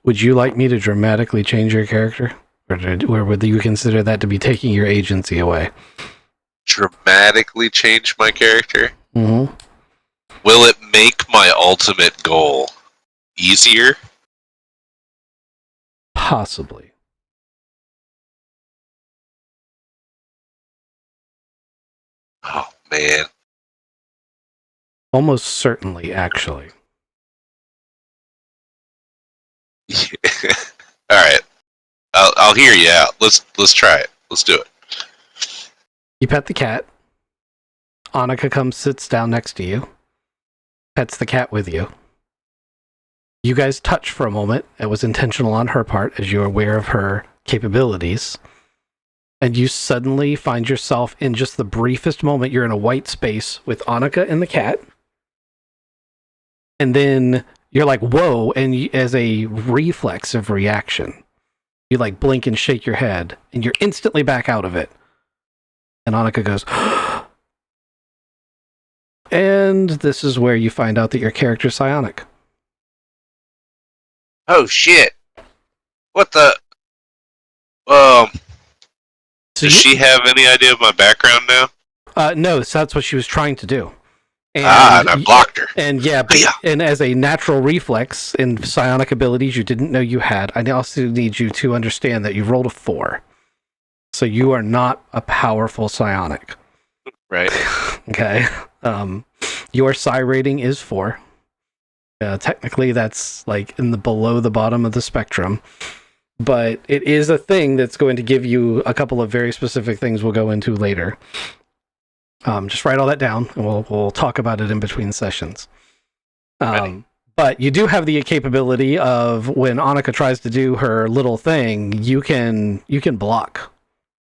Would you like me to dramatically change your character? Or would you consider that to be taking your agency away? Dramatically change my character? Mm-hmm. Will it make my ultimate goal easier? Possibly. Oh, man. Almost certainly, actually. Alright. I'll hear you out. Let's try it. Let's do it. You pet the cat. Annika comes, sits down next to you. Pets the cat with you. You guys touch for a moment. It was intentional on her part, as you're aware of her capabilities. And you suddenly find yourself in just the briefest moment, you're in a white space with Annika and the cat. And then you're like, whoa, and as a reflexive reaction, you blink and shake your head, and you're instantly back out of it. And Annika goes, and this is where you find out that your character's psionic. Oh, shit. What the? Um, So does she have any idea of my background now? No, so that's what she was trying to do. And I blocked her. And yeah, and as a natural reflex in psionic abilities you didn't know you had, I also need you to understand that you rolled a 4. So you are not a powerful psionic. Right. Okay. Your psi rating is 4. Technically that's like in the below the bottom of the spectrum. But it is a thing that's going to give you a couple of very specific things we'll go into later. Just write all that down, and we'll talk about it in between sessions. But you do have the capability of when Annika tries to do her little thing, you can block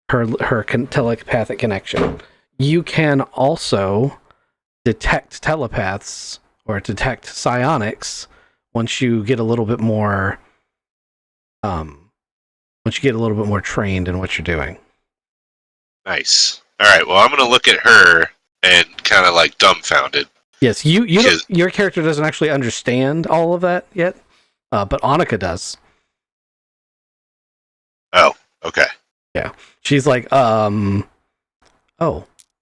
her telepathic connection. You can also detect telepaths or detect psionics once you get a little bit more trained in what you're doing. Nice. All right. Well, I'm gonna look at her and kind of like dumbfounded. Yes, your character doesn't actually understand all of that yet, but Annika does. Oh, okay. Yeah, she's like, oh,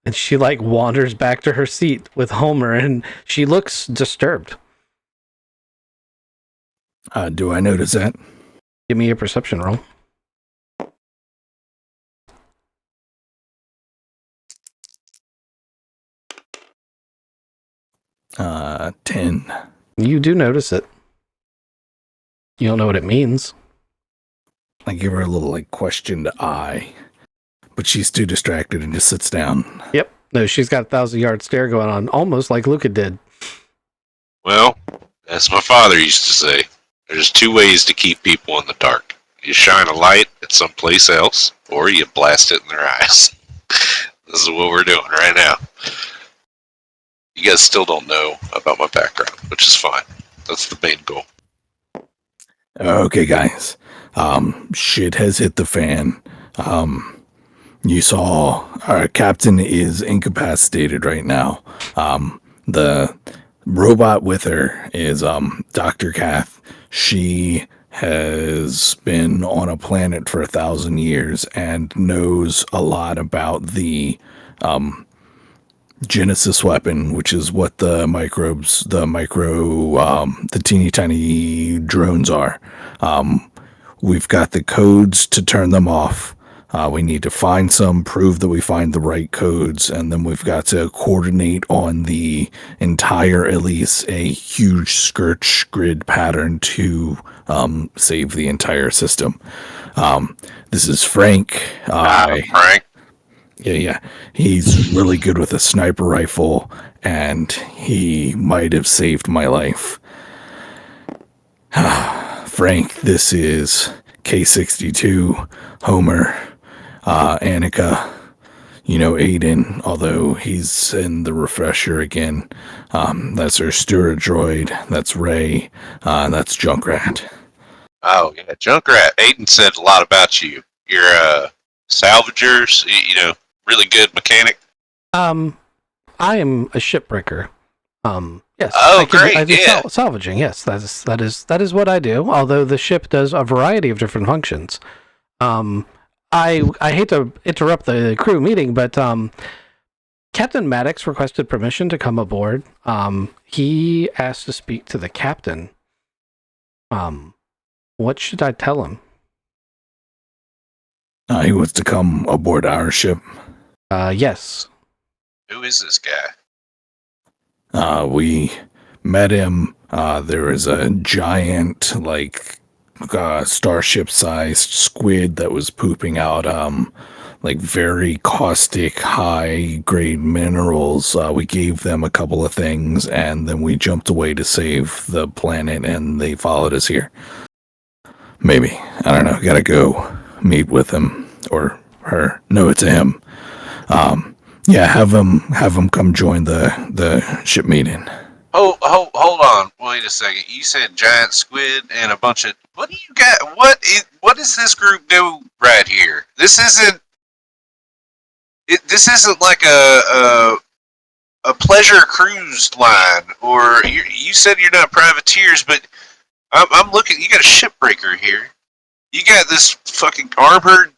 and she like wanders back to her seat with Homer, and she looks disturbed. Do I notice that? Give me a perception roll. Uh, 10. You do notice it. You don't know what it means. I give her a little like questioned eye, but she's too distracted and just sits down. Yep. No, she's got a 1,000-yard stare going on, almost like Luca did. Well, as my father used to say, there's 2 ways to keep people in the dark. You shine a light at someplace else, or you blast it in their eyes. This is what we're doing right now. You guys still don't know about my background, which is fine. That's the main goal. Okay, guys. Shit has hit the fan. You saw our captain is incapacitated right now. The robot with her is Dr. Kath. She has been on a planet for 1,000 years and knows a lot about the Genesis weapon, which is what the teeny tiny drones are. We've got the codes to turn them off. We need to find some, prove that we find the right codes, and then we've got to coordinate on the entire, at least a huge scourge grid pattern to save the entire system. This is Frank. Frank. Yeah. He's really good with a sniper rifle, and he might have saved my life. Frank, this is K62, Homer, Annika, Aiden, although he's in the refresher again. That's our steward droid. That's Ray. That's Junkrat. Oh, yeah, Junkrat. Aiden said a lot about you. You're salvagers, really good mechanic. I am a shipbreaker. Yes. Oh, great! I do yeah. salvaging. Yes, that is what I do. Although the ship does a variety of different functions. I hate to interrupt the crew meeting, but Captain Maddox requested permission to come aboard. He asked to speak to the captain. What should I tell him? He wants to come aboard our ship. Yes. Who is this guy? We met him. There was a giant, starship-sized squid that was pooping out, very caustic, high-grade minerals. We gave them a couple of things, and then we jumped away to save the planet, and they followed us here. Maybe. I don't know. Gotta go meet with him. Or her. No, it's a him. Yeah, have him come join the ship meeting. Oh, hold on. Wait a second. You said giant squid and a bunch of... What do you got? What does this group do right here? This isn't like a pleasure cruise line, or you said you're not privateers, but I'm looking. You got a shipbreaker here. You got this fucking armored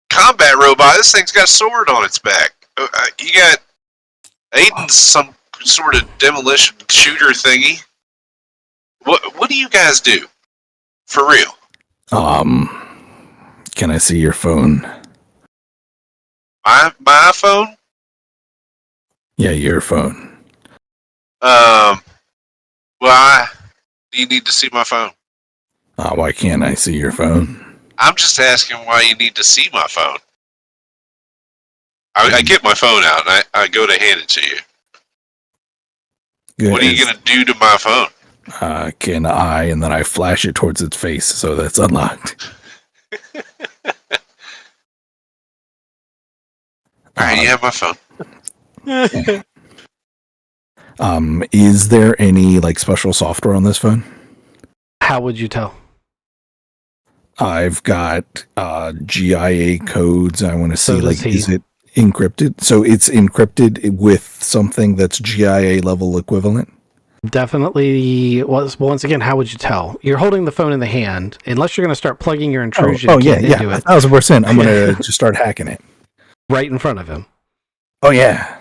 combat robot. This thing's got a sword on its back. You got Aiden's some sort of demolition shooter thingy. What do you guys do? For real? Can I see your phone? My iPhone? Yeah, your phone. Why do you need to see my phone? Why can't I see your phone? I'm just asking why you need to see my phone. I get my phone out and I go to hand it to you. Good. What are you going to do to my phone? Can I? And then I flash it towards its face, so that's unlocked. Alright, you have my phone. Is there any like special software on this phone? How would you tell? I've got GIA codes. I want to see, So does like, he. is it encrypted? So it's encrypted with something that's GIA level equivalent? Definitely. Once again, how would you tell? You're holding the phone in the hand, unless you're going to start plugging your intrusion kit into it 1,000%. I'm going to just start hacking it. right in front of him. Oh, yeah.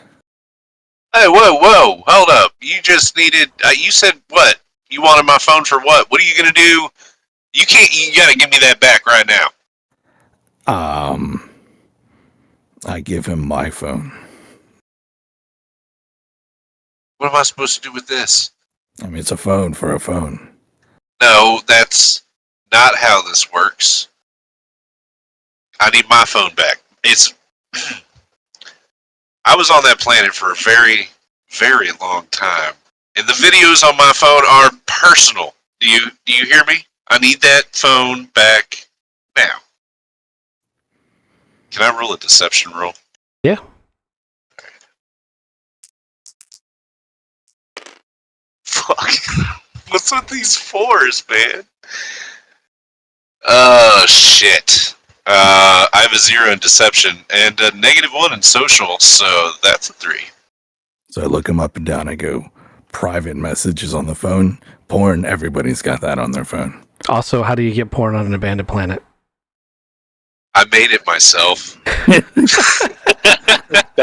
Hey, whoa, hold up. You just needed, you said what? You wanted my phone for what? What are you going to do? You got to give me that back right now. I give him my phone. What am I supposed to do with this? I mean, it's a phone for a phone. No, that's not how this works. I need my phone back. I was on that planet for a very, very long time. And the videos on my phone are personal. Do you hear me? I need that phone back now. Can I roll a deception roll? Yeah. Fuck. What's with these fours, man? Oh, shit. I have a 0 in deception and a -1 in social, so that's a 3. So I look him up and down. I go, private messages on the phone. Porn, everybody's got that on their phone. Also, how do you get porn on an abandoned planet? I made it myself. That's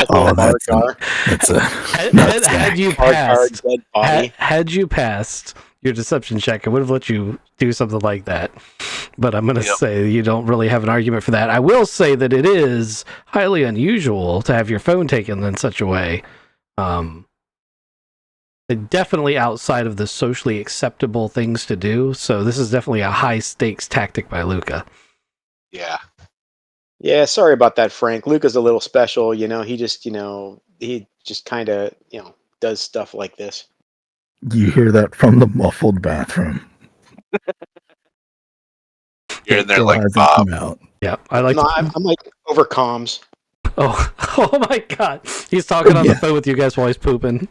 Oh, a hard that's car. That's a Had you Hard car, passed, dead body. had you passed your deception check, I would have let you do something like that. But I'm going to say you don't really have an argument for that. I will say that it is highly unusual to have your phone taken in such a way. Definitely outside of the socially acceptable things to do. So this is definitely a high stakes tactic by Luca. Yeah. Yeah, sorry about that, Frank. Luca's a little special. He just, kind of, does stuff like this. You hear that from the muffled bathroom. You're in there Still like hasn't Bob. come out. Yeah, I like. No, I'm like over comms. Oh my God! He's talking on the phone with you guys while he's pooping.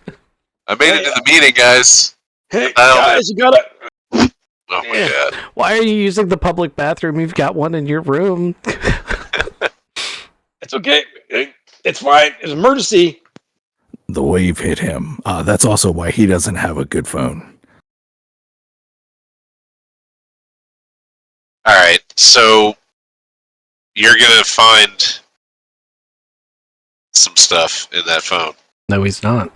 I made it to the meeting, guys. Hey, Dialed guys, you gotta. Oh my god. Why are you using the public bathroom? You've got one in your room. It's okay. It's fine. It's an emergency. The wave hit him. That's also why he doesn't have a good phone. Alright, so you're gonna find some stuff in that phone. No, he's not.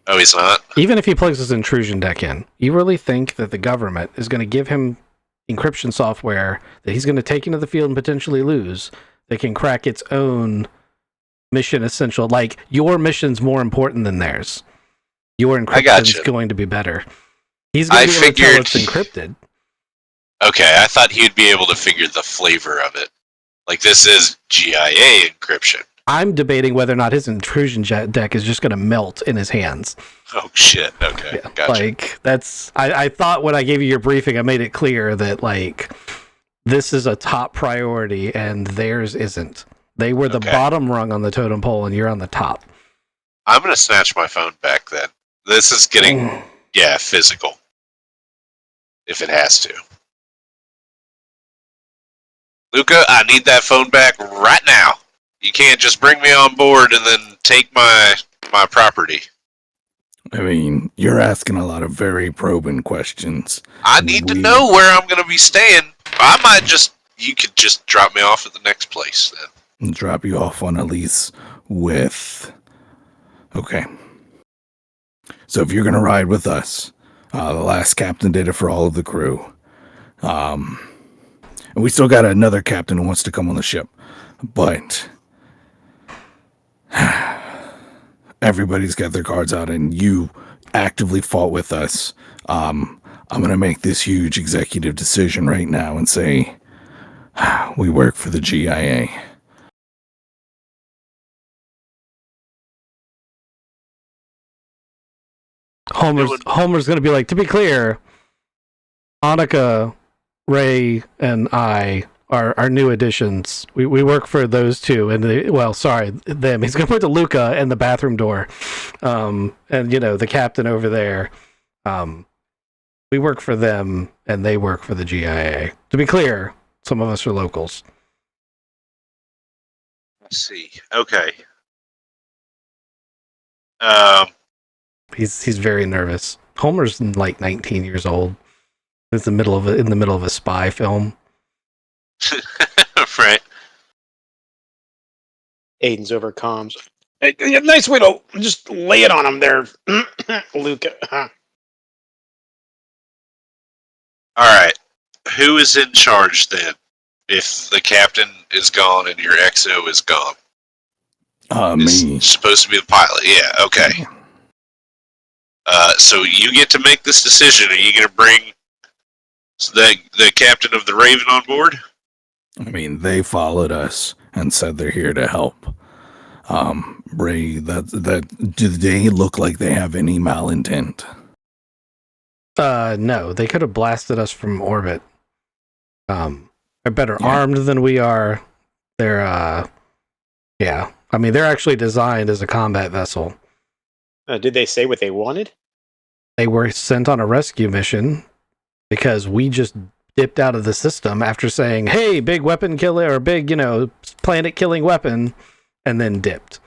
Oh, he's not? Even if he plugs his intrusion deck in, you really think that the government is going to give him encryption software that he's going to take into the field and potentially lose that can crack its own mission essential? Like, your mission's more important than theirs. Your encryption's going to be better. He's going to be able to tell it's encrypted. Okay, I thought he'd be able to figure the flavor of it. Like, this is GIA encryption. I'm debating whether or not his intrusion deck is just going to melt in his hands. Oh, shit. Okay, Yeah, gotcha. like, that's... I thought when I gave you your briefing, I made it clear that, like, this is a top priority and theirs isn't. They were the bottom rung on the totem pole and you're on the top. I'm going to snatch my phone back then. This is getting, physical. If it has to. Luca, I need that phone back right now. You can't just bring me on board and then take my property. I mean, you're asking a lot of very probing questions. I need to know where I'm going to be staying. You could just drop me off at the next place then. Drop you off on a lease with. Okay. So if you're going to ride with us, the last captain did it for all of the crew. And we still got another captain who wants to come on the ship. But everybody's got their cards out, and you actively fought with us. I'm going to make this huge executive decision right now and say we work for the GIA. Homer's going to be like, to be clear, Annika, Ray, and I are new additions. We work for those two, and them. He's going to put to Luca and the bathroom door, and the captain over there. We work for them, and they work for the GIA. To be clear, some of us are locals. Let's see. Okay. He's very nervous. Homer's like 19 years old. He's in the middle of a spy film. Right. Aiden's over comms. Hey, nice way to just lay it on him there, Luca. All right. Who is in charge then? If the captain is gone and your XO is gone, Me. it's supposed to be the pilot. Yeah. Okay. So you get to make this decision. Are you going to bring the captain of the Raven on board? I mean, they followed us and said they're here to help. Ray, do they look like they have any malintent? No, they could have blasted us from orbit. They're better armed than we are. They're, yeah. I mean, they're actually designed as a combat vessel. Did they say what they wanted? They were sent on a rescue mission because we just dipped out of the system after saying, hey, big weapon killer, or big, planet killing weapon, and then dipped.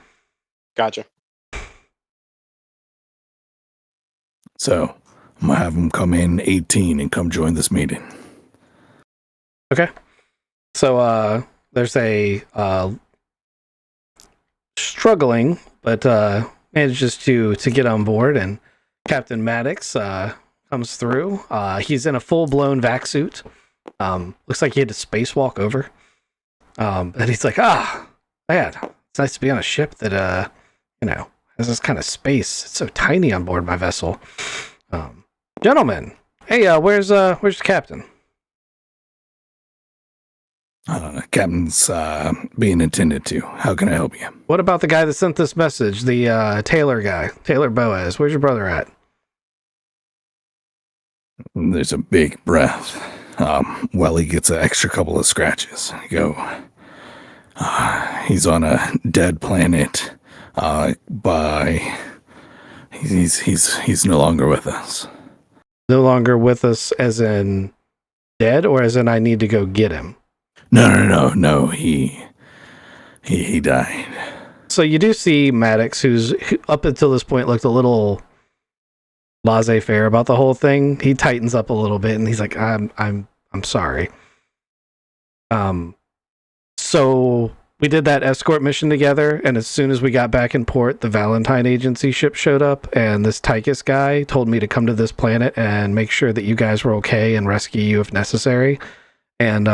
Gotcha. So, I'm going to have them come in 18 and come join this meeting. Okay. So, there's a struggling, but manages to get on board, and Captain Maddox comes through. He's in a full-blown vac suit. Looks like he had to spacewalk over. And he's like, man, it's nice to be on a ship that, has this kind of space. It's so tiny on board my vessel. Gentlemen, hey, where's the captain? Captain's being attended to. How can I help you? What about the guy that sent this message? The Taylor guy, Taylor Boaz. Where's your brother at? There's a big breath. He gets an extra couple of scratches. He's on a dead planet. He's no longer with us. No longer with us as in dead, or as in I need to go get him? No. He died. So you do see Maddox, who up until this point looked a little laissez-faire about the whole thing. He tightens up a little bit, and he's like, "I'm sorry." So we did that escort mission together, and as soon as we got back in port, the Valentine Agency ship showed up, and this Tychus guy told me to come to this planet and make sure that you guys were okay and rescue you if necessary. And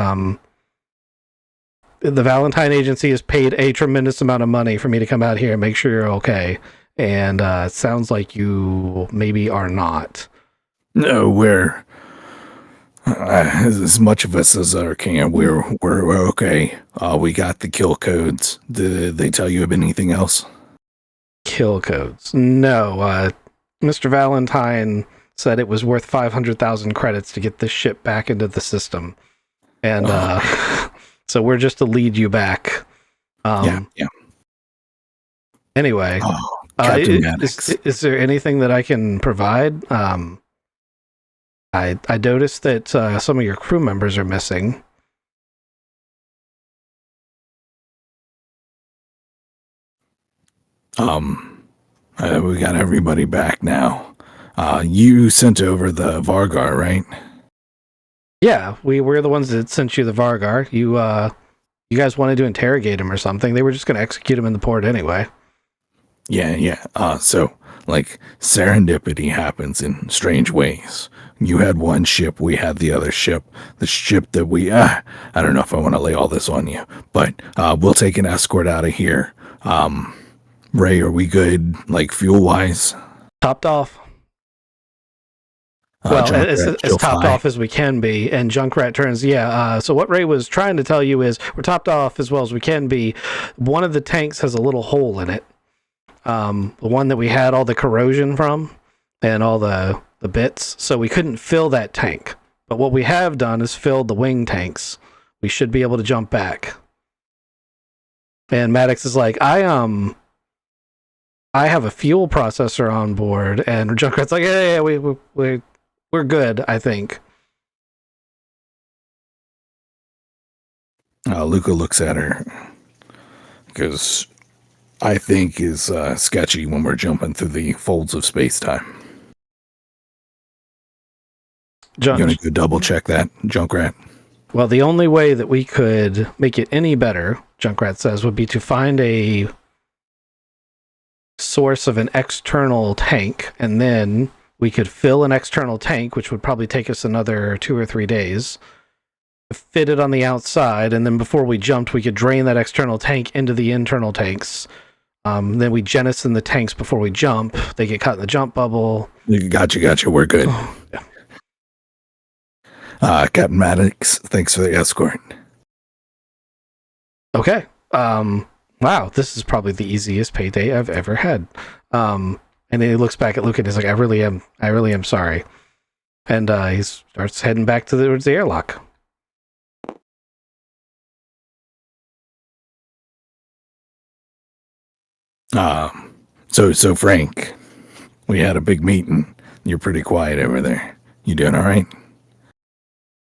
the Valentine Agency has paid a tremendous amount of money for me to come out here and make sure you're okay. And it sounds like you maybe are not. No, we're as much of us as are can. We're okay. We got the kill codes. Did they tell you of anything else? Kill codes? No. Mr. Valentine said it was worth 500,000 credits to get this ship back into the system, and so we're just to lead you back. Yeah. Anyway, Captain Maddox. Is there anything that I can provide? I noticed that some of your crew members are missing. We got everybody back now. You sent over the Vargar, right? Yeah, we're the ones that sent you the Vargar. You guys wanted to interrogate him or something. They were just going to execute him in the port anyway. Yeah. So, like, serendipity happens in strange ways. You had one ship, we had the other ship. The ship that I don't know if I want to lay all this on you, but we'll take an escort out of here. Ray, are we good, like, fuel-wise? Topped off. Well, Junkrat, as topped off as we can be. And Junkrat turns, so what Ray was trying to tell you is we're topped off as well as we can be. One of the tanks has a little hole in it. The one that we had all the corrosion from and all the bits. So we couldn't fill that tank. But what we have done is filled the wing tanks. We should be able to jump back. And Maddox is like, I have a fuel processor on board. And Junkrat's like, yeah, we're good, I think. Luca looks at her because I think is sketchy when we're jumping through the folds of space-time. You want to go double check that, Junkrat? Well, the only way that we could make it any better, Junkrat says, would be to find a source of an external tank, and then we could fill an external tank, which would probably take us another 2 or 3 days, fit it on the outside, and then before we jumped, we could drain that external tank into the internal tanks. Then we jettison the tanks before we jump. They get caught in the jump bubble. Gotcha. We're good. Yeah. Captain Maddox, thanks for the escort. Okay. Wow, this is probably the easiest payday I've ever had. And then he looks back at Luke and he's like, I really am sorry. And he starts heading back towards the airlock. So Frank, we had a big meeting. You're pretty quiet over there. You doing all right?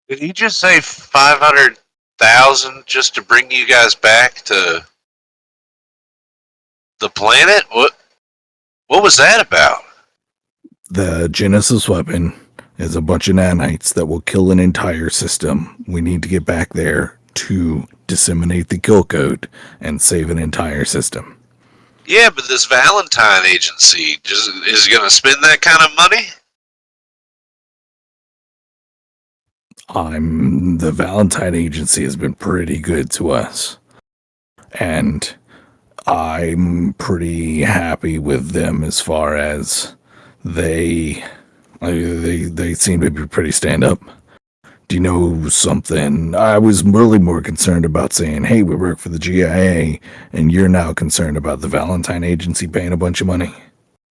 Did he just say 500,000 just to bring you guys back to the planet? What was that about? The Genesis weapon is a bunch of nanites that will kill an entire system. We need to get back there to disseminate the kill code and save an entire system. Yeah, but this Valentine agency is going to spend that kind of money? The Valentine agency has been pretty good to us. And I'm pretty happy with them as far as they seem to be pretty stand up. Do you know something? I was really more concerned about saying, hey, we work for the GIA, and you're now concerned about the Valentine agency paying a bunch of money.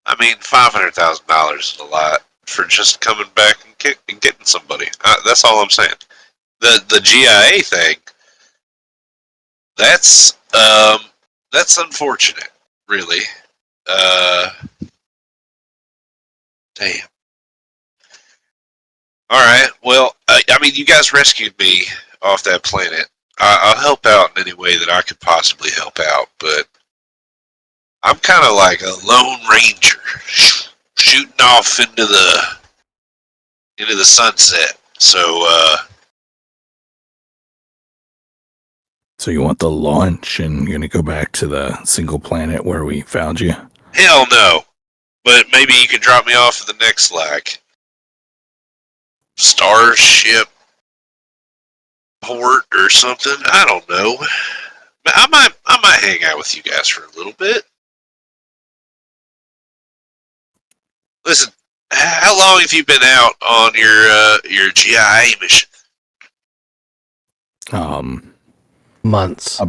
I mean, $500,000 is a lot for just coming back and getting somebody. That's all I'm saying. The GIA thing, that's unfortunate, really. Damn. All right. Well, I mean, you guys rescued me off that planet. I'll help out in any way that I could possibly help out, but I'm kind of like a lone ranger shooting off into the sunset. So you want the launch, and you're gonna go back to the single planet where we found you? Hell no. But maybe you can drop me off at the next, like, starship port or something. I don't know. I might hang out with you guys for a little bit. Listen, how long have you been out on your GIA mission? Months.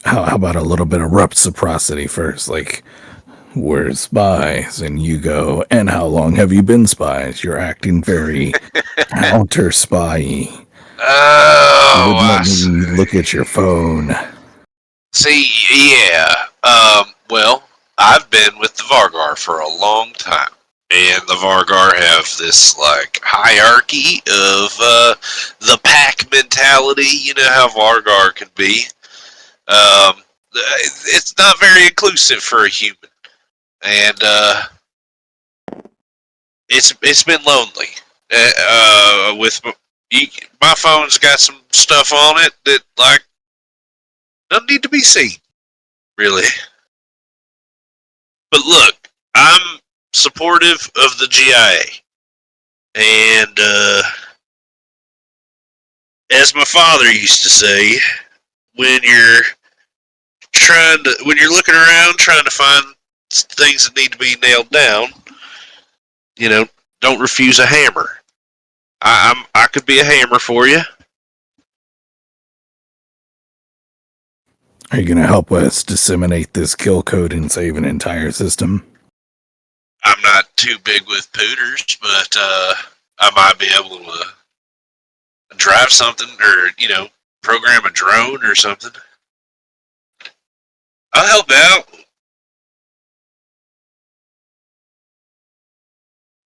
How about a little bit of reciprocity first? Like, we're spies, and you go, and how long have you been spies? You're acting very counter-spy-y. Oh, Let me look at your phone. See, yeah. Well, I've been with the Vargar for a long time. And the Vargar have this, like, hierarchy of the pack mentality. You know how Vargar can be. It's not very inclusive for a human. and it's been lonely. With my phone's got some stuff on it that like doesn't need to be seen, really. But look, I'm supportive of the GIA, and as my father used to say, when you're when you're looking around trying to find things that need to be nailed down, don't refuse a hammer. I could be a hammer for you. Are you going to help us disseminate this kill code and save an entire system? I'm not too big with pooters, but I might be able to drive something or, program a drone or something. I'll help out.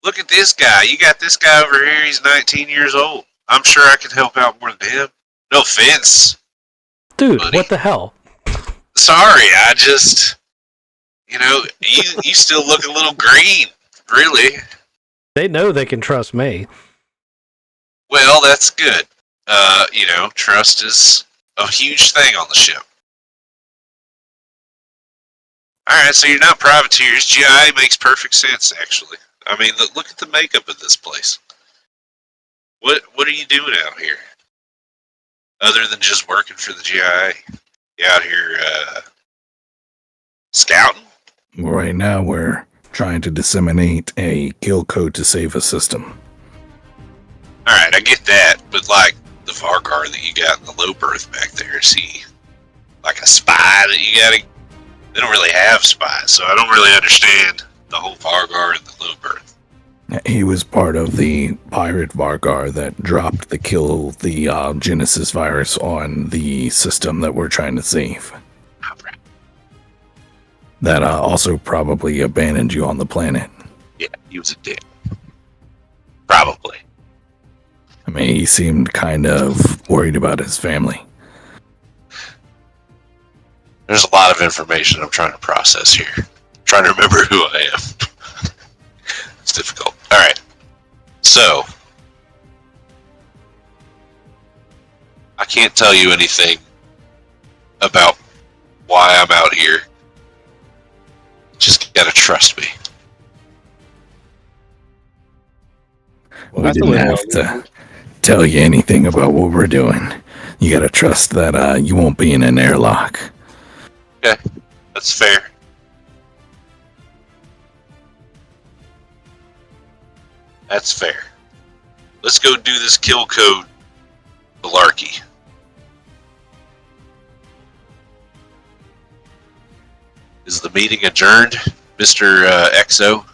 Look at this guy. You got this guy over here. He's 19 years old. I'm sure I could help out more than him. No offense. Dude, buddy. what the hell? Sorry, I just, you still look a little green, really. They know they can trust me. Well, that's good. Trust is a huge thing on the ship. Alright, so you're not privateers. GI makes perfect sense, actually. I mean, look at the makeup of this place. What are you doing out here? Other than just working for the GIA? You out here, scouting? Right now, we're trying to disseminate a kill code to save a system. Alright, I get that, but like the Vargar that you got in the low berth back there, is he like a spy that you gotta... They don't really have spies, so I don't really understand the whole Vargar and the low berth. He was part of the pirate Vargar that dropped the Genesis virus on the system that we're trying to save. Alright. That also probably abandoned you on the planet. Yeah, he was a dick. Probably. I mean, he seemed kind of worried about his family. There's a lot of information I'm trying to process here. I'm trying to remember who I am. It's difficult. Alright. So, I can't tell you anything about why I'm out here. Just gotta trust me. We didn't have to tell you anything about what we're doing. You gotta trust that you won't be in an airlock. Okay, that's fair. That's fair. Let's go do this kill code malarkey. Is the meeting adjourned, Mr. XO?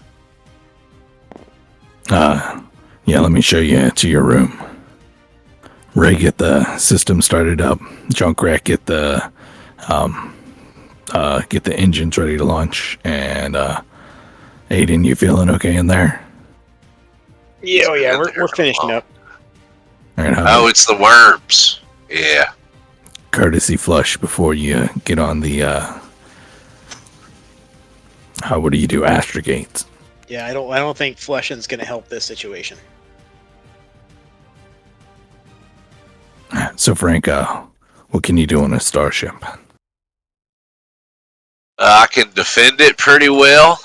Yeah, let me show you to your room. Ray, get the system started up. Junkrat, get the engines ready to launch. And Aiden, you feeling okay in there? Yeah, we're finishing up. All right, Oh, it's the worms. Yeah. courtesy flush before you get on the what do you do, astrogates? Yeah, I don't think flushing's gonna help this situation. So Frank, what can you do on a starship? I can defend it pretty well.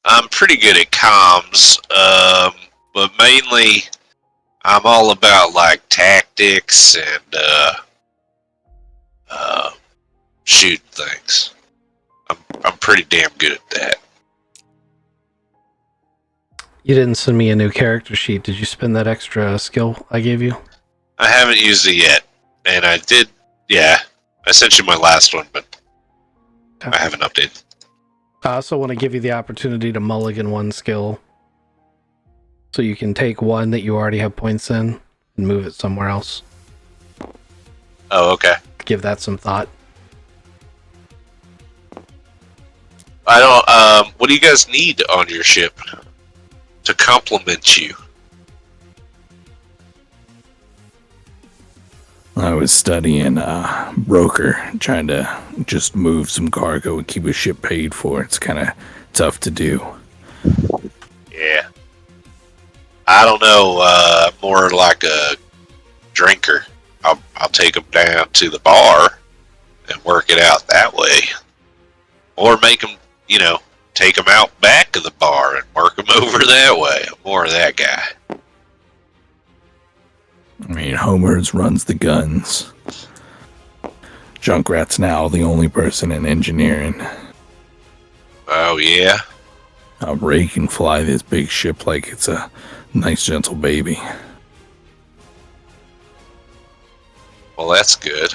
I'm pretty good at comms, but mainly I'm all about like tactics and shooting things. I'm pretty damn good at that. You didn't send me a new character sheet. Did you spend that extra skill I gave you? I haven't used it yet, and I did. Yeah, I sent you my last one, but I haven't updated. I also want to give you the opportunity to mulligan one skill, so you can take one that you already have points in and move it somewhere else. Oh, okay. Give that some thought. I don't. What do you guys need on your ship to complement you? I was studying broker, trying to just move some cargo and keep a ship paid for. It's kind of tough to do. Yeah. I don't know. More like a drinker. I'll take them down to the bar and work it out that way, or make them, take them out back of the bar and work them over that way. I'm more of that guy. I mean, Homer's runs the guns. Junkrat's now the only person in engineering. Oh yeah. Ray can fly this big ship like it's a nice, gentle baby. Well, that's good.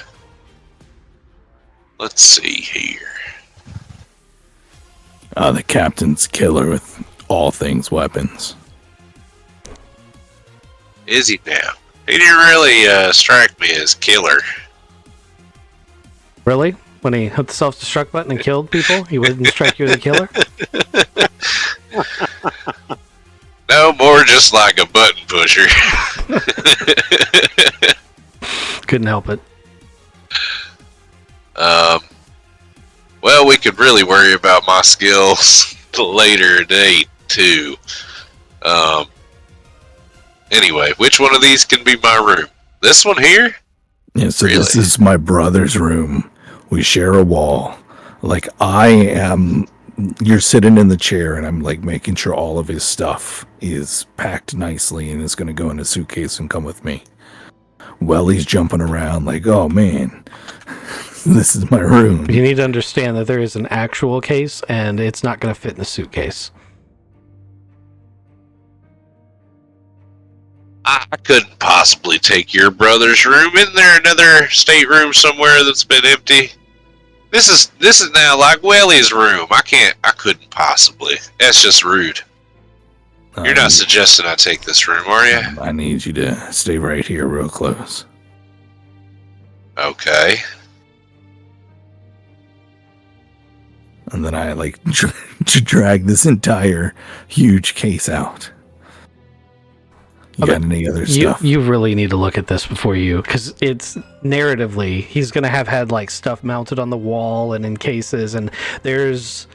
Let's see here. The captain's killer with all things weapons. Is he now? He didn't really strike me as killer. Really? When he hit the self-destruct button and killed people, he wouldn't strike you as a killer? No, more just like a button pusher. Couldn't help it. Well, we could really worry about my skills later date too. Anyway, which one of these can be my room? This one here? Yeah, so Really? This is my brother's room. We share a wall. Like, you're sitting in the chair and I'm like making sure all of his stuff is packed nicely and is going to go in a suitcase and come with me. Well, he's jumping around like, oh man, this is my room. You need to understand that there is an actual case and it's not going to fit in a suitcase. I couldn't possibly take your brother's room. Isn't there another stateroom somewhere that's been empty? This is now like Welly's room. I couldn't possibly. That's just rude. You're not suggesting I take this room, are you? I need you to stay right here real close. Okay. And then I like drag this entire huge case out. You got any other stuff? You really need to look at this before because it's narratively, he's going to have had like stuff mounted on the wall and in cases, and there's,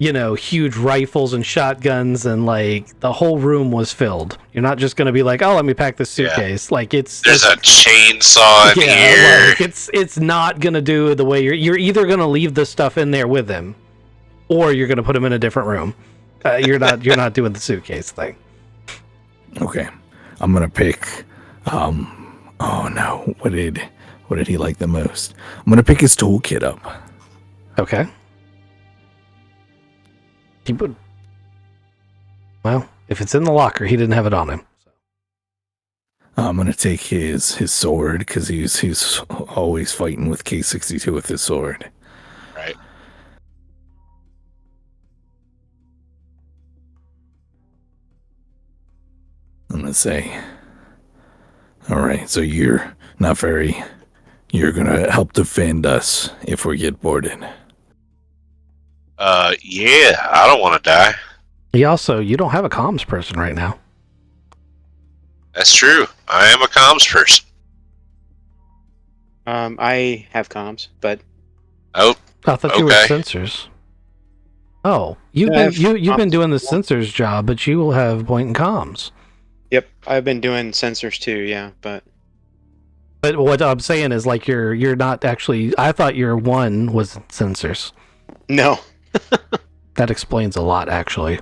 huge rifles and shotguns, and like the whole room was filled. You're not just going to be like, oh, let me pack this suitcase. Yeah. Like there's a chainsaw in here. Like it's not going to do the way you're either going to leave the stuff in there with him, or you're going to put him in a different room. You're not doing the suitcase thing. Okay. I'm gonna pick. Oh no! What did he like the most? I'm gonna pick his toolkit up. Okay. He would. Well, if it's in the locker, he didn't have it on him. I'm gonna take his sword because he's always fighting with K62 with his sword. Right. I'm gonna say, all right, so you're gonna help defend us if we get boarded. Yeah, I don't want to die. You don't have a comms person right now. That's true. I am a comms person. I have comms, but Oh, I thought you were sensors. Oh, you've been doing the sensors job, but you will have point and comms. Yep, I've been doing sensors too, yeah, but what I'm saying is like you're not actually. I thought your one was sensors. No. That explains a lot, actually.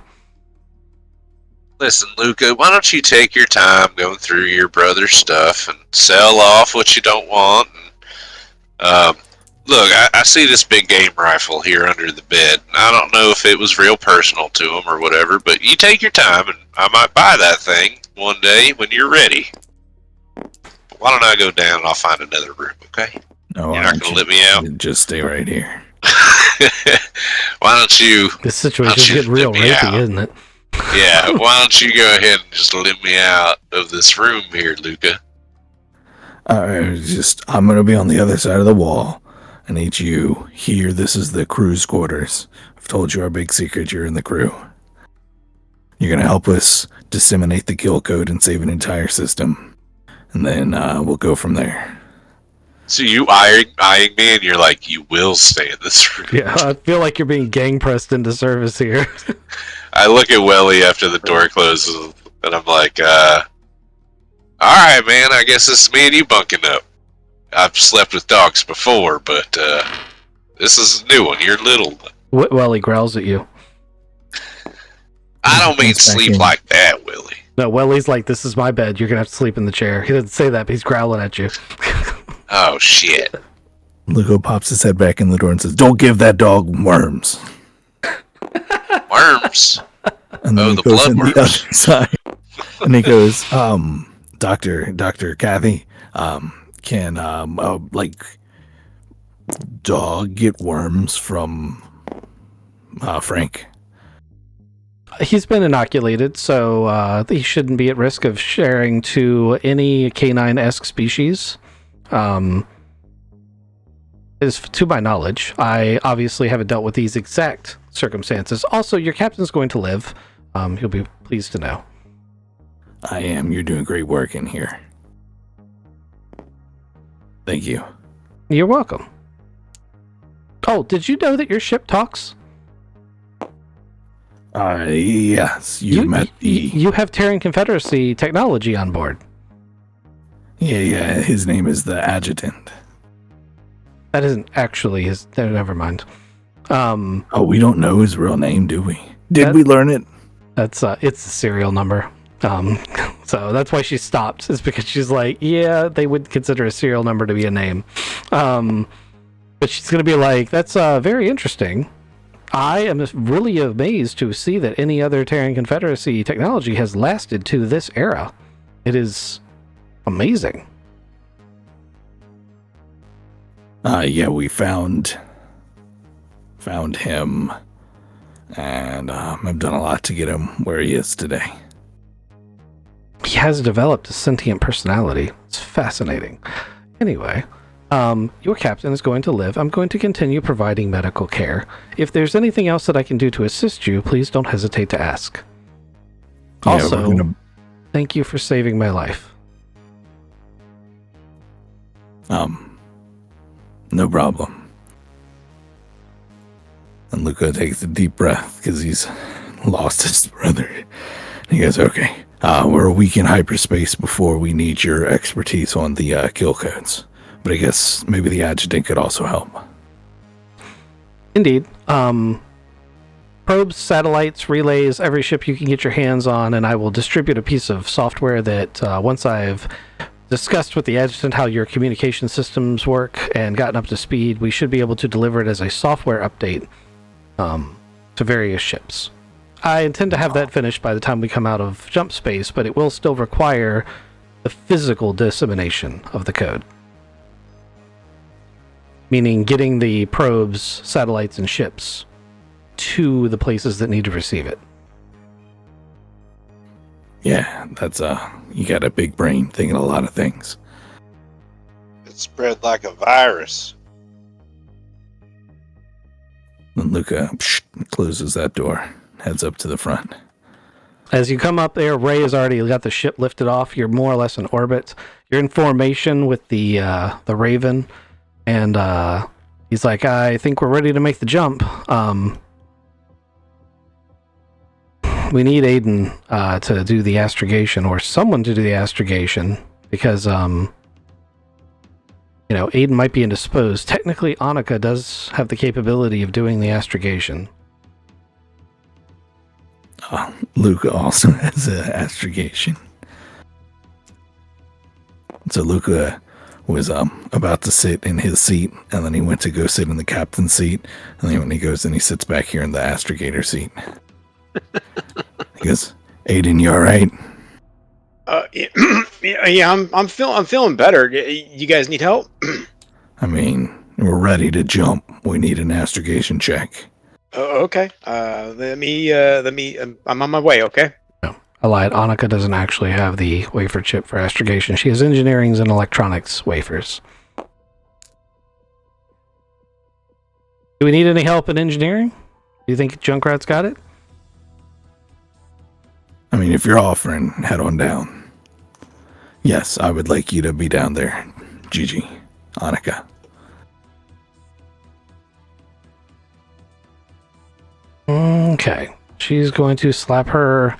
listen, Luca, why don't you take your time going through your brother's stuff and sell off what you don't want? And, look, I see this big game rifle here under the bed. I don't know if it was real personal to him or whatever, but you take your time, and I might buy that thing one day when you're ready. Why don't I go down and I'll find another room, okay? No, you're not going to let me out? Just stay right here. Why don't you... This situation's getting real rapey, isn't it? Yeah, why don't you go ahead and just let me out of this room here, Luca? I'm going to be on the other side of the wall. I need you here. This is the crew's quarters. I've told you our big secret. You're in the crew. You're going to help us disseminate the kill code and save an entire system. And then we'll go from there. So you eyeing me, and you're like, you will stay in this room. Yeah, I feel like you're being gang pressed into service here. I look at Welly after the door closes, and I'm like, all right, man, I guess this is me and you bunking up. I've slept with dogs before, but this is a new one. You're little. Well, he growls at you. I don't mean Back sleep in. like that, Willie. No, Welly's like, this is my bed. You're going to have to sleep in the chair. He doesn't say that, but he's growling at you. Oh, shit. Lugo pops his head back in the door and says, "Don't give that dog worms." Worms. And then Oh, he the goes in the bloodworms. other side. And he goes, Dr. Kathy, can, dog get worms from, Frank? He's been inoculated, so he shouldn't be at risk of sharing to any canine-esque species. As to my knowledge, I obviously haven't dealt with these exact circumstances. Also, your captain's going to live. He'll be pleased to know. I am. You're doing great work in here. Thank you. You're welcome. Oh, did you know that your ship talks? Yes. You met the... You have Terran Confederacy technology on board. Yeah. His name is the Adjutant. That isn't actually his... Never mind. Oh, we don't know his real name, do we? Did That- we learn it? That's it's a serial number. So that's why she stopped. Is because she's like, yeah, they would consider a serial number to be a name. But she's gonna be like, that's very interesting. I am really amazed to see that any other Terran Confederacy technology has lasted to this era. It is amazing. Yeah, we found him, and I've done a lot to get him where he is today. He has developed a sentient personality. It's fascinating. Anyway, your captain is going to live. I'm going to continue providing medical care. If there's anything else that I can do to assist you, please don't hesitate to ask. Yeah, Also, we're gonna, thank you for saving my life. no problem. And Luca takes a deep breath because he's lost his brother. He goes, "Okay, we're a week in hyperspace before we need your expertise on the kill codes. But I guess maybe the adjutant could also help." Indeed. Probes, satellites, relays, every ship you can get your hands on, and I will distribute a piece of software that once I've discussed with the adjutant how your communication systems work and gotten up to speed, we should be able to deliver it as a software update to various ships. I intend to have that finished by the time we come out of jump space, but it will still require the physical dissemination of the code. Meaning getting the probes, satellites, and ships to the places that need to receive it. Yeah, that's you got a big brain thinking a lot of things. It spread like a virus. And Luca closes that door, heads up to the front. As you come up there, Ray has already got the ship lifted off. You're more or less in orbit. You're in formation with the Raven, and he's like, "I think we're ready to make the jump. We need Aiden to do the astrogation, or someone to do the astrogation, because Aiden might be indisposed. Technically, Annika does have the capability of doing the astrogation." Luca also has an astrogation. So Luca was about to sit in his seat, and then he went to go sit in the captain's seat, and then when he goes and he sits back here in the astrogator seat. He goes, "Aiden, you all right?" Yeah, I'm feeling better. You guys need help? I mean, we're ready to jump. We need an astrogation check. Oh, okay. Let me. I'm on my way. Okay. I lied. Annika doesn't actually have the wafer chip for astrogation. She has engineering's and electronics wafers. Do we need any help in engineering? Do you think Junkrat's got it? I mean, if you're offering, head on down. Yes, I would like you to be down there, Gigi. Annika. Okay. She's going to slap her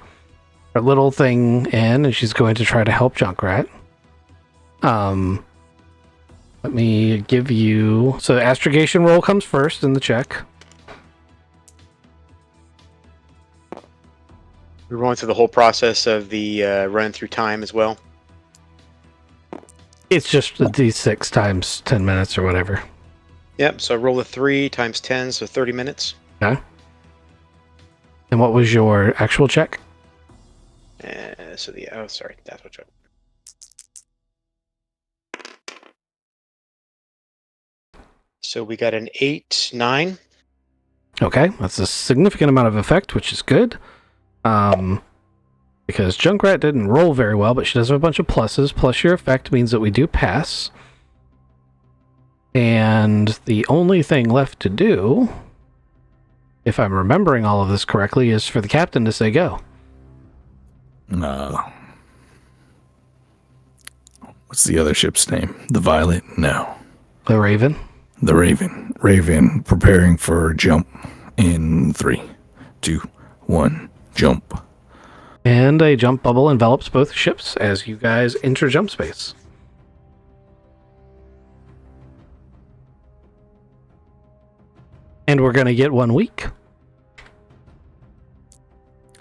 little thing in, and she's going to try to help Junkrat. Let me give you... So astrogation roll comes first in the check. We're going through the whole process of the running through time as well. It's just a d6 times 10 minutes or whatever. Yep, so roll a 3 times 10, so 30 minutes. Okay. And what was your actual check? Sorry, that's what. So we got an 8, 9. Okay, that's a significant amount of effect, which is good. Because Junkrat didn't roll very well, but she does have a bunch of pluses. Plus your effect means that we do pass. And the only thing left to do, if I'm remembering all of this correctly, is for the captain to say go. What's the other ship's name? The Violet? No. The Raven. The Raven. Raven preparing for jump in 3, 2, 1, jump. And a jump bubble envelops both ships as you guys enter jump space. And we're going to get 1 week.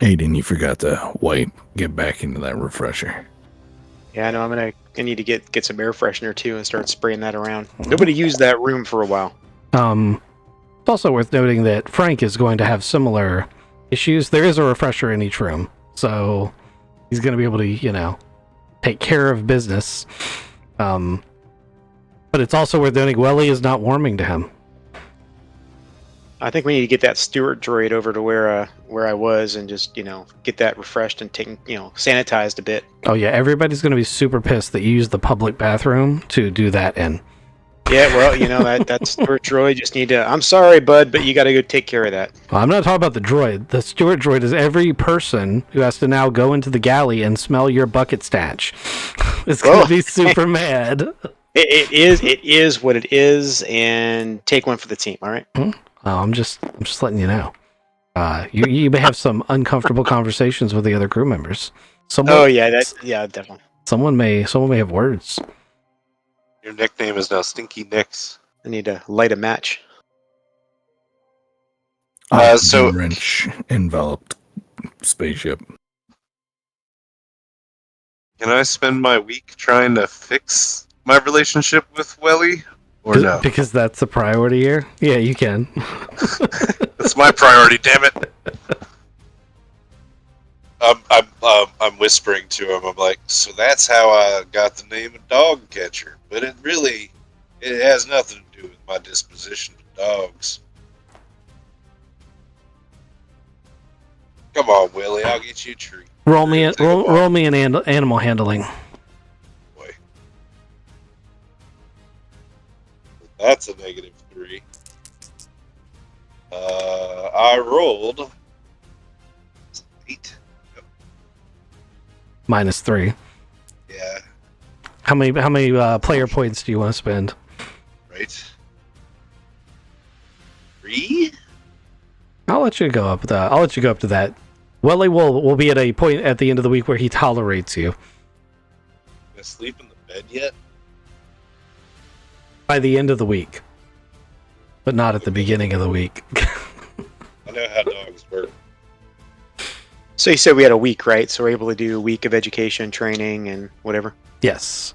Aiden, you forgot to get back into that refresher. Yeah, I know. I need to get some air freshener too and start spraying that around. Nobody used that room for a while. It's also worth noting that Frank is going to have similar issues. There is a refresher in each room, so he's going to be able to, take care of business. But it's also worth noting Welly is not warming to him. I think we need to get that Stewart droid over to where I was and just get that refreshed and taken sanitized a bit. Oh yeah, everybody's going to be super pissed that you used the public bathroom to do that in. Yeah, well, that Stewart droid just need to. I'm sorry, bud, but you got to go take care of that. Well, I'm not talking about the droid. The Stewart droid is every person who has to now go into the galley and smell your bucket statch. It's going to be super mad. It is what it is, and take one for the team. All right. Oh, I'm just letting you know. You may have some uncomfortable conversations with the other crew members. Definitely. Someone may have words. Your nickname is now Stinky Nicks. I need to light a match. So wrench enveloped spaceship. Can I spend my week trying to fix my relationship with Welly? Or no? Because that's a priority here? Yeah, you can. That's my priority, damn it. I'm whispering to him. I'm like, so that's how I got the name of Dog Catcher. But it has nothing to do with my disposition to dogs. Come on, Willie, I'll get you a treat. Roll me an animal handling. Boy. That's a -3. I rolled 8. Yep. -3. Yeah. How many player points do you want to spend? Right. 3? I'll let you go up to that. Welly will be at a point at the end of the week where he tolerates you. Gonna sleep in the bed yet? By the end of the week. But not at the beginning of the week. I know how dogs work. So you said we had a week, right? So we're able to do a week of education, training, and whatever? Yes.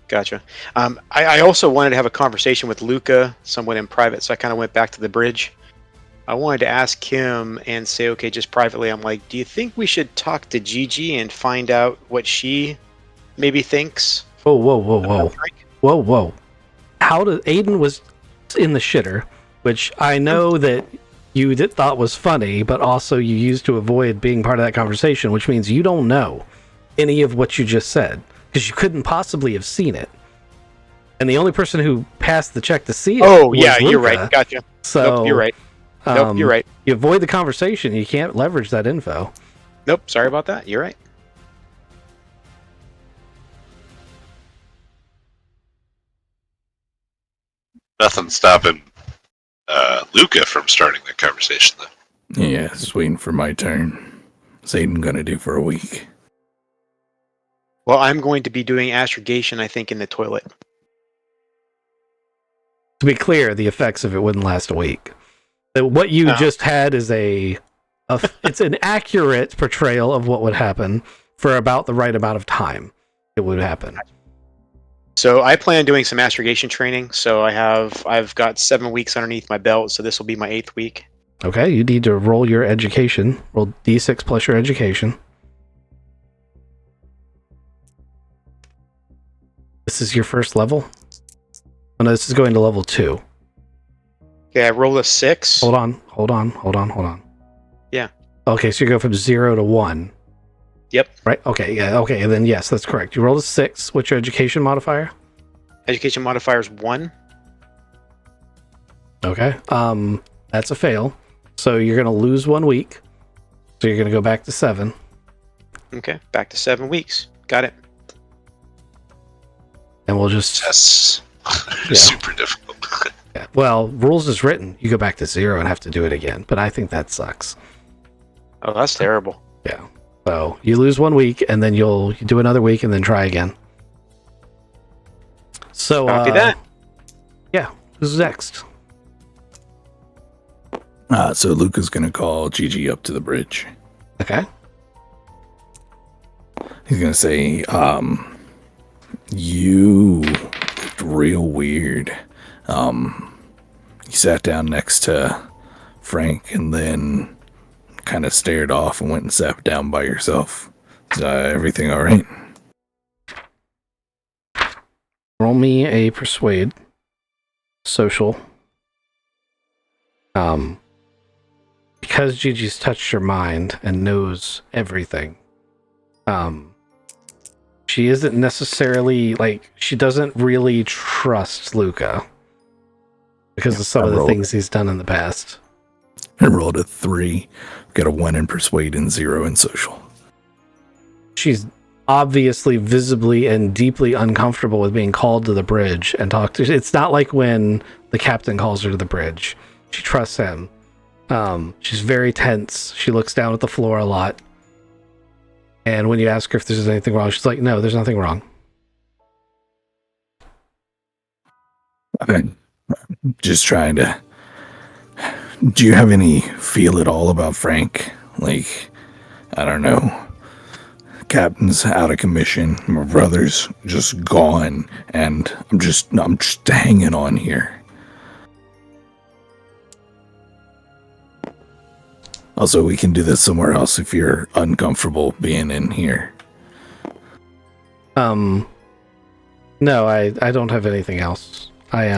Gotcha. I also wanted to have a conversation with Luca, somewhat in private, so I kind of went back to the bridge. I wanted to ask him and say, okay, just privately, I'm like, do you think we should talk to Gigi and find out what she maybe thinks? Whoa. Whoa. Aiden was in the shitter, which I know that you thought was funny, but also you used to avoid being part of that conversation, which means you don't know any of what you just said, because you couldn't possibly have seen it. And the only person who passed the check to see it was yeah, Luca. You're right. Gotcha. So, nope, you're right. Nope, you're right. You avoid the conversation. You can't leverage that info. Nope, sorry about that. You're right. Nothing stopping Luca from starting the conversation, though. Yeah, just waiting for my turn. What's Aiden gonna do for a week? Well, I'm going to be doing astrogation, I think, in the toilet. To be clear, the effects of it wouldn't last a week. What you just had is it's an accurate portrayal of what would happen for about the right amount of time it would happen. So I plan on doing some astrogation training. So I've got 7 weeks underneath my belt. So this will be my 8th week. Okay, you need to roll your education. Roll D6 plus your education. This is your first level? Oh, no, this is going to level 2. Okay, I roll a 6. Hold on. Yeah. Okay, so you go from 0 to 1. Yep. Right? Okay, yeah, okay, and then yes, that's correct. You rolled a 6. What's your education modifier? Education modifier is 1. Okay. That's a fail. So you're gonna lose 1 week. So you're gonna go back to 7. Okay, back to 7 weeks. Got it. And we'll just That's super difficult. yeah. Well, rules is written. You go back to 0 and have to do it again. But I think that sucks. Oh, that's terrible. Yeah. So you lose 1 week and then you do another week and then try again. So Copy that. Yeah. Who's next? So Luca's gonna call Gigi up to the bridge. Okay. He's gonna say, you looked real weird. You sat down next to Frank and then kind of stared off and went and sat down by yourself. Is everything all right? Roll me a persuade. Social. Because Gigi's touched your mind and knows everything. She isn't necessarily she doesn't really trust Luca because of some of the things he's done in the past. I rolled a 3. Got a 1 in persuade and 0 in social. She's obviously visibly and deeply uncomfortable with being called to the bridge and talked to. It's not like when the captain calls her to the bridge. She trusts him. She's very tense. She looks down at the floor a lot. And when you ask her if there's anything wrong, she's like, no, there's nothing wrong. Okay. Just trying to... Do you have any feel at all about Frank? Like, I don't know. Captain's out of commission. My brother's just gone. And I'm just hanging on here. Also, we can do this somewhere else if you're uncomfortable being in here. No, I don't have anything else. I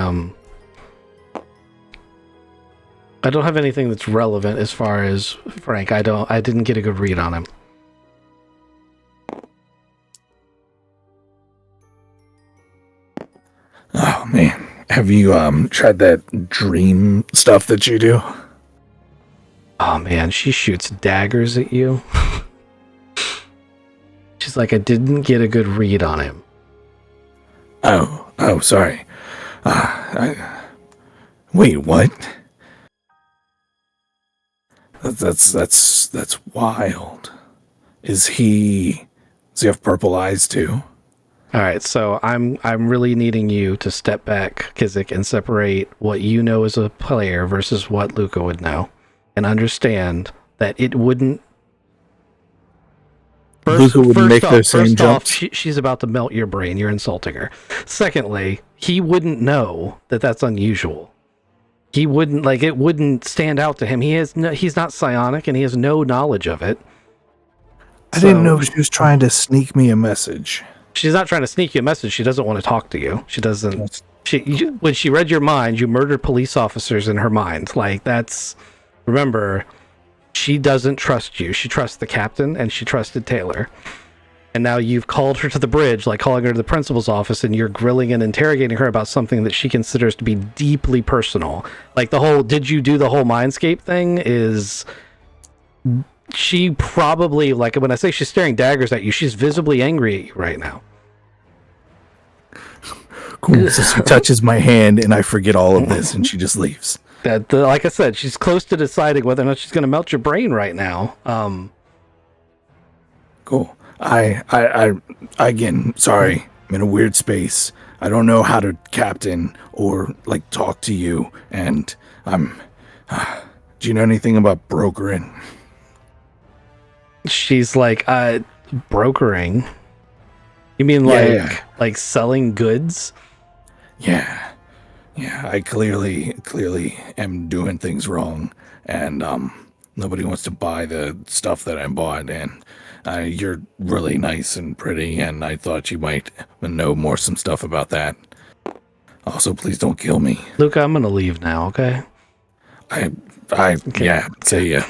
don't have anything that's relevant as far as Frank. I didn't get a good read on him. Oh man. Have you tried that dream stuff that you do? Oh man, she shoots daggers at you. She's like, I didn't get a good read on him. Oh, sorry. Wait, what? That's wild. Does he have purple eyes too? All right, so I'm really needing you to step back, Kizik, and separate what you know as a player versus what Luca would know, and understand that it wouldn't. Luca wouldn't make those same jumps. She's about to melt your brain. You're insulting her. Secondly, he wouldn't know that that's unusual. He wouldn't it wouldn't stand out to him. He's not psionic and he has no knowledge of it. I didn't know she was trying to sneak me a message. She's not trying to sneak you a message. She doesn't want to talk to you. She doesn't. When she read your mind, you murdered police officers in her mind. Remember, she doesn't trust you. She trusts the captain and she trusted Taylor. And now you've called her to the bridge, like calling her to the principal's office, and you're grilling and interrogating her about something that she considers to be deeply personal. Like the whole, did you do the whole Mindscape thing is... She probably, when I say she's staring daggers at you, she's visibly angry at you right now. Cool. So she touches my hand, and I forget all of this, and she just leaves. Like I said, she's close to deciding whether or not she's going to melt your brain right now. Cool. I again, sorry. I'm in a weird space. I don't know how to captain or like talk to you, and I'm. Do you know anything about brokering? She's like, brokering? You mean like selling goods? Yeah. I clearly am doing things wrong, and nobody wants to buy the stuff that I bought. And you're really nice and pretty, and I thought you might know some stuff about that. Also, please don't kill me. Luca, I'm gonna leave now. Okay. Okay. Yeah. See ya.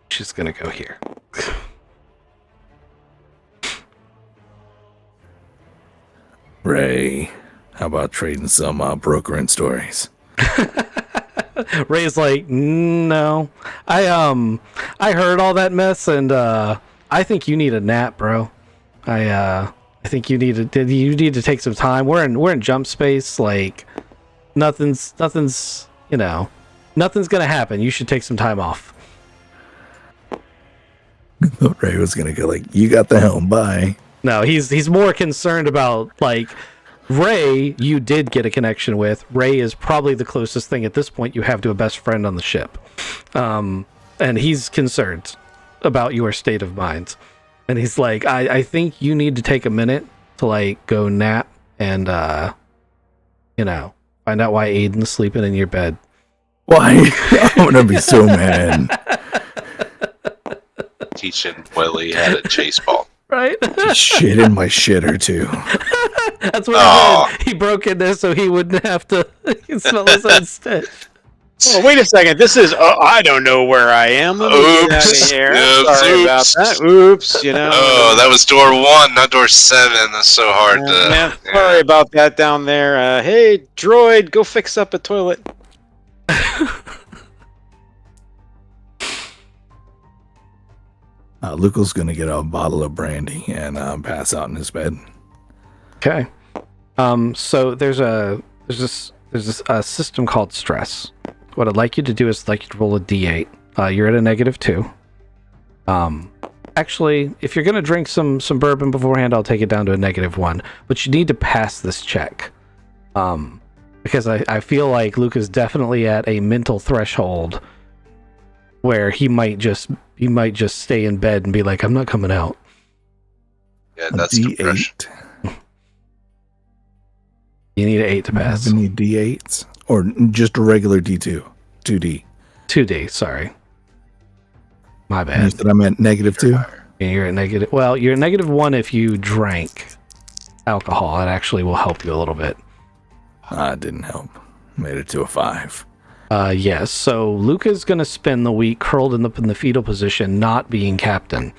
She's gonna go here. Ray, how about trading some brokering stories? Ray's like, no. I heard all that mess, and I think you need a nap, bro. I think you need to take some time. We're in jump space. Like nothing's nothing's gonna happen. You should take some time off. Ray was gonna go like, you got the helm, bye. No, he's more concerned about like Ray. You did get a connection with Ray. Is probably the closest thing at this point you have to a best friend on the ship, and he's concerned about your state of mind. And he's like, I think you need to take a minute to like go nap and find out why Aiden's sleeping in your bed. Why? I'm gonna be so mad. Teaching Willie how to chase ball. Right? He shit in my shitter too. That's what he did. He broke in there so he wouldn't have to smell his own stench. Oh, wait a second. This is. I don't know where I am. Let me get out of here. Sorry about that. Oops. Oh, that was door 1, not door 7. That's so hard to. Sorry about that down there. Hey, droid, go fix up a toilet. Luca's gonna get a bottle of brandy and pass out in his bed. Okay. So there's this system called stress. What I'd like you to do is like you to roll a d8. You're at a -2. Actually, if you're gonna drink some bourbon beforehand, I'll take it down to a -1. But you need to pass this check. Because I feel like Luke is definitely at a mental threshold where he might just stay in bed and be like, I'm not coming out. Yeah, that's D8. depression. You need an 8 to pass. You need D8s or just a regular D2, 2D. 2D, sorry. My bad. You said I'm at -2. Yeah, you're at negative. Well, you're at -1 if you drank alcohol. It actually will help you a little bit. It didn't help. Made it to a 5. Yes. So Luca's gonna spend the week curled in the fetal position, not being captain.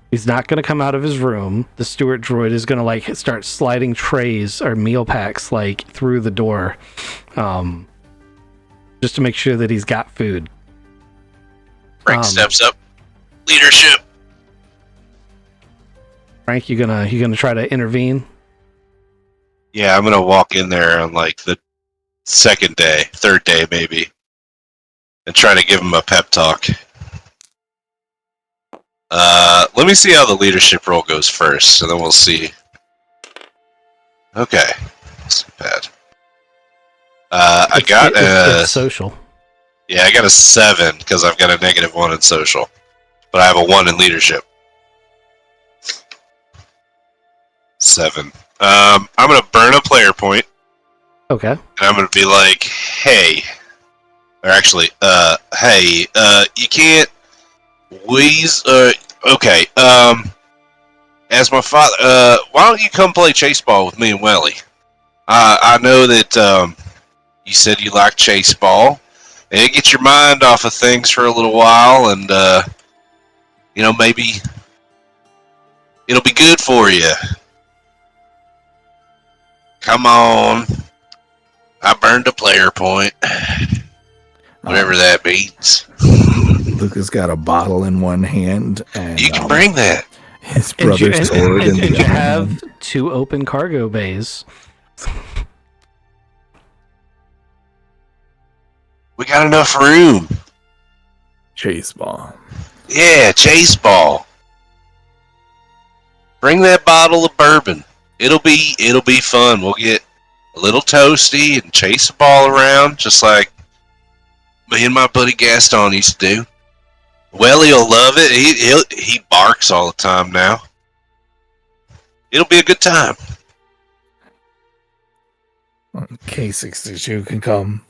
He's not gonna come out of his room. The steward droid is gonna like start sliding trays or meal packs like through the door, just to make sure that he's got food. Frank steps up. Leadership. Frank, you gonna try to intervene? Yeah, I'm gonna walk in there on like the second day, third day maybe, and try to give him a pep talk. Let me see how the leadership role goes first, and then we'll see. Okay, that's bad. I got it's social. Yeah, I got a 7 because I've got a -1 in social, but I have a 1 in leadership. 7. I'm gonna burn a player point. Okay. And I'm gonna be like, hey, or actually, hey, you can't wheeze. Okay. As my father, why don't you come play chase ball with me and Welly? I know that you said you like chase ball, and it gets your mind off of things for a little while, and maybe it'll be good for you. Come on. I burned a player point. Whatever that means. Luca's got a bottle in one hand, and You can bring that. His And you, brother's sword and in the you other have hand. 2 open cargo bays. We got enough room. Chase ball. Yeah, chase ball. Bring that bottle of bourbon. It'll be fun. We'll get a little toasty and chase the ball around, just like me and my buddy Gaston used to do. Wellie'll love it. He barks all the time now. It'll be a good time. K62 can come.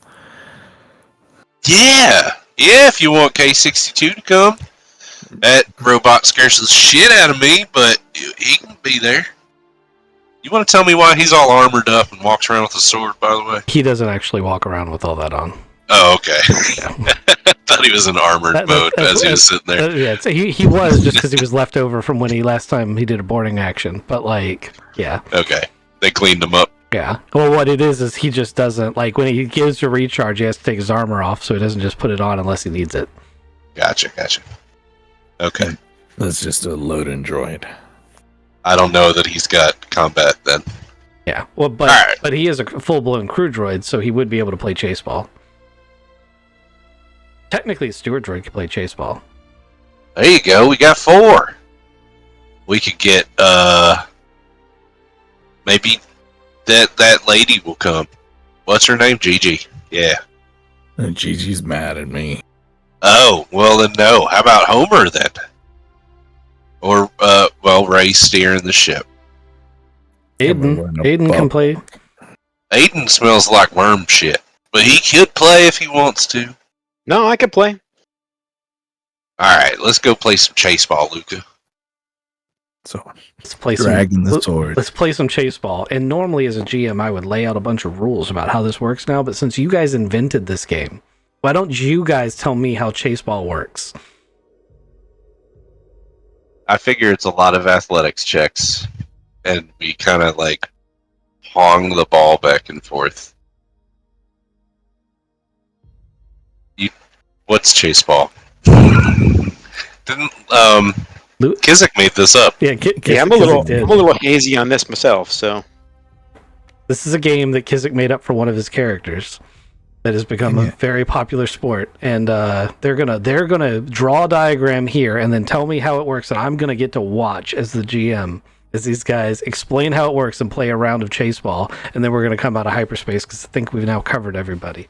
Yeah. If you want K62 to come, that robot scares the shit out of me, but he can be there. You want to tell me why he's all armored up and walks around with a sword, by the way? He doesn't actually walk around with all that on. Oh, okay. Yeah. I thought he was in armored mode as he was sitting there. Yeah, so he was just because he was left over from when last time he did a boarding action. But yeah. Okay. They cleaned him up. Yeah. Well, what it is he just doesn't, when he gives a recharge, he has to take his armor off, so he doesn't just put it on unless he needs it. Gotcha. Okay. That's just a loading droid. I don't know that he's got combat then. Yeah. Well, but he is a full-blown crew droid, so he would be able to play chase ball. Technically, a steward droid could play chase ball. There you go. We got 4. We could get, maybe that lady will come. What's her name? Gigi. Yeah. Gigi's mad at me. Oh, well then no. How about Homer then? Or, Ray steering the ship. Aiden can play. Aiden smells like worm shit. But he could play if he wants to. No, I could play. Alright, let's go play some chase ball, Luca. So, Let's play dragging the sword. Let's play some chase ball. And normally, as a GM, I would lay out a bunch of rules about how this works now. But since you guys invented this game, why don't you guys tell me how chase ball works? I figure it's a lot of athletics checks. And we kind of pong the ball back and forth. What's chase ball? Didn't Kizik made this up? Yeah, I'm a little hazy on this myself. So this is a game that Kizik made up for one of his characters that has become a very popular sport, and they're gonna draw a diagram here and then tell me how it works, and I'm gonna get to watch as the GM as these guys explain how it works and play a round of chase ball, and then we're gonna come out of hyperspace because I think we've now covered everybody.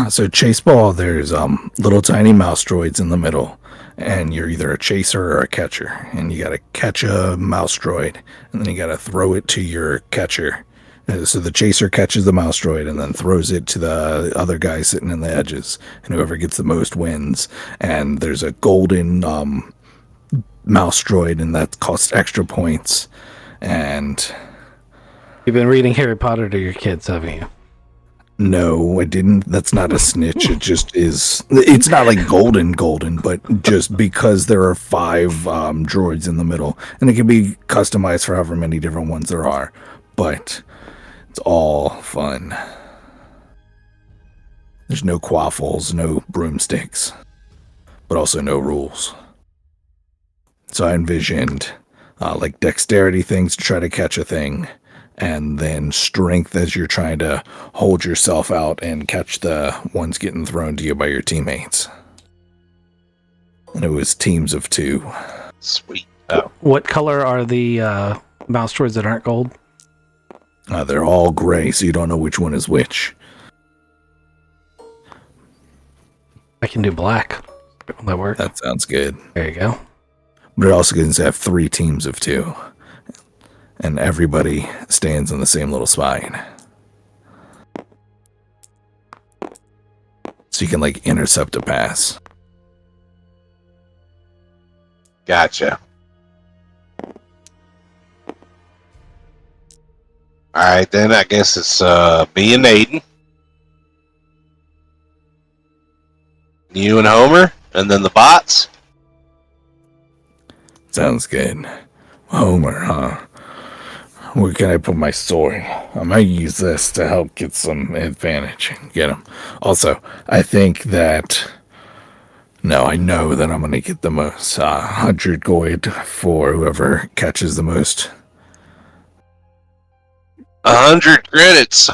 So chase ball, there's little tiny mouse droids in the middle, and you're either a chaser or a catcher, and you got to catch a mouse droid, and then you got to throw it to your catcher. So the chaser catches the mouse droid and then throws it to the other guy sitting in the edges, and whoever gets the most wins. And there's a golden mouse droid, and that costs extra points. And you've been reading Harry Potter to your kids, haven't you? No, I didn't. That's not a snitch. It just is. It's not like golden, but just because there are 5 droids in the middle, and it can be customized for however many different ones there are, but it's all fun. There's no quaffles, no broomsticks, but also no rules. So I envisioned dexterity things to try to catch a thing, and then strength as you're trying to hold yourself out and catch the ones getting thrown to you by your teammates. And it was teams of 2. Sweet. What color are the mouse droids that aren't gold? They're all gray, so you don't know which one is which. I can do black. Will that work? That sounds good. There you go. But it also can have 3 teams of 2. And everybody stands in the same little spine. So you can intercept a pass. Gotcha. Alright, then I guess it's me and Aiden. You and Homer, and then the bots. Sounds good. Homer, huh? Where can I put my sword? I might use this to help get some advantage. Get him. Also, I think that No, I know that I'm going to get the most 100 gold for whoever catches the most. 100 credits.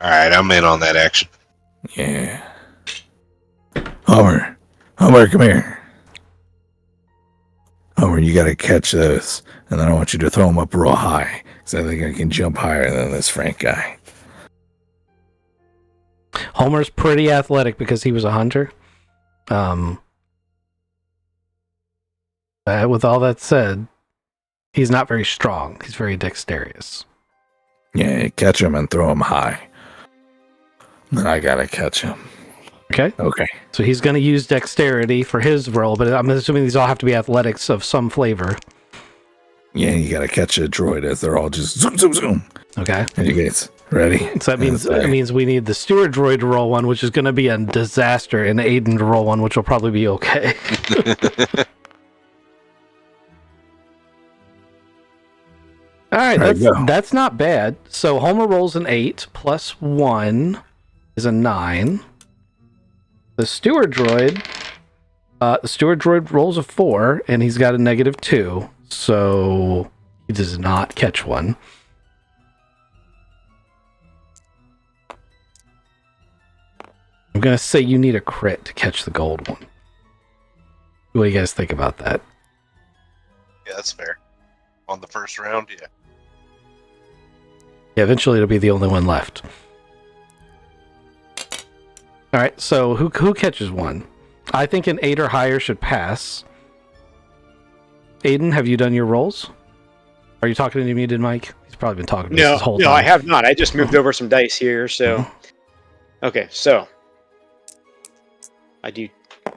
Alright, I'm in on that action. Yeah. Homer, come here. Homer, you got to catch those, and then I want you to throw them up real high, because I think I can jump higher than this Frank guy. Homer's pretty athletic because he was a hunter. With all that said, he's not very strong. He's very dexterous. Yeah, catch him and throw him high. Then I got to catch him. Okay. Okay. So he's going to use dexterity for his role, but I'm assuming these all have to be athletics of some flavor. Yeah, you got to catch a droid as they're all just zoom, zoom, zoom. Okay. And you guys ready? So that means we need the steward droid to roll one, which is going to be a disaster, and Aiden to roll one, which will probably be okay. All right, that's not bad. So Homer rolls an 8 plus 1 is a 9. The steward droid rolls a 4, and he's got a -2, so he does not catch one. I'm gonna say you need a crit to catch the gold one. What do you guys think about that? Yeah, that's fair. On the first round, yeah. Yeah, eventually it'll be the only one left. All right, so who catches one? I think an 8 or higher should pass. Aiden, have you done your rolls? Are you talking to the muted mic? He's probably been talking to us this whole time. No, I have not. I just moved over some dice here, so... Okay, so... I do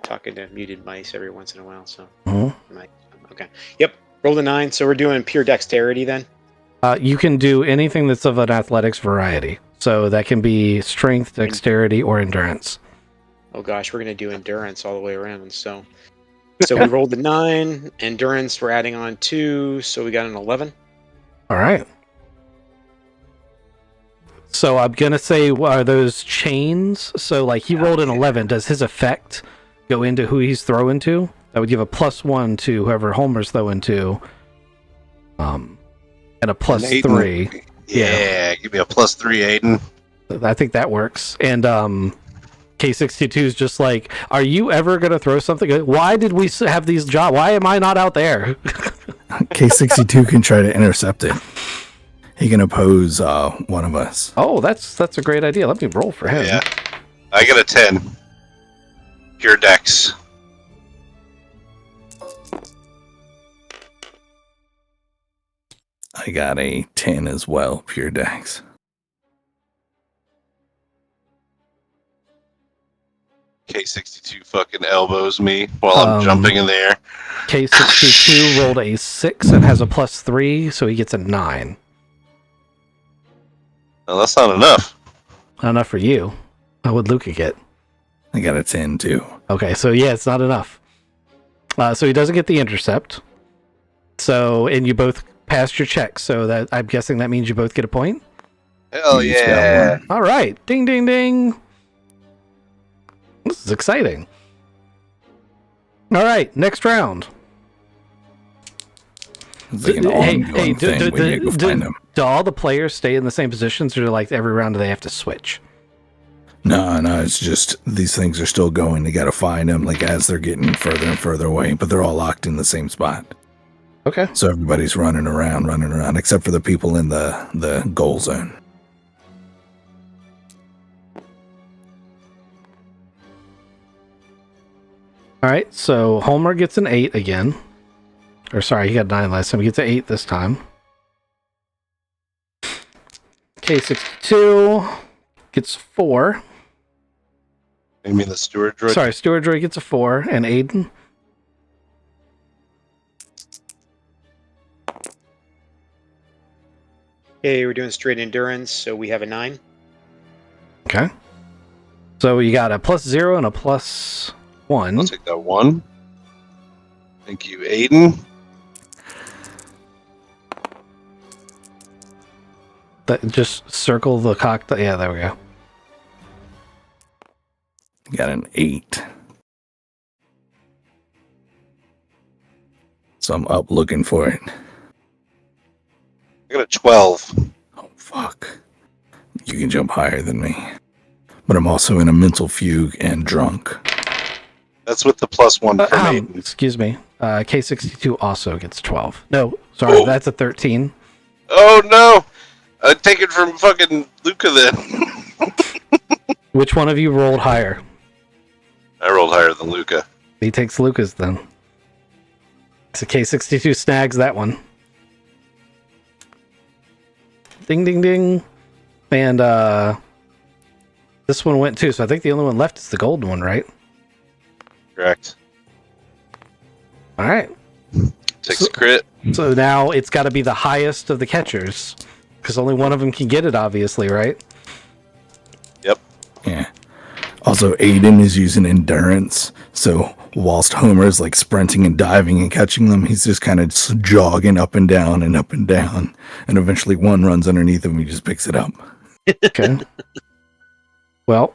talk into muted mice every once in a while, so... Okay. Yep, roll the 9, so we're doing pure dexterity then? You can do anything that's of an athletics variety. So that can be strength, dexterity, or endurance. Oh gosh, we're going to do endurance all the way around, so... So we rolled the 9, endurance we're adding on 2, so we got an 11. All right. So I'm going to say, are those chains? So like he rolled an 11. Does his effect go into who he's throwing to? That would give a +1 to whoever Homer's throwing to. And a +3. Yeah, give me a +3, Aiden. I think that works. And K62 is just like, are you ever going to throw something? Why did we have these jobs? Why am I not out there? K62 can try to intercept it. He can oppose one of us. Oh, that's a great idea. Let me roll for him. Yeah. I got a 10. Pure dex. I got a 10 as well, pure dex. K62 fucking elbows me while I'm jumping in the air. K62 rolled a 6 and has a +3, so he gets a 9. No, that's not enough. Not enough for you. How would Luca get? I got a 10 too. Okay, so yeah, it's not enough. So he doesn't get the intercept. So, and you both passed your check, so that I'm guessing that means you both get a point? Hell You each got yeah. one. All right. Ding, ding, ding. This is exciting. All right, next round. It's like an ongoing thing. We need to go find them. Do all the players stay in the same positions, or like every round do they have to switch? No, it's just these things are still going. They got to find them like as they're getting further and further away, but they're all locked in the same spot. Okay. So everybody's running around, except for the people in the goal zone. All right, so Homer gets an 8 again. Or sorry, he got 9 last time. He gets an 8 this time. K62 gets 4. You mean the steward droid? Sorry, Steward Droid gets a 4. And Aiden? Okay, we're doing straight endurance, so we have a 9. Okay. So you got a +0 and a +1. I'll take that 1. Thank you, Aiden. That just circle the cock. Yeah, there we go. Got an 8. So I'm up looking for it. I got a 12. Oh, fuck. You can jump higher than me. But I'm also in a mental fugue and drunk. That's with the +1 from Aiden. Excuse me. K62 also gets 12. No, sorry, Oh. that's a 13. Oh no! Take it from fucking Luca then. Which one of you rolled higher? I rolled higher than Luca. He takes Lucas then. So K62 snags that one. Ding, ding, ding. And this one went too, so I think the only one left is the golden one, right? Correct. All right. Takes a crit. So now it's got to be the highest of the catchers, because only one of them can get it, obviously, right? Yep. Yeah. Also, Aiden is using endurance, so whilst Homer's like sprinting and diving and catching them, he's just kind of jogging up and down and up and down, and eventually one runs underneath him and he just picks it up. Okay. Well,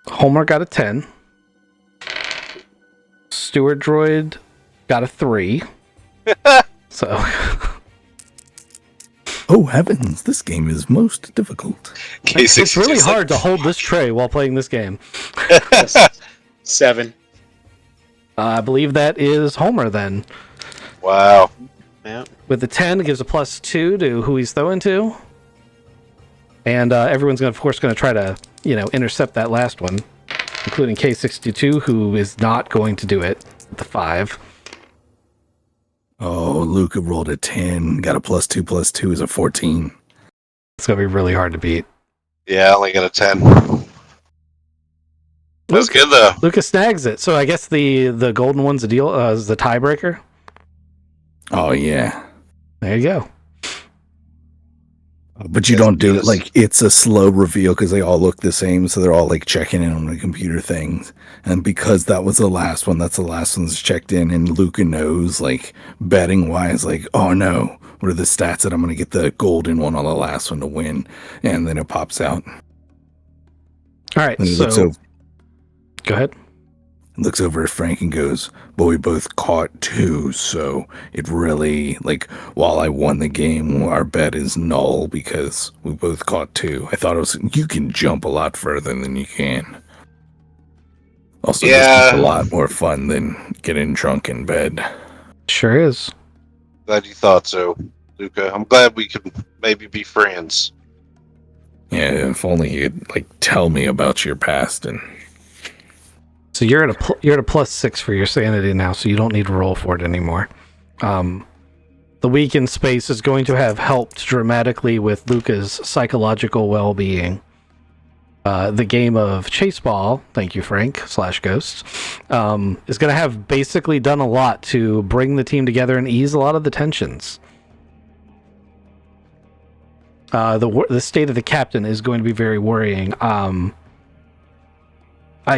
Homer got a 10. Steward Droid got a 3. So, Oh heavens, this game is most difficult. it's really hard to hold this tray while playing this game. 7. I believe that is Homer then. Wow. Yeah. With the 10, it gives a +2 to who he's throwing to. And everyone's, of course, going to try to, intercept that last one, including K62, who is not going to do it with the 5. Oh, Luca rolled a 10, got a +2 is a 14. It's going to be really hard to beat. Yeah, I only got a 10. That's good though. Lucas snags it. So I guess the golden one's the deal, is the tiebreaker. Oh yeah. There you go. But you Yes, don't do yes. it like it's a slow reveal because they all look the same, so they're all like checking in on the computer things. And because that was the last one, that's the last one that's checked in, and Luca knows, like betting wise, like, oh no, what are the stats that I'm gonna get the golden one on the last one to win? And then it pops out. All right, And he so go ahead. looks over at Frank and goes, but we both caught 2, so it really, like, while I won the game, our bet is null because we both caught 2. I thought it was, you can jump a lot further than you can. Also, this Yeah. is a lot more fun than getting drunk in bed. Sure is. Glad you thought so, Luca. I'm glad we could maybe be friends. Yeah, if only you'd, like, tell me about your past and... So you're at a +6 for your sanity now, so you don't need to roll for it anymore. The weakened space is going to have helped dramatically with Luca's psychological well-being. The game of Chase Ball, thank you, Frank /Ghost, is going to have basically done a lot to bring the team together and ease a lot of the tensions. The state of the captain is going to be very worrying.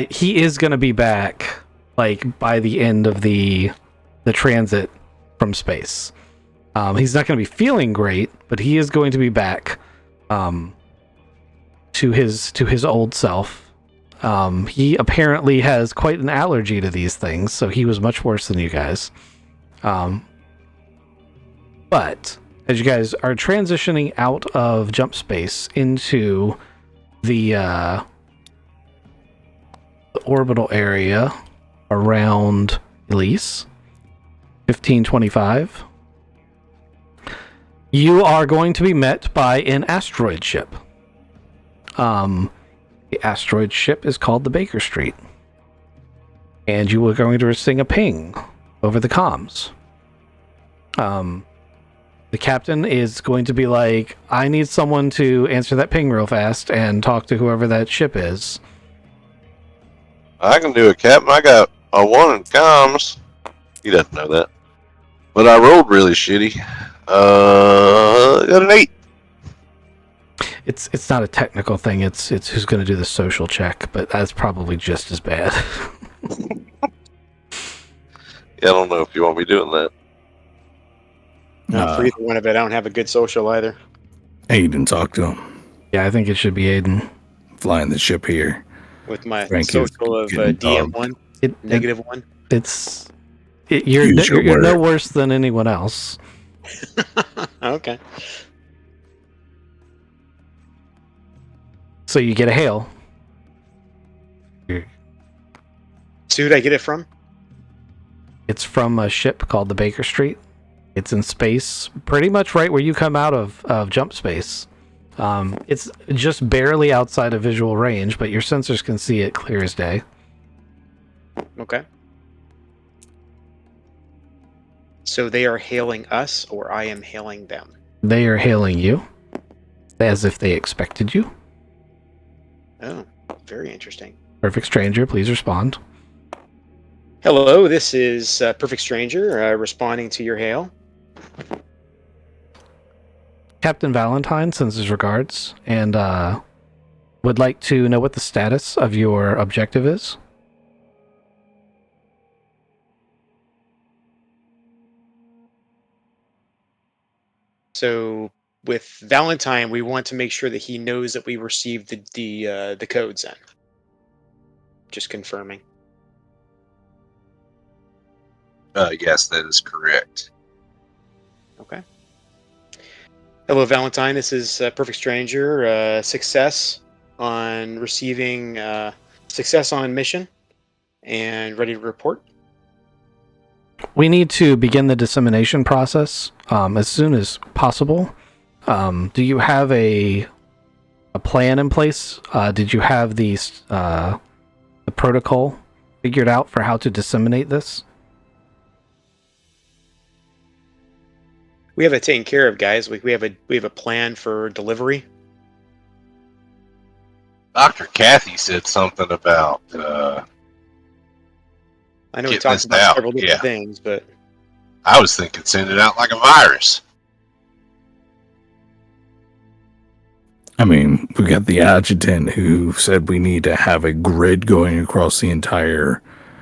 He is going to be back, like, by the end of the transit from space. He's not going to be feeling great, but he is going to be back to his old self. He apparently has quite an allergy to these things, so he was much worse than you guys. But as you guys are transitioning out of jump space into the orbital area around Elise, 1525, you are going to be met by an asteroid ship. The asteroid ship is called the Baker Street, and you are going to receive a ping over the comms. The captain is going to be like, I need someone to answer that ping real fast and talk to whoever that ship is. I can do it, Captain. I got a 1 in comms. He doesn't know that. But I rolled really shitty. I got an 8. It's not a technical thing. It's who's going to do the social check, but that's probably just as bad. Yeah, I don't know if you want me doing that. Not for either one of it. I don't have a good social either. Aiden, talk to him. Yeah, I think it should be Aiden. flying the ship here. With my Frank is social of getting DM1, -1. Use your You're no word. worse than anyone else. Okay. So you get a hail. So who'd I get it from? It's from a ship called the Baker Street. It's in space, pretty much right where you come out of jump space. It's just barely outside of visual range, but your sensors can see it clear as day. Okay. So they are hailing us, or I am hailing them? They are hailing you, as if they expected you. Oh, very interesting. Perfect stranger, please respond. Hello, this is Perfect Stranger responding to your hail. Captain Valentine sends his regards and would like to know what the status of your objective is. So with Valentine, we want to make sure that he knows that we received the codes in. Just confirming. Yes, that is correct. Okay. Hello, Valentine. This is Perfect Stranger. Success on receiving success on mission and ready to report. We need to begin the dissemination process as soon as possible. Do you have a plan in place? Did you have the protocol figured out for how to disseminate this? We have it taken care of, guys. We have a plan for delivery. Dr. Kathy said something about I know we getting talked this about out. several different Yeah, things, but I was thinking send it out like a virus. I mean, we got the adjutant who said we need to have a grid going across the entire,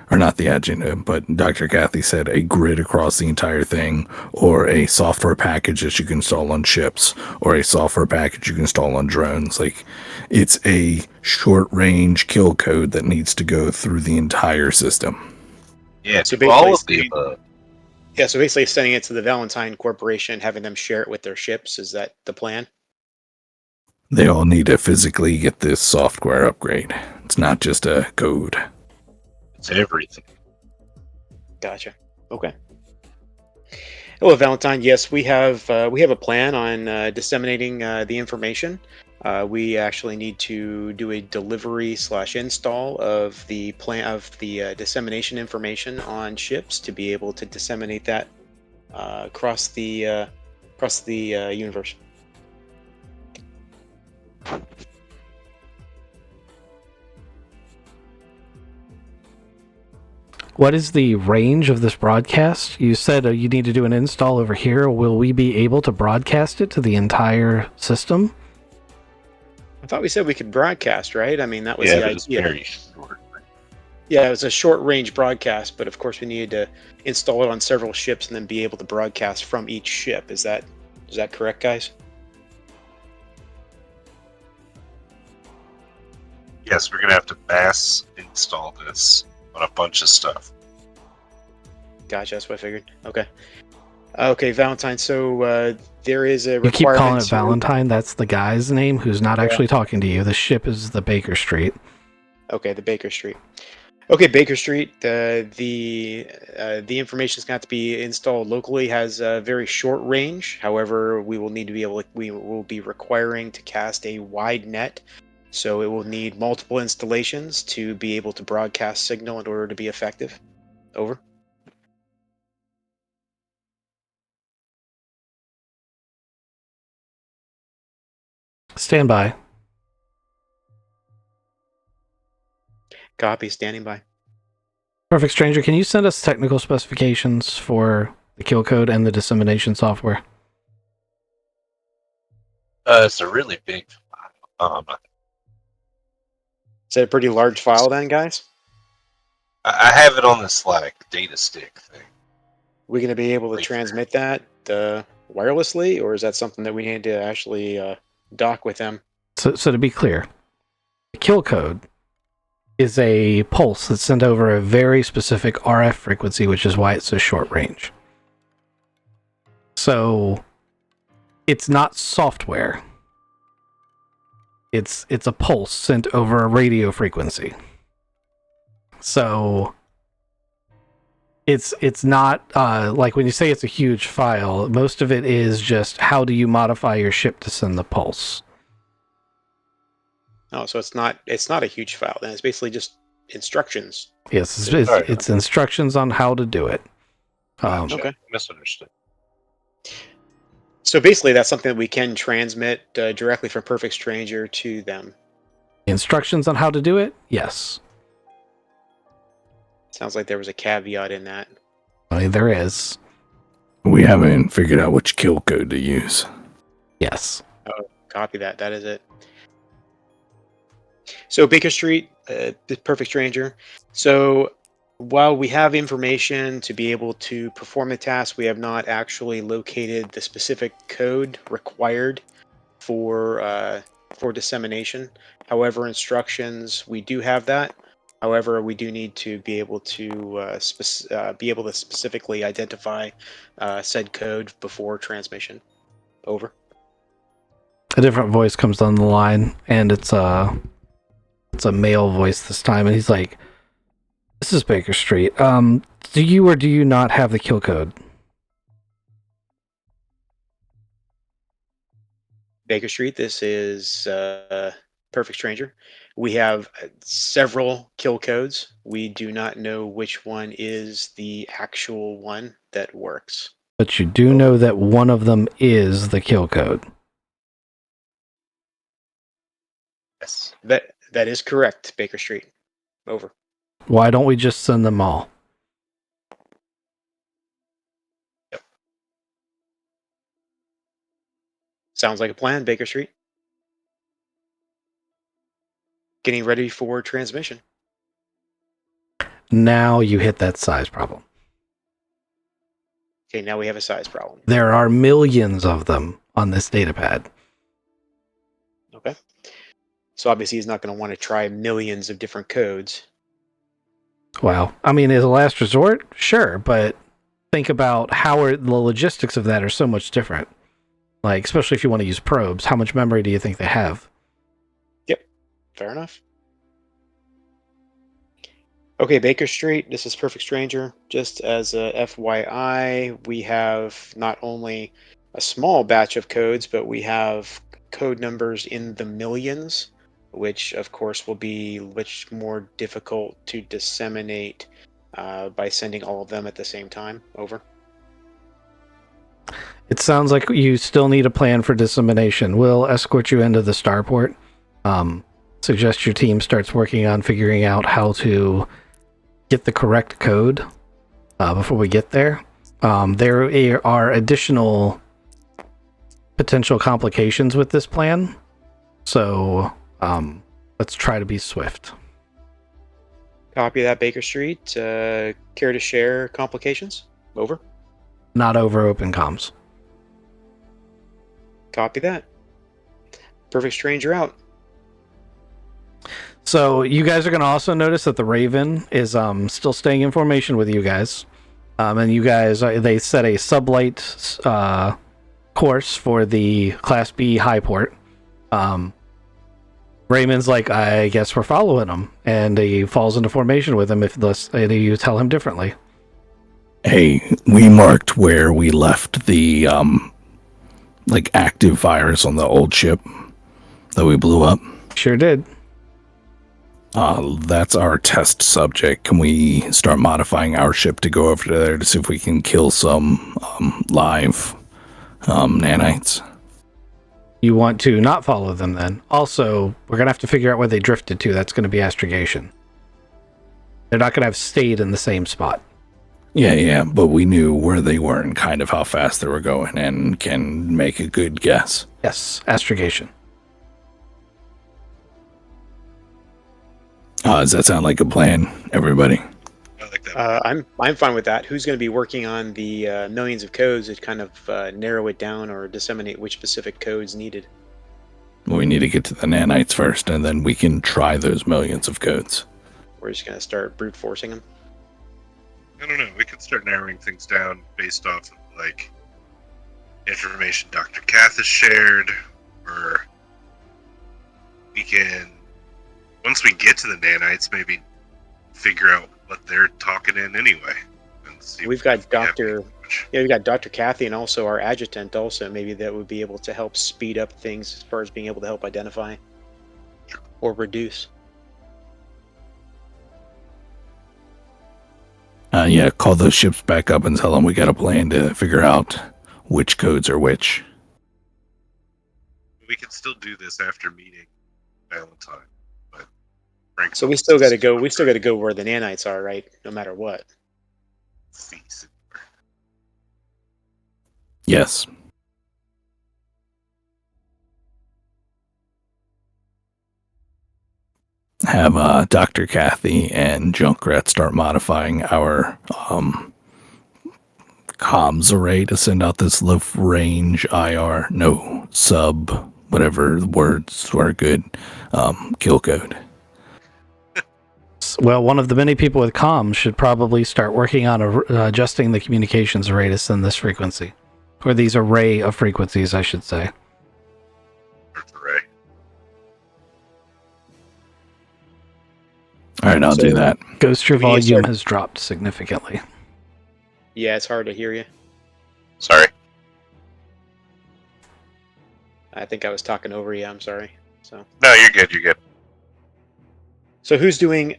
or not the adjutant, but Dr. Kathy said a grid across the entire thing, or a software package that you can install on ships, or a software package you can install on drones. Like, it's a short-range kill code that needs to go through the entire system. Yeah, so do all of basically, the above. yeah. So basically, sending it to the Valentine Corporation, having them share it with their ships. Is that the plan? They all need to physically get this software upgrade. It's not just a code. It's everything. Gotcha. Okay. Hello, Valentine. Yes, we have a plan on disseminating the information. We actually need to do a delivery / install of the plan of the dissemination information on ships to be able to disseminate that across the universe. What is the range of this broadcast? You said you need to do an install over here. Will we be able to broadcast it to the entire system? I thought we said we could broadcast, right? I mean, that was Yeah, the but it's idea. very short. Yeah, it was a short range broadcast, but of course we needed to install it on several ships and then be able to broadcast from each ship. Is that correct, guys? Yes, we're gonna have to mass install this on a bunch of stuff. Gotcha, that's what I figured. Okay. Okay, Valentine. So there is a You keep requirement calling it to- Valentine. That's the guy's name who's not Yeah. actually talking to you. The ship is the Baker Street. Okay, the Baker Street. Okay, Baker Street. The information is going to have to be installed locally. Has a very short range. However, we will need to be able. We will be requiring to cast a wide net, so it will need multiple installations to be able to broadcast signal in order to be effective. Over. Stand by. Copy. Standing by. Perfect stranger, can you send us technical specifications for the kill code and the dissemination software? It's a really big file. Is that a pretty large file then, guys? I have it on this like data stick thing. We going to be able to Wait. transmit that wirelessly, or is that something that we need to actually dock with them? So to be clear, The kill code is a pulse that's sent over a very specific RF frequency, which is why it's so short range. So it's not software. It's a pulse sent over a radio frequency. So it's not like when you say it's a huge file, most of it is just how do you modify your ship to send the pulse. Oh, so it's not a huge file. Then it's basically just instructions. Yes, Sorry. it's instructions on how to do it. Gotcha. Okay. Misunderstood. So basically, that's something that we can transmit directly from Perfect Stranger to them. Instructions on how to do it? Yes. Sounds like there was a caveat in that. I mean, there is. We haven't figured out which kill code to use. Yes. Copy that. That is it. So Baker Street, the Perfect Stranger. So while we have information to be able to perform the task, we have not actually located the specific code required for dissemination. However, instructions, we do have that. However, we do need to be able to specifically identify said code before transmission. Over. A different voice comes on the line, and it's a male voice this time, and he's like, "This is Baker Street. Do you or do you not have the kill code?" Baker Street, this is Perfect Stranger. We have several kill codes. We do not know which one is the actual one that works. But you do know that one of them is the kill code. Yes. That is correct, Baker Street. Over. Why don't we just send them all? Sounds like a plan, Baker Street. Getting ready for transmission. Now you hit that size problem. Okay, now we have a size problem. There are millions of them on this datapad. Okay. So obviously he's not going to want to try millions of different codes. Wow. I mean, as a last resort, sure, but think about the logistics of that are so much different. Like, especially if you want to use probes, how much memory do you think they have? Yep. Fair enough. Okay, Baker Street, this is Perfect Stranger. Just as a FYI, we have not only a small batch of codes, but we have code numbers in the millions, which of course will be much more difficult to disseminate by sending all of them at the same time. Over. It sounds like you still need a plan for dissemination. We'll escort you into the starport. Suggest your team starts working on figuring out how to get the correct code before we get there. There are additional potential complications with this plan, so let's try to be swift. Copy that, Baker Street. Care to share complications? Over. Not over open comms. Copy that. Perfect Stranger out. So you guys are going to also notice that the Raven is still staying in formation with you guys. And you guys, they set a sublight course for the Class B high port. Raymond's like, I guess we're following him. And he falls into formation with him if you tell him differently. Hey, we marked where we left the active virus on the old ship that we blew up. Sure did. That's our test subject. Can we start modifying our ship to go over there to see if we can kill some live nanites? You want to not follow them then. Also, we're going to have to figure out where they drifted to. That's going to be astrogation. They're not going to have stayed in the same spot. Yeah, but we knew where they were and kind of how fast they were going and can make a good guess. Yes, astrogation. Does that sound like a plan, everybody? I like that. I'm fine with that. Who's going to be working on the millions of codes to kind of narrow it down or disseminate which specific codes needed? We need to get to the nanites first, and then we can try those millions of codes. We're just gonna start brute forcing them. I don't know. We could start narrowing things down based off of like information Dr. Kath has shared, or we can, once we get to the nanites, maybe figure out what they're talking in anyway. And see We've if got we have Dr. any knowledge. Yeah, we've got Dr. Kathy and also our adjutant. Also, maybe that would be able to help speed up things as far as being able to help identify or reduce. Yeah, call those ships back up and tell them we got a plan to figure out which codes are which. We can still do this after meeting Valentine, but Frank. So we still got to go. We still got to go where the nanites are, right? No matter what. Yes. Have Dr. Kathy and Junkrat start modifying our comms array to send out this low range IR, no sub, whatever words are good, kill code. Well, one of the many people with comms should probably start working on adjusting the communications array to send this frequency. Or these array of frequencies, I should say. Array. All right, I'll do that. Ghost, your We need to volume start- has dropped significantly. Yeah, it's hard to hear you. Sorry. I think I was talking over you. I'm sorry. So No, you're good. You're good. who's doing?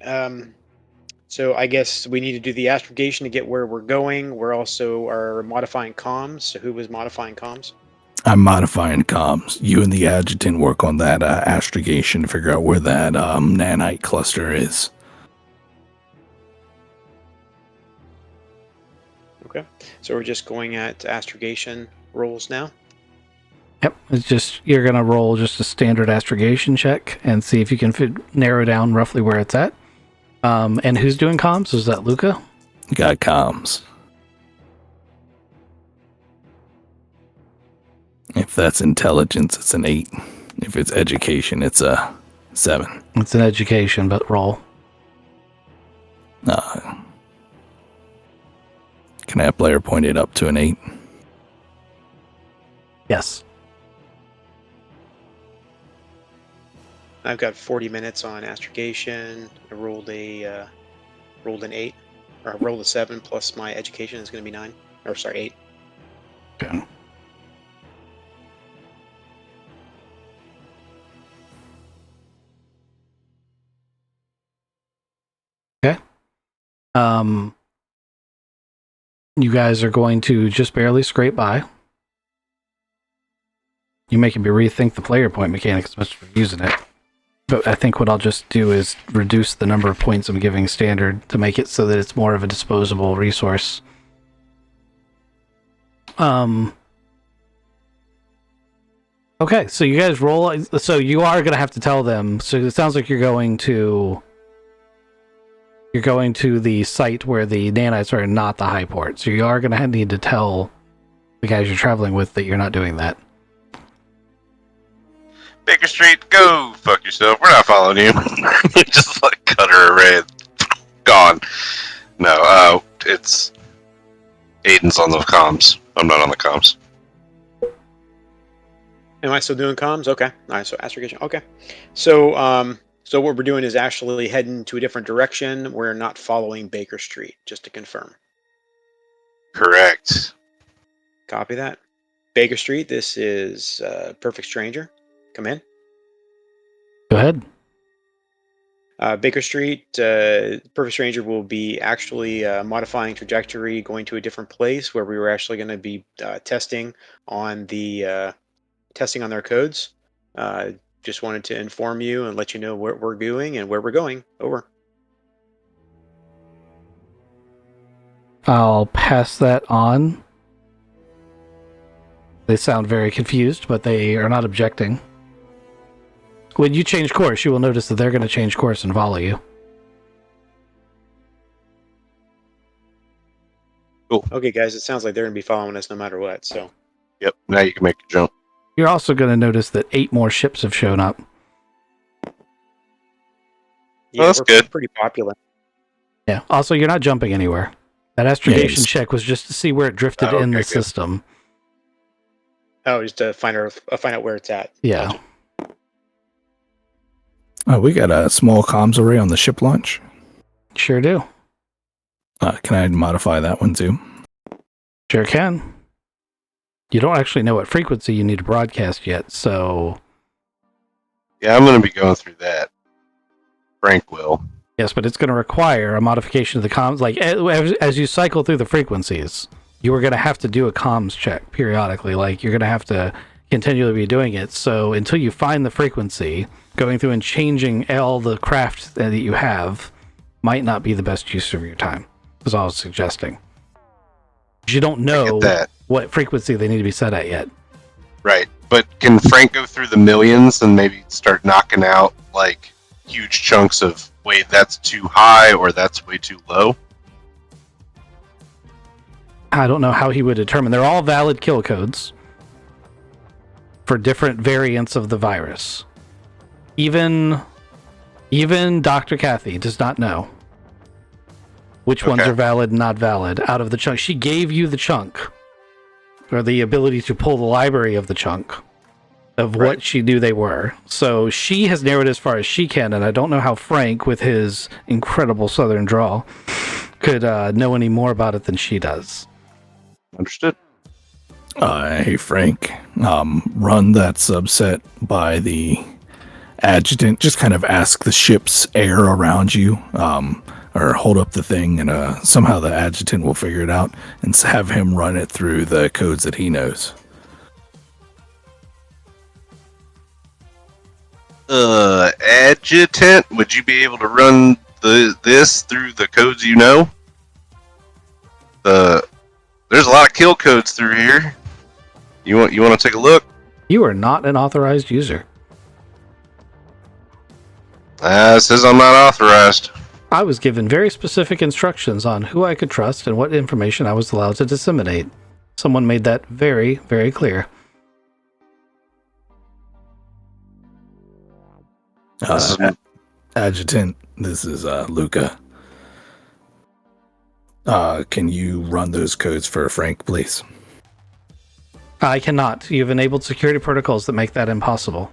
So I guess we need to do the astrogation to get where we're going. We're also are modifying comms. So who was modifying comms? I'm modifying comms. You and the adjutant work on that astrogation to figure out where that nanite cluster is. Okay. So we're just going at astrogation rolls now. Yep, it's just, you're going to roll just a standard astrogation check and see if you can narrow down roughly where it's at. And who's doing comms? Is that Luca? Got comms. If that's intelligence, it's an 8. If it's education, it's a 7. It's an education, but roll. Can I have player pointed up to an 8? Yes. I've got 40 minutes on astrogation. I rolled an 8, or I rolled a 7 plus my education is going to be 9. Or sorry, 8. Okay. Okay. You guys are going to just barely scrape by. You're making me rethink the player point mechanics as much as we're using it. But I think what I'll just do is reduce the number of points I'm giving standard to make it so that it's more of a disposable resource. Okay, so you guys roll. So you are going to have to tell them. So it sounds like you're going to the site where the nanites are, not the high port. So you are going to need to tell the guys you're traveling with that you're not doing that. Baker Street, go fuck yourself. We're not following you. Just like cut her array. Gone. No, it's Aiden's on the comms. I'm not on the comms. Am I still doing comms? Okay. All right. So astrogation. Okay. So so what we're doing is actually heading to a different direction. We're not following Baker Street, just to confirm. Correct. Copy that. Baker Street. This is Perfect Stranger. Come in. Go ahead. Baker Street, Perfect Stranger will be actually modifying trajectory, going to a different place where we were actually going to be testing on their codes. Just wanted to inform you and let you know what we're doing and where we're going. Over. I'll pass that on. They sound very confused, but they are not objecting. When you change course, you will notice that they're going to change course and follow you. Okay, guys, it sounds like they're going to be following us no matter what. So, Yep. Now you can make a jump. You're also going to notice that 8 more ships have shown up. Yeah, that's we're good. pretty popular. Yeah. Also, you're not jumping anywhere. That astrogation Yes. check was just to see where it drifted Oh, in the okay, good. system. Oh, just to find out where it's at. Yeah. Gotcha. We got a small comms array on the ship launch. Sure do. Can I modify that one too? Sure can. You don't actually know what frequency you need to broadcast yet, so Yeah, I'm going to be going through that. Frank will. yes, but it's going to require a modification of the comms. Like as you cycle through the frequencies, you are going to have to do a comms check periodically. Like you're going to have to continually be doing it. So until you find the frequency, going through and changing all the craft that you have might not be the best use of your time. Is all I was suggesting. You don't know Get that. what frequency they need to be set at yet. Right. But can Frank go through the millions and maybe start knocking out like huge chunks of, wait, that's too high or that's way too low? I don't know how he would determine. They're all valid kill codes for different variants of the virus. Even Dr. Kathy does not know which ones Okay. are valid and not valid out of the chunk. She gave you the chunk, or the ability to pull the library of the chunk of what Right. she knew they were. So she has narrowed as far as she can, and I don't know how Frank, with his incredible southern drawl, could know any more about it than she does. Understood. Hey, Frank. Run that subset by the adjutant. Just kind of ask the ship's air around you, or hold up the thing, and somehow the adjutant will figure it out, and have him run it through the codes that he knows. Adjutant, would you be able to run this through the codes you know? There's a lot of kill codes through here. You want to take a look? You are not an authorized user. It says I'm not authorized. I was given very specific instructions on who I could trust and what information I was allowed to disseminate. Someone made that very, very clear. This is- Adjutant, this is Luca. Can you run those codes for Frank, please? I cannot. You've enabled security protocols that make that impossible.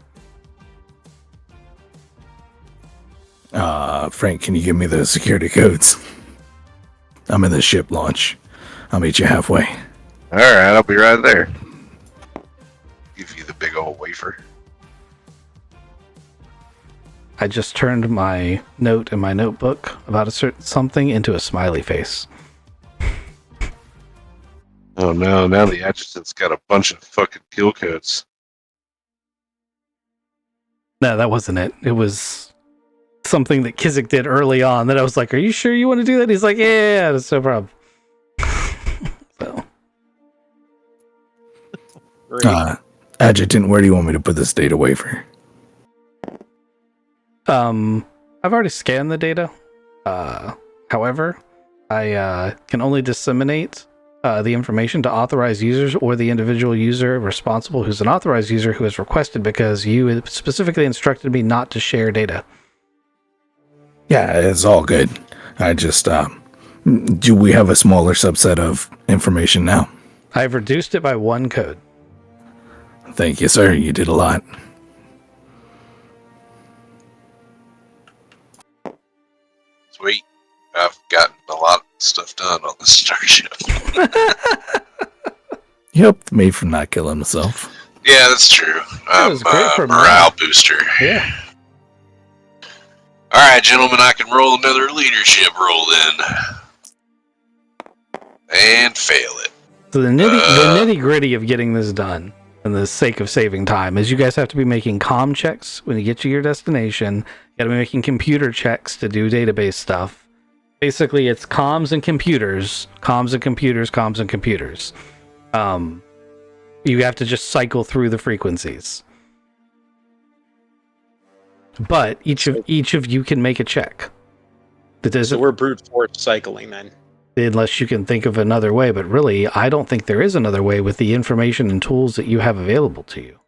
Frank, can you give me those security codes? I'm in the ship launch. I'll meet you halfway. All right, I'll be right there. Give you the big old wafer. I just turned my note in my notebook about a certain something into a smiley face. Oh no! Now the adjutant's got a bunch of fucking kill codes. No, that wasn't it. It was something that Kizik did early on that I was like, are you sure you want to do that? He's like, yeah, that's no problem. So, Great. Adjutant, where do you want me to put this data wafer? I've already scanned the data. However, I can only disseminate the information to authorized users or the individual user responsible who's an authorized user who has requested, because you specifically instructed me not to share data. Yeah, it's all good. I just, do we have a smaller subset of information now? I've reduced it by 1 code. Thank you, sir. You did a lot. Sweet. I've gotten a lot of stuff done on the starship. He helped me from not killing himself. Yeah, that's true. I'm was great for a morale booster. Yeah. All right, gentlemen, I can roll another leadership roll then. And fail it. So the nitty gritty of getting this done, and the sake of saving time, is you guys have to be making comm checks when you get to your destination. You gotta be making computer checks to do database stuff. Basically, it's comms and computers, comms and computers, comms and computers. You have to just cycle through the frequencies. But each of you can make a check. That So doesn't, we're brute force cycling then. unless you can think of another way. But really, I don't think there is another way with the information and tools that you have available to you.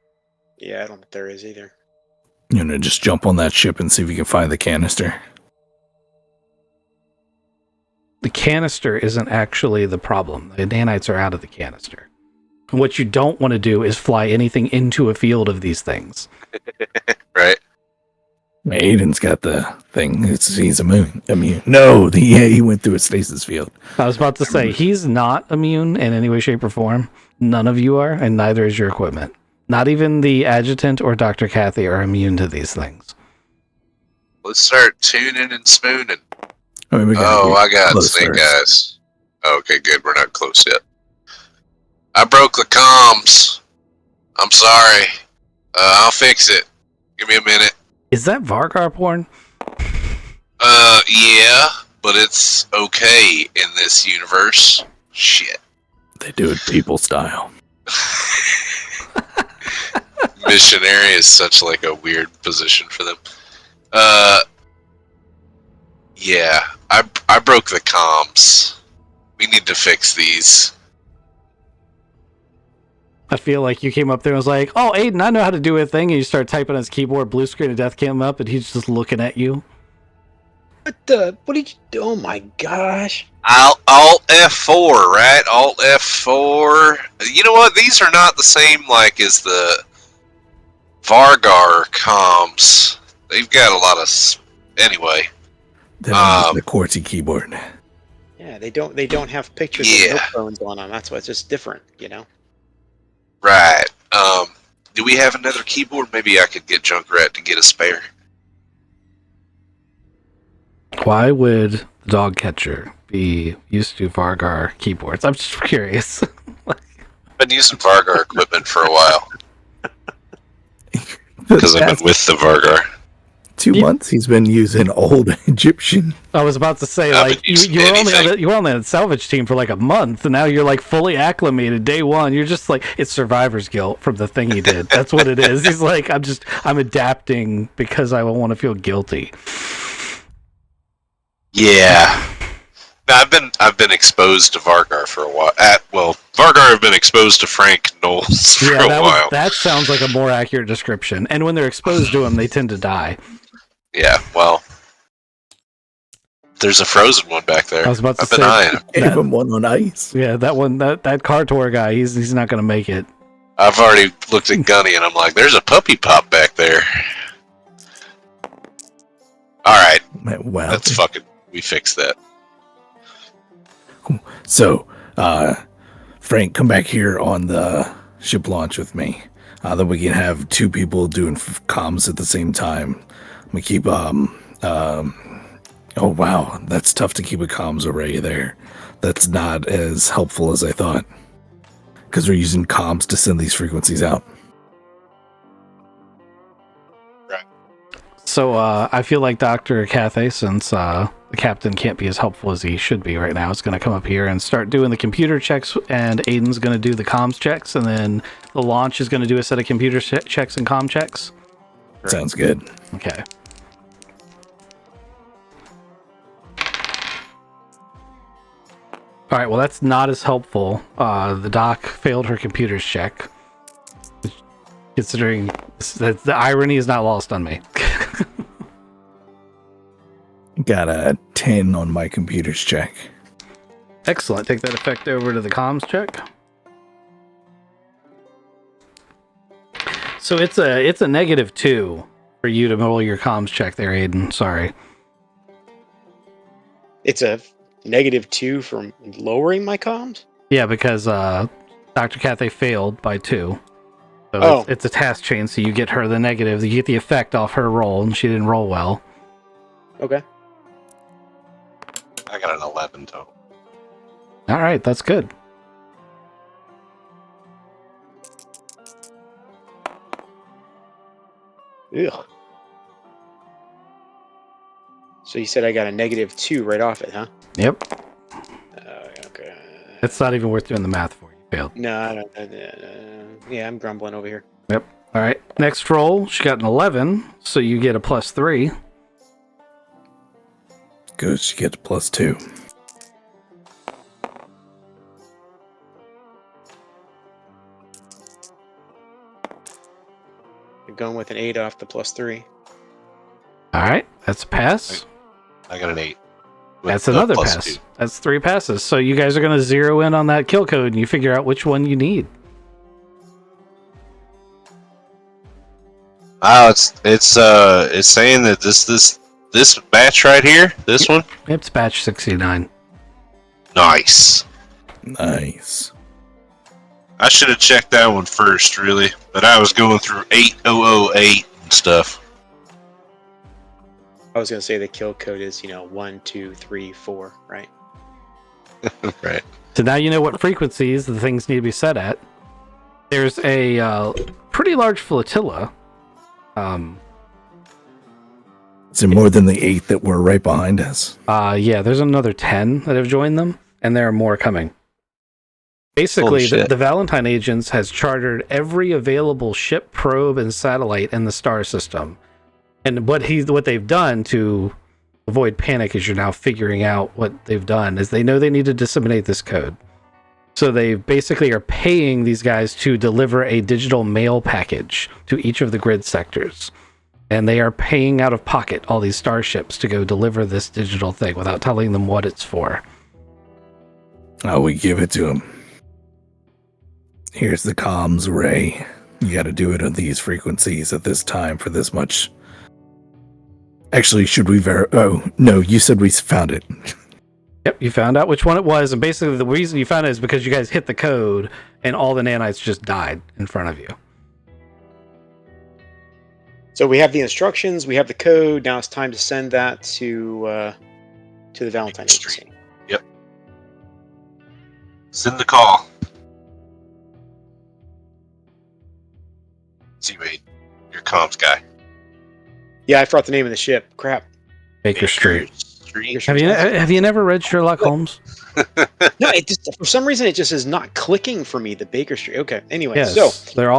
Yeah, I don't think there is either. You know, just jump on that ship and see if you can find the canister. The canister isn't actually the problem. The nanites are out of the canister. What you don't want to do is fly anything into a field of these things. Right? Aiden's got the thing. He's immune. No, he went through a stasis field. I was about to say, he's not immune in any way, shape, or form. None of you are, and neither is your equipment. Not even the adjutant or Dr. Kathy are immune to these things. Let's start tuning and spooning. I mean, we gotta Oh, get I got close snake first. eyes. Okay, good. We're not close yet. I broke the comms. I'm sorry. I'll fix it. Give me a minute. Is that Vargar porn? Yeah, but it's okay in this universe. Shit. They do it people style. Missionary is such like a weird position for them. Yeah, I broke the comms. We need to fix these. I feel like you came up there and was like, oh, Aiden, I know how to do a thing. And you start typing on his keyboard, blue screen of death came up, and he's just looking at you. What did you do? Oh my gosh. Alt F4, right? Alt F4. You know what? These are not the same like as the Vargar comms. They've got a lot of anyway. They don't use the QWERTY keyboard. Yeah, they don't have pictures Yeah. of milk bones on them. That's why it's just different, you know. Right. Do we have another keyboard? Maybe I could get Junkrat to get a spare. Why would the dog catcher be used to Vargar keyboards? I'm just curious. Been using Vargar equipment for a while because I've been with the Vargar. 2 months he's been using old Egyptian. I was about to say, I've like, been using you were only anything. you were on the salvage team for like a month, and now you're like fully acclimated day one. You're just like, it's survivor's guilt from the thing he did. That's what it is. He's like, I'm adapting because I want to feel guilty. Yeah. No, I've been exposed to Vargar for a while. Vargar have been exposed to Frank Knowles for a while. That sounds like a more accurate description. And when they're exposed to him, they tend to die. Yeah, well, there's a frozen one back there. I was about to I've been say, eyeing him. Gave him one on ice. Yeah, that one, that car tour guy, he's not going to make it. I've already looked at Gunny and I'm like, there's a puppy pop back there. Alright, Well, that's fucking, we fixed that. so Frank, come back here on the ship launch with me. Then we can have 2 people doing comms at the same time. We keep oh wow, that's tough to keep a comms array there. That's not as helpful as I thought, because we're using comms to send these frequencies out. So I feel like Dr. Cathay, since the captain can't be as helpful as he should be right now, is going to come up here and start doing the computer checks, and Aiden's going to do the comms checks, and then the launch is going to do a set of computer checks and comm checks. Sounds good. Okay. All right, well, that's not as helpful. The doc failed her computer's check. Considering that the irony is not lost on me. Got a 10 on my computer's check. Excellent. Take that effect over to the comms check. So it's a -2 for you to roll your comms check there, Aiden. Sorry. It's a -2 from lowering my comms. Yeah, because Dr. Cathay failed by 2. So Oh. it's a task chain, so you get her the negative. You get the effect off her roll, and she didn't roll well. Okay. I got an 11 total. All right, that's good. Ugh. So you said I got a -2 right off it, huh? Yep. Okay. It's not even worth doing the math for you. Failed. No, I don't. Yeah, I'm grumbling over here. Yep. All right. Next roll, she got an 11, so you get a +3. Good, she gets +2. going with an 8 off the +3. All right, that's a pass. I got an 8. That's another plus pass. 2. That's 3 passes. So you guys are going to zero in on that kill code, and you figure out which one you need. Oh, it's saying that this batch right here, this one, It's batch 69. nice. Nice. I should have checked that one first, really, but I was going through 8008 and stuff. I was going to say the kill code is 1, 2, 3, 4, right? Right. So now you know what frequencies the things need to be set at. There's a pretty large flotilla. Is it more than the 8 that were right behind us? Yeah, there's another 10 that have joined them, and there are more coming. Basically, the Valentine Agents has chartered every available ship, probe, and satellite in the star system. And what they've done to avoid panic, as you're now figuring out what they've done, is they know they need to disseminate this code. So they basically are paying these guys to deliver a digital mail package to each of the grid sectors. And they are paying out of pocket all these starships to go deliver this digital thing without telling them what it's for. Oh, we give it to him. Here's the comms ray. You got to do it on these frequencies at this time for this much. Actually, should we Oh, no, you said we found it. Yep, you found out which one it was, and basically the reason you found it is because you guys hit the code and all the nanites just died in front of you. So we have the instructions, we have the code. Now it's time to send that to the Valentine Agency. Yep. Send the call. Z-Wade, your comms guy. Yeah, I forgot the name of the ship. Crap. Baker Street. Baker Have you never read Sherlock Holmes? No, it just, for some reason it just is not clicking for me. The Baker Street. Okay. Anyway, Yes, so they're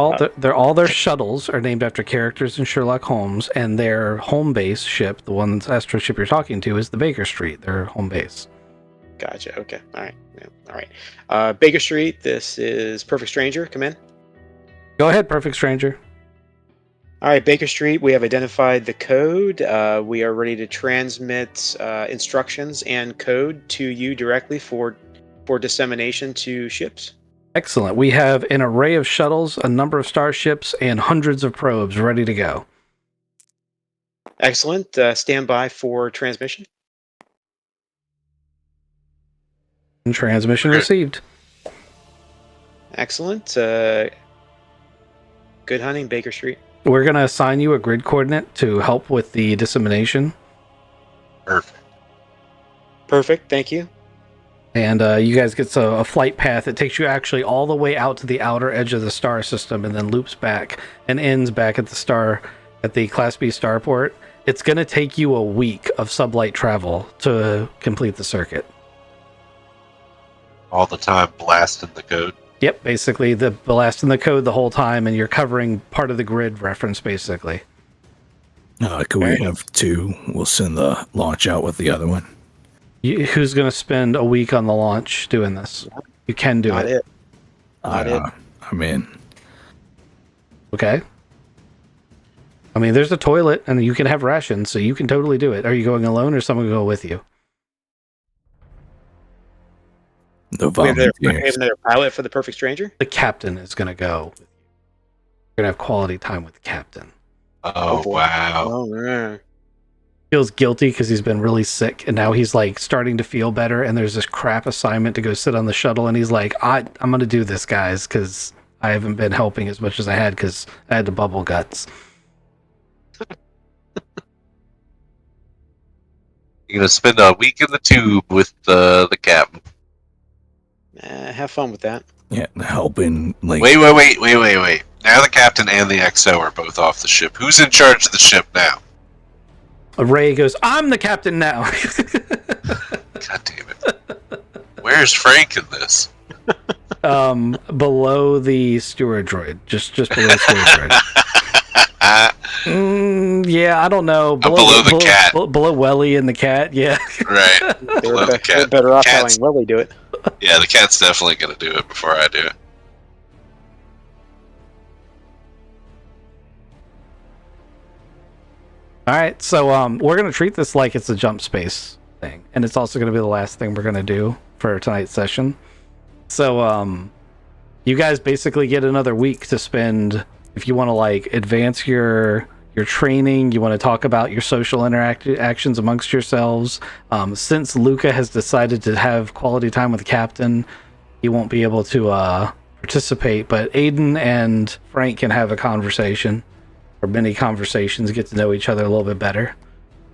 all their shuttles are named after characters in Sherlock Holmes, and their home base ship, the one Astro ship you're talking to, is the Baker Street. Their home base. gotcha. Okay. All right. Yeah, all right. Baker Street. This is Perfect Stranger. Come in. Go ahead, Perfect Stranger. All right, Baker Street, we have identified the code. We are ready to transmit instructions and code to you directly for dissemination to ships. Excellent. We have an array of shuttles, a number of starships, and hundreds of probes ready to go. Excellent. Stand by for transmission. And transmission received. Excellent. Good hunting, Baker Street. We're going to assign you a grid coordinate to help with the dissemination. Perfect. Thank you. And you guys get a flight path that takes you actually all the way out to the outer edge of the star system and then loops back and ends back at the Class B starport. It's going to take you a week of sublight travel to complete the circuit. All the time blasting the code. Yep, basically the blasting the code the whole time, and you're covering part of the grid reference, basically. Could we have 2? We'll send the launch out with the other one. Who's going to spend a week on the launch doing this? You can do Not it. Not it. I'm in. Okay. I mean, there's a toilet, and you can have rations, so you can totally do it. Are you going alone, or someone go with you? The We have volunteers. another pilot for the Perfect Stranger. The captain is going to go. You're going to have quality time with the captain. Oh, boy. wow. Oh, man. Feels guilty because he's been really sick, and now he's like starting to feel better, and there's this crap assignment to go sit on the shuttle, and he's like, I'm going to do this, guys, because I haven't been helping as much as I had because I had to bubble guts. You're going to spend a week in the tube with the captain. Have fun with that. Yeah, helping. Like, Wait. Now the captain and the XO are both off the ship. Who's in charge of the ship now? Ray goes, I'm the captain now. God damn it. Where's Frank in this? Below the steward droid. Just below the steward droid. Yeah, I don't know. Below the cat. Below Welly and the cat, yeah. Right. Below the They're cat. better off Cat's- having Willie do it. Yeah, the cat's definitely going to do it before I do it. All right, so we're gonna treat this like it's a jump space thing, and it's also gonna be the last thing we're gonna do for tonight's session. So you guys basically get another week to spend if you want to like advance your training. You want to talk about your social interactions amongst yourselves. Since Luca has decided to have quality time with the captain, he won't be able to participate. But Aiden and Frank can have a conversation, or many conversations, get to know each other a little bit better.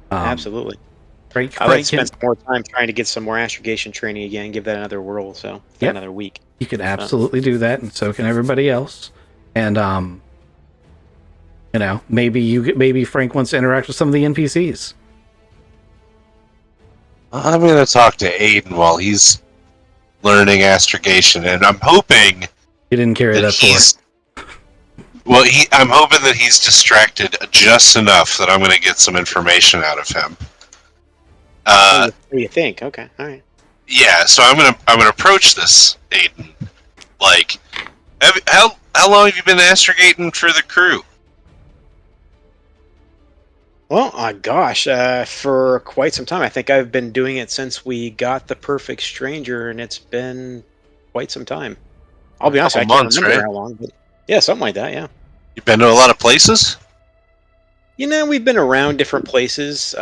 Absolutely. Frank I'd like to can, spend some more time trying to get some more astrogation training again, give that another whirl, so Yep. another week. you can absolutely do that, and so can everybody else. And you know, maybe Frank wants to interact with some of the NPCs. I'm going to talk to Aiden while he's learning astrogation, and I'm hoping You didn't carry that he's... forward. Well, I'm hoping that he's distracted just enough that I'm going to get some information out of him. What do you think? Okay, all right. Yeah, so I'm gonna approach this, Aiden. Like, how long have you been astrogating for the crew? Well, gosh, for quite some time. I think I've been doing it since we got the perfect stranger, and it's been quite some time. I'll be honest, I couple can't months, remember right? how long, but yeah, something like that. Yeah. You've been to a lot of places? You know, we've been around different places.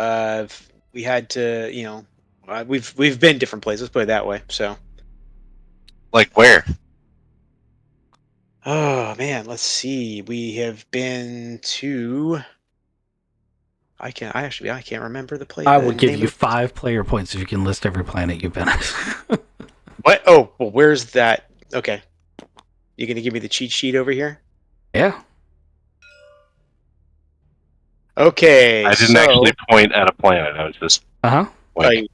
We had to, we've been different places. Put it that way. So, Like where? oh man, let's see. We have been to. I can't remember the place. I will give you 5 player points if you can list every planet you've been at. What? Oh, well, where's that? Okay, you gonna give me the cheat sheet over here? Yeah. Okay. I didn't actually point at a planet. I was just Uh-huh. pointing.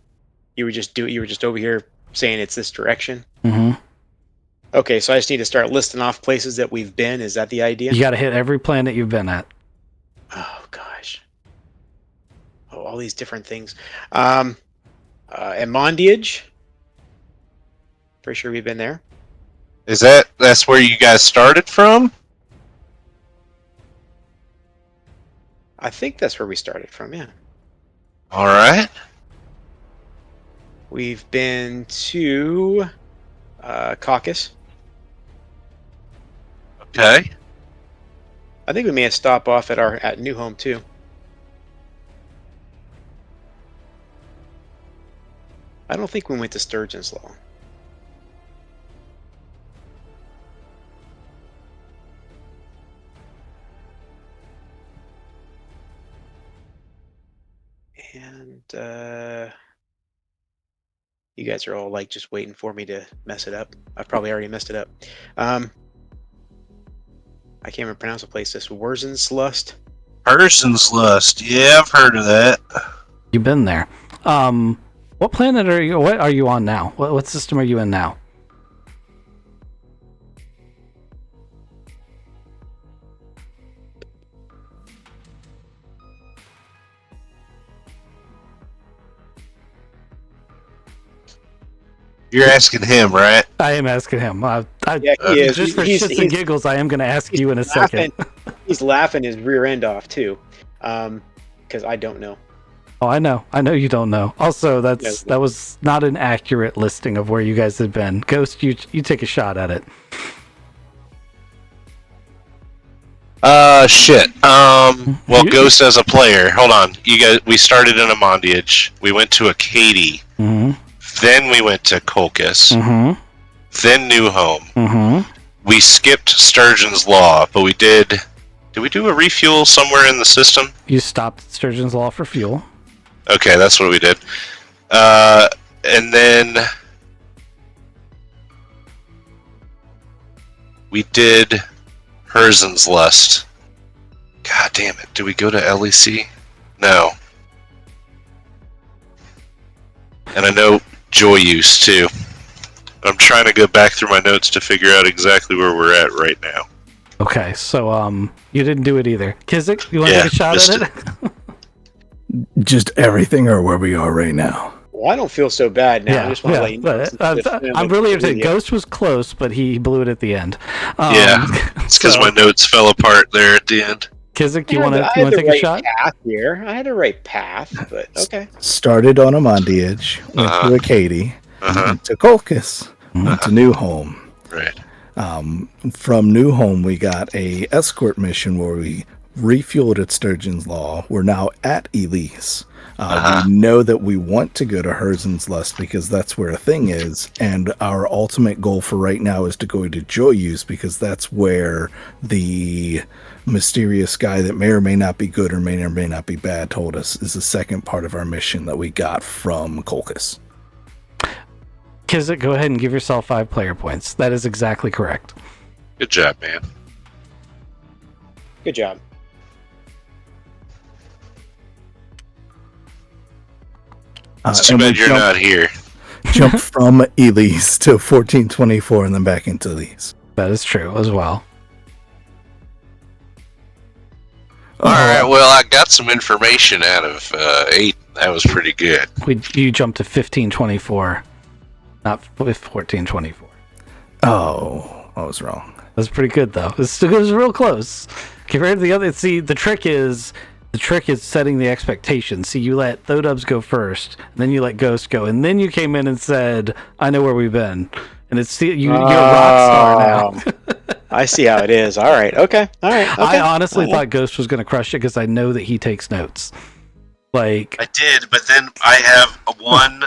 You were just over here saying it's this direction. Mm-hmm. Okay, so I just need to start listing off places that we've been. Is that the idea? You got to hit every planet you've been at. Oh gosh. Oh, all these different things. And Mondiage. Pretty sure we've been there. That's where you guys started from? I think that's where we started from. Yeah. All right. We've been to Caucus. Okay. I think we may have stopped off at New Home too. I don't think we went to Sturgeon's Law. And you guys are all like just waiting for me to mess it up. I've probably already messed it up. I can't even pronounce the place. This Wurzenslust. Person's Lust. Yeah, I've heard of that. You've been there. What planet are you? What are you on now? What system are you in now? You're asking him, right? I am asking him. Yeah, he is. Just for shits and giggles, I am going to ask you in a second. He's laughing his rear end off too, because I don't know. Oh, I know. I know you don't know. Also, that was not an accurate listing of where you guys had been. Ghost, you take a shot at it. Shit. Well, Ghost as a player. Hold on. We started in Amondiage. We went to Acadie. Mm-hmm. Then we went to Colchis. Mm-hmm. Then New Home. Mm-hmm. We skipped Sturgeon's Law, but we did we do a refuel somewhere in the system? You stopped at Sturgeon's Law for fuel. Okay, that's what we did. And then we did Herzen's Lust. God damn it. Did we go to LEC? No. And I know Joy Use too. I'm trying to go back through my notes to figure out exactly where we're at right now. Okay, so you didn't do it either. Kizik, you want to take a shot at it? Just everything or where we are right now? Well, I don't feel so bad now. I just want to let you know. I'm really upset. Ghost was close, but he blew it at the end. Yeah, it's because my notes fell apart there at the end. Kizik, you I want had to take the a right shot? path here. I had the right path, but okay. Started on Amandiage, went to Acadie, went to Colchis, went to New Home. Right. From New Home, we got a escort mission where we refueled at Sturgeon's Law. We're now at Elise. We know that we want to go to Herzen's Lust because that's where a thing is, and our ultimate goal for right now is to go to Joyous because that's where the mysterious guy that may or may not be good or may not be bad told us is the second part of our mission that we got from Colchis. Kizik, go ahead and give yourself 5 player points. That is exactly correct. Good job, man. Good job. It's too And we bad you're not here. jump from Elise to 1424 and then back into Elise. That is true as well. All right. Well, I got some information out of Aiden. That was pretty good. You jumped to 1524, not 1424. Oh, I was wrong. That's pretty good though. It was real close compared to the other. See, the trick is setting the expectations. See, you let Thodubs go first, and then you let Ghost go, and then you came in and said, "I know where we've been," and you're a rock star now. I see how it is. All right. Okay. All right. Okay. I honestly thought Ghost was going to crush it because I know that he takes notes. Like I did, but then I have one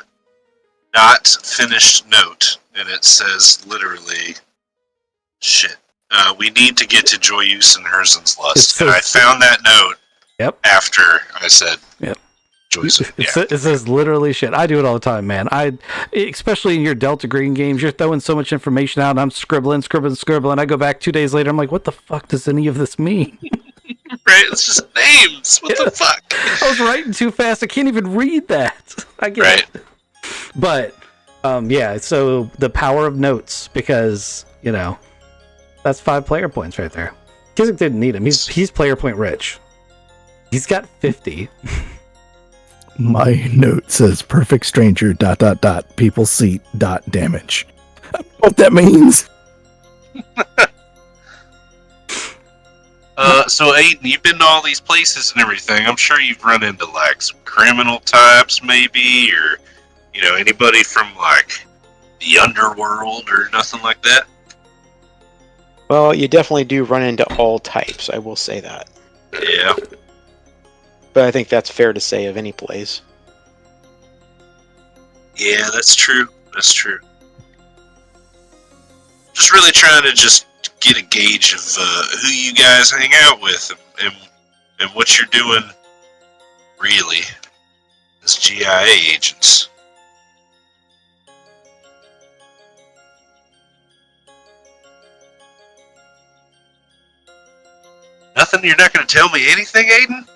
not finished note, and it says literally, "Shit, we need to get to Joyous and Herzen's Lust." And I found that note. Yep. After I said, Yep. Joyous. It says literally shit. I do it all the time, man. Especially in your Delta Green games, you're throwing so much information out, and I'm scribbling. I go back 2 days later, I'm like, what the fuck does any of this mean? Right? It's just names. What the fuck? I was writing too fast. I can't even read that. I get it. But, yeah, so the power of notes, because, that's 5 player points right there. Kizik didn't need him. He's player point rich. He's got 50. My note says perfect stranger ... people seat ... damage. What that means? So Aiden, you've been to all these places and everything. I'm sure you've run into like some criminal types, maybe, or anybody from like the underworld or nothing like that. Well, you definitely do run into all types. I will say that. Yeah. But I think that's fair to say of any place. Yeah, that's true. That's true. Just really trying to just get a gauge of who you guys hang out with and what you're doing, really, as GIA agents. Nothing? You're not going to tell me anything, Aiden?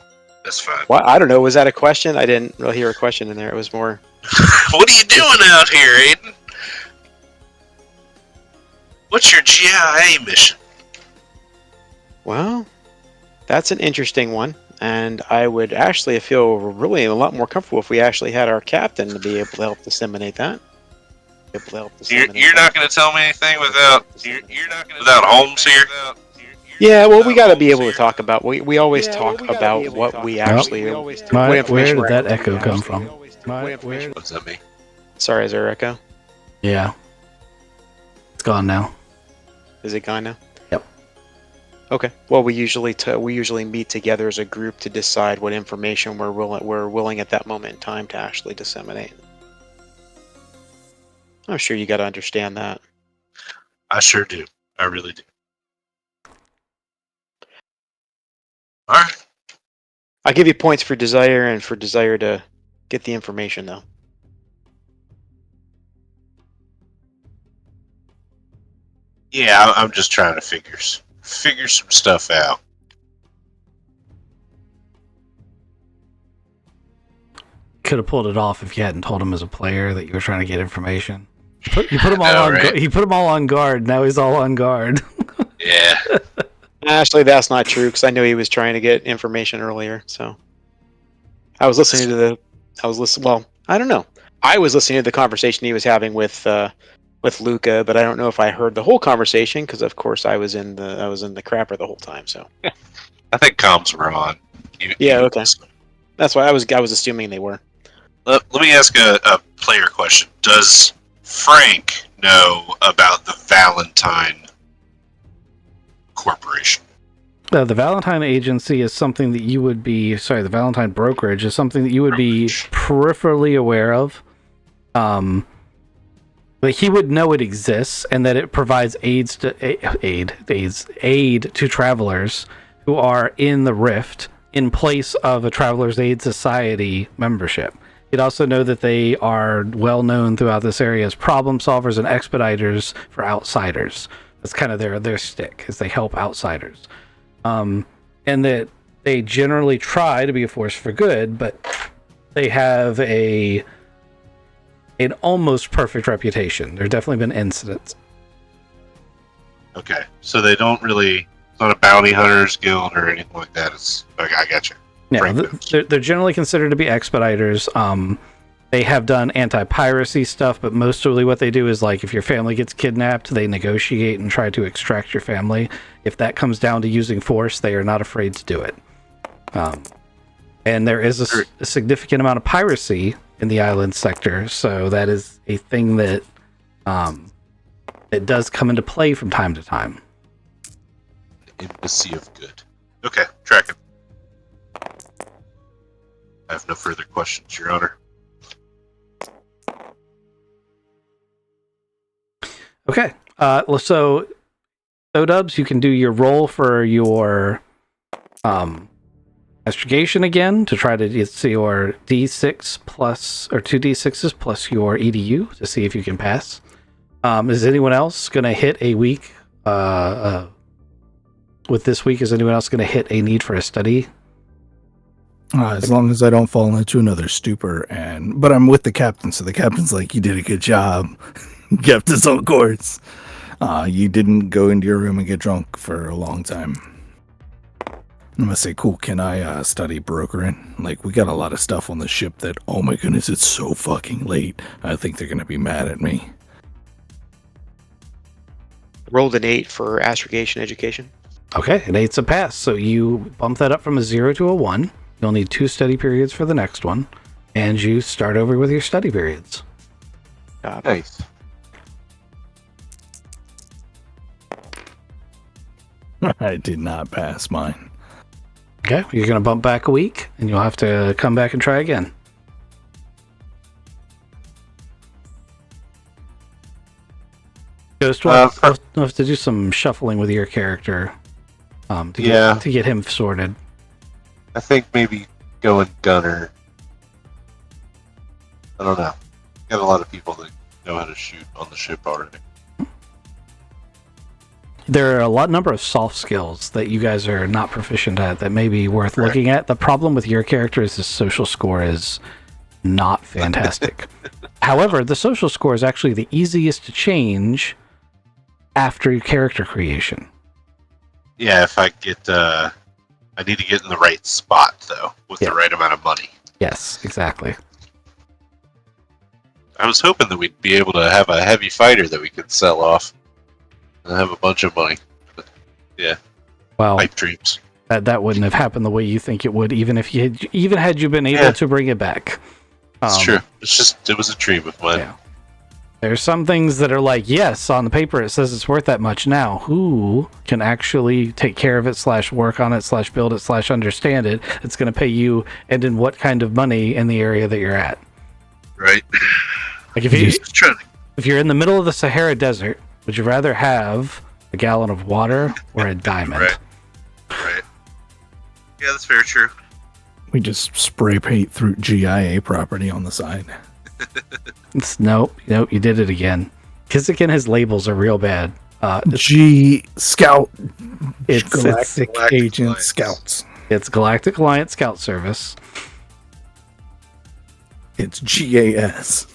That's fine. Well, I don't know. Was that a question? I didn't really hear a question in there. It was more... What are you doing out here, Aiden? What's your GIA mission? Well, that's an interesting one. And I would actually feel really a lot more comfortable if we actually had our captain to be able to help disseminate that. You're not going to tell me anything without Holmes here? Yeah, well, we got to be able to talk about. We always talk about what we actually. Where did that echo come from? What's that mean? Sorry, is there echo? Yeah, it's gone now. Is it gone now? Yep. Okay. Well, we usually meet together as a group to decide what information we're willing at that moment in time to actually disseminate. I'm sure you got to understand that. I sure do. I really do. All right. I'll give you points for desire and for desire to get the information, though. Yeah, I'm just trying to figure some stuff out. Could have pulled it off if you hadn't told him as a player that you were trying to get information. You put him all on. Right? He put him all on guard. Now he's all on guard. Yeah. Actually, that's not true because I knew he was trying to get information earlier. So I was listening to Well, I don't know. I was listening to the conversation he was having with Luca, but I don't know if I heard the whole conversation because, of course, I was in the crapper the whole time. So I think comms were on. Yeah, okay. That's why I was assuming they were. Let me ask a player question. Does Frank know about the Valentine Corporation? The Valentine Agency is something that you would be... Sorry, the Valentine Brokerage is something that you would be peripherally aware of. But he would know it exists and that it provides aid to travelers who are in the Rift in place of a Travelers Aid Society membership. He'd also know that they are well known throughout this area as problem solvers and expediters for outsiders. That's kind of their stick, is they help outsiders. And that they generally try to be a force for good, but they have an almost perfect reputation. There's definitely been incidents. Okay, so they don't really... It's not a bounty hunters guild or anything like that. I got you. Yeah, they're generally considered to be expediters. They have done anti-piracy stuff, but mostly what they do is, like, if your family gets kidnapped, they negotiate and try to extract your family. If that comes down to using force, they are not afraid to do it. And there is a significant amount of piracy in the island sector, so that is a thing that it does come into play from time to time. Embassy of Good. Okay, tracking. I have no further questions, Your Honor. Okay. So Dubs, you can do your roll for your astrogation again to try to see your D6 plus, or 2D6s plus your EDU to see if you can pass. Is anyone else going to hit a week? With this week, is anyone else going to hit a need for a study? As long as I don't fall into another stupor, but I'm with the captain, so the captain's like, "You did a good job. You kept us on course. You didn't go into your room and get drunk for a long time." I'm gonna say, "Cool. Can I study brokering? Like, we got a lot of stuff on the ship that, oh my goodness, it's so fucking late. I think they're gonna be mad at me." Rolled an 8 for astrogation education. Okay, an 8's a pass, so you bump that up from a 0 to a 1. You'll need 2 study periods for the next one, and you start over with your study periods. Nice. I did not pass mine. Okay, you're going to bump back a week, and you'll have to come back and try again. Ghost, we'll have to do some shuffling with your character to get him sorted. I think maybe going gunner. I don't know. Got a lot of people that know how to shoot on the ship already. There are number of soft skills that you guys are not proficient at that may be worth looking at. The problem with your character is his social score is not fantastic. However, the social score is actually the easiest to change after your character creation. Yeah, if I get... I need to get in the right spot, though, with the right amount of money. Yes, exactly. I was hoping that we'd be able to have a heavy fighter that we could sell off and have a bunch of money. But, yeah. Well, pipe dreams. That wouldn't have happened the way you think it would, even if had you been able to bring it back. It's true. It was a dream of mine. Yeah. There's some things that are like, yes, on the paper it says it's worth that much. Now, who can actually take care of it, /work on it, /build it, /understand it? It's going to pay you, and in what kind of money in the area that you're at. Right. Like if you're in the middle of the Sahara Desert, would you rather have a gallon of water or a diamond? Right. Yeah, that's very true. We just spray paint through GIA property on the side. Nope, you did it again. Kizikin, his labels are real bad. G Scout. It's Galactic Agent Alliance. Scouts. It's Galactic Alliance Scout Service. It's GAS.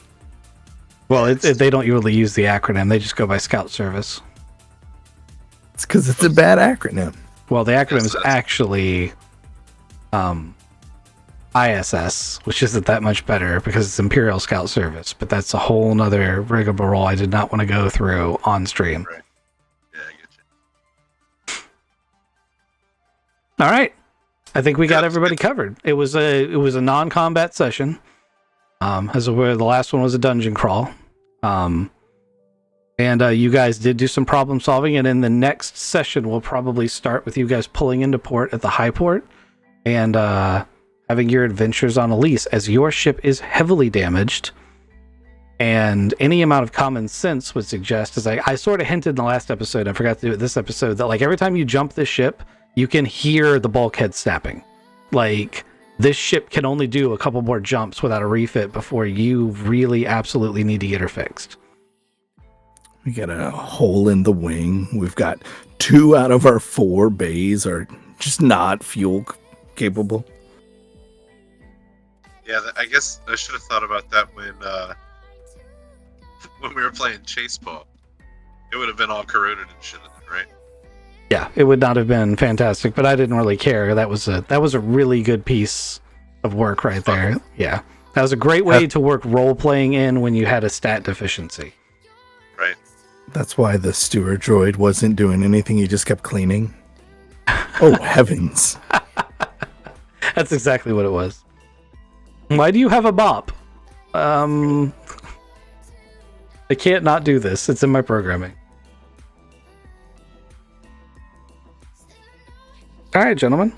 Well, they don't really use the acronym. They just go by Scout Service. It's because it's a bad acronym. Well, the acronym is actually ISS, which isn't that much better because it's Imperial Scout Service, but that's a whole nother rigmarole I did not want to go through on stream. Right. Yeah, I get All right. I think we got Yeah, everybody covered. It was a non-combat session. As where the last one was a dungeon crawl. And you guys did do some problem solving, and in the next session we'll probably start with you guys pulling into port at the high port and having your adventures on Elise, as your ship is heavily damaged. And any amount of common sense would suggest, as I sort of hinted in the last episode, I forgot to do it this episode, that like every time you jump this ship, you can hear the bulkhead snapping. Like, this ship can only do a couple more jumps without a refit before you really absolutely need to get her fixed. We got a hole in the wing. We've got 2 out of our 4 bays are just not fuel capable. Yeah, I guess I should have thought about that when we were playing Chase Ball. It would have been all corroded and shit in it, right? Yeah, it would not have been fantastic, but I didn't really care. That was a really good piece of work right there. Yeah, that was a great way to work role playing in when you had a stat deficiency. Right. That's why the steward droid wasn't doing anything. He just kept cleaning. Oh, heavens. That's exactly what it was. Why do you have a mop? I can't not do this. It's in my programming. All right, gentlemen.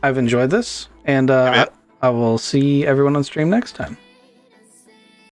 I've enjoyed this, and I will see everyone on stream next time.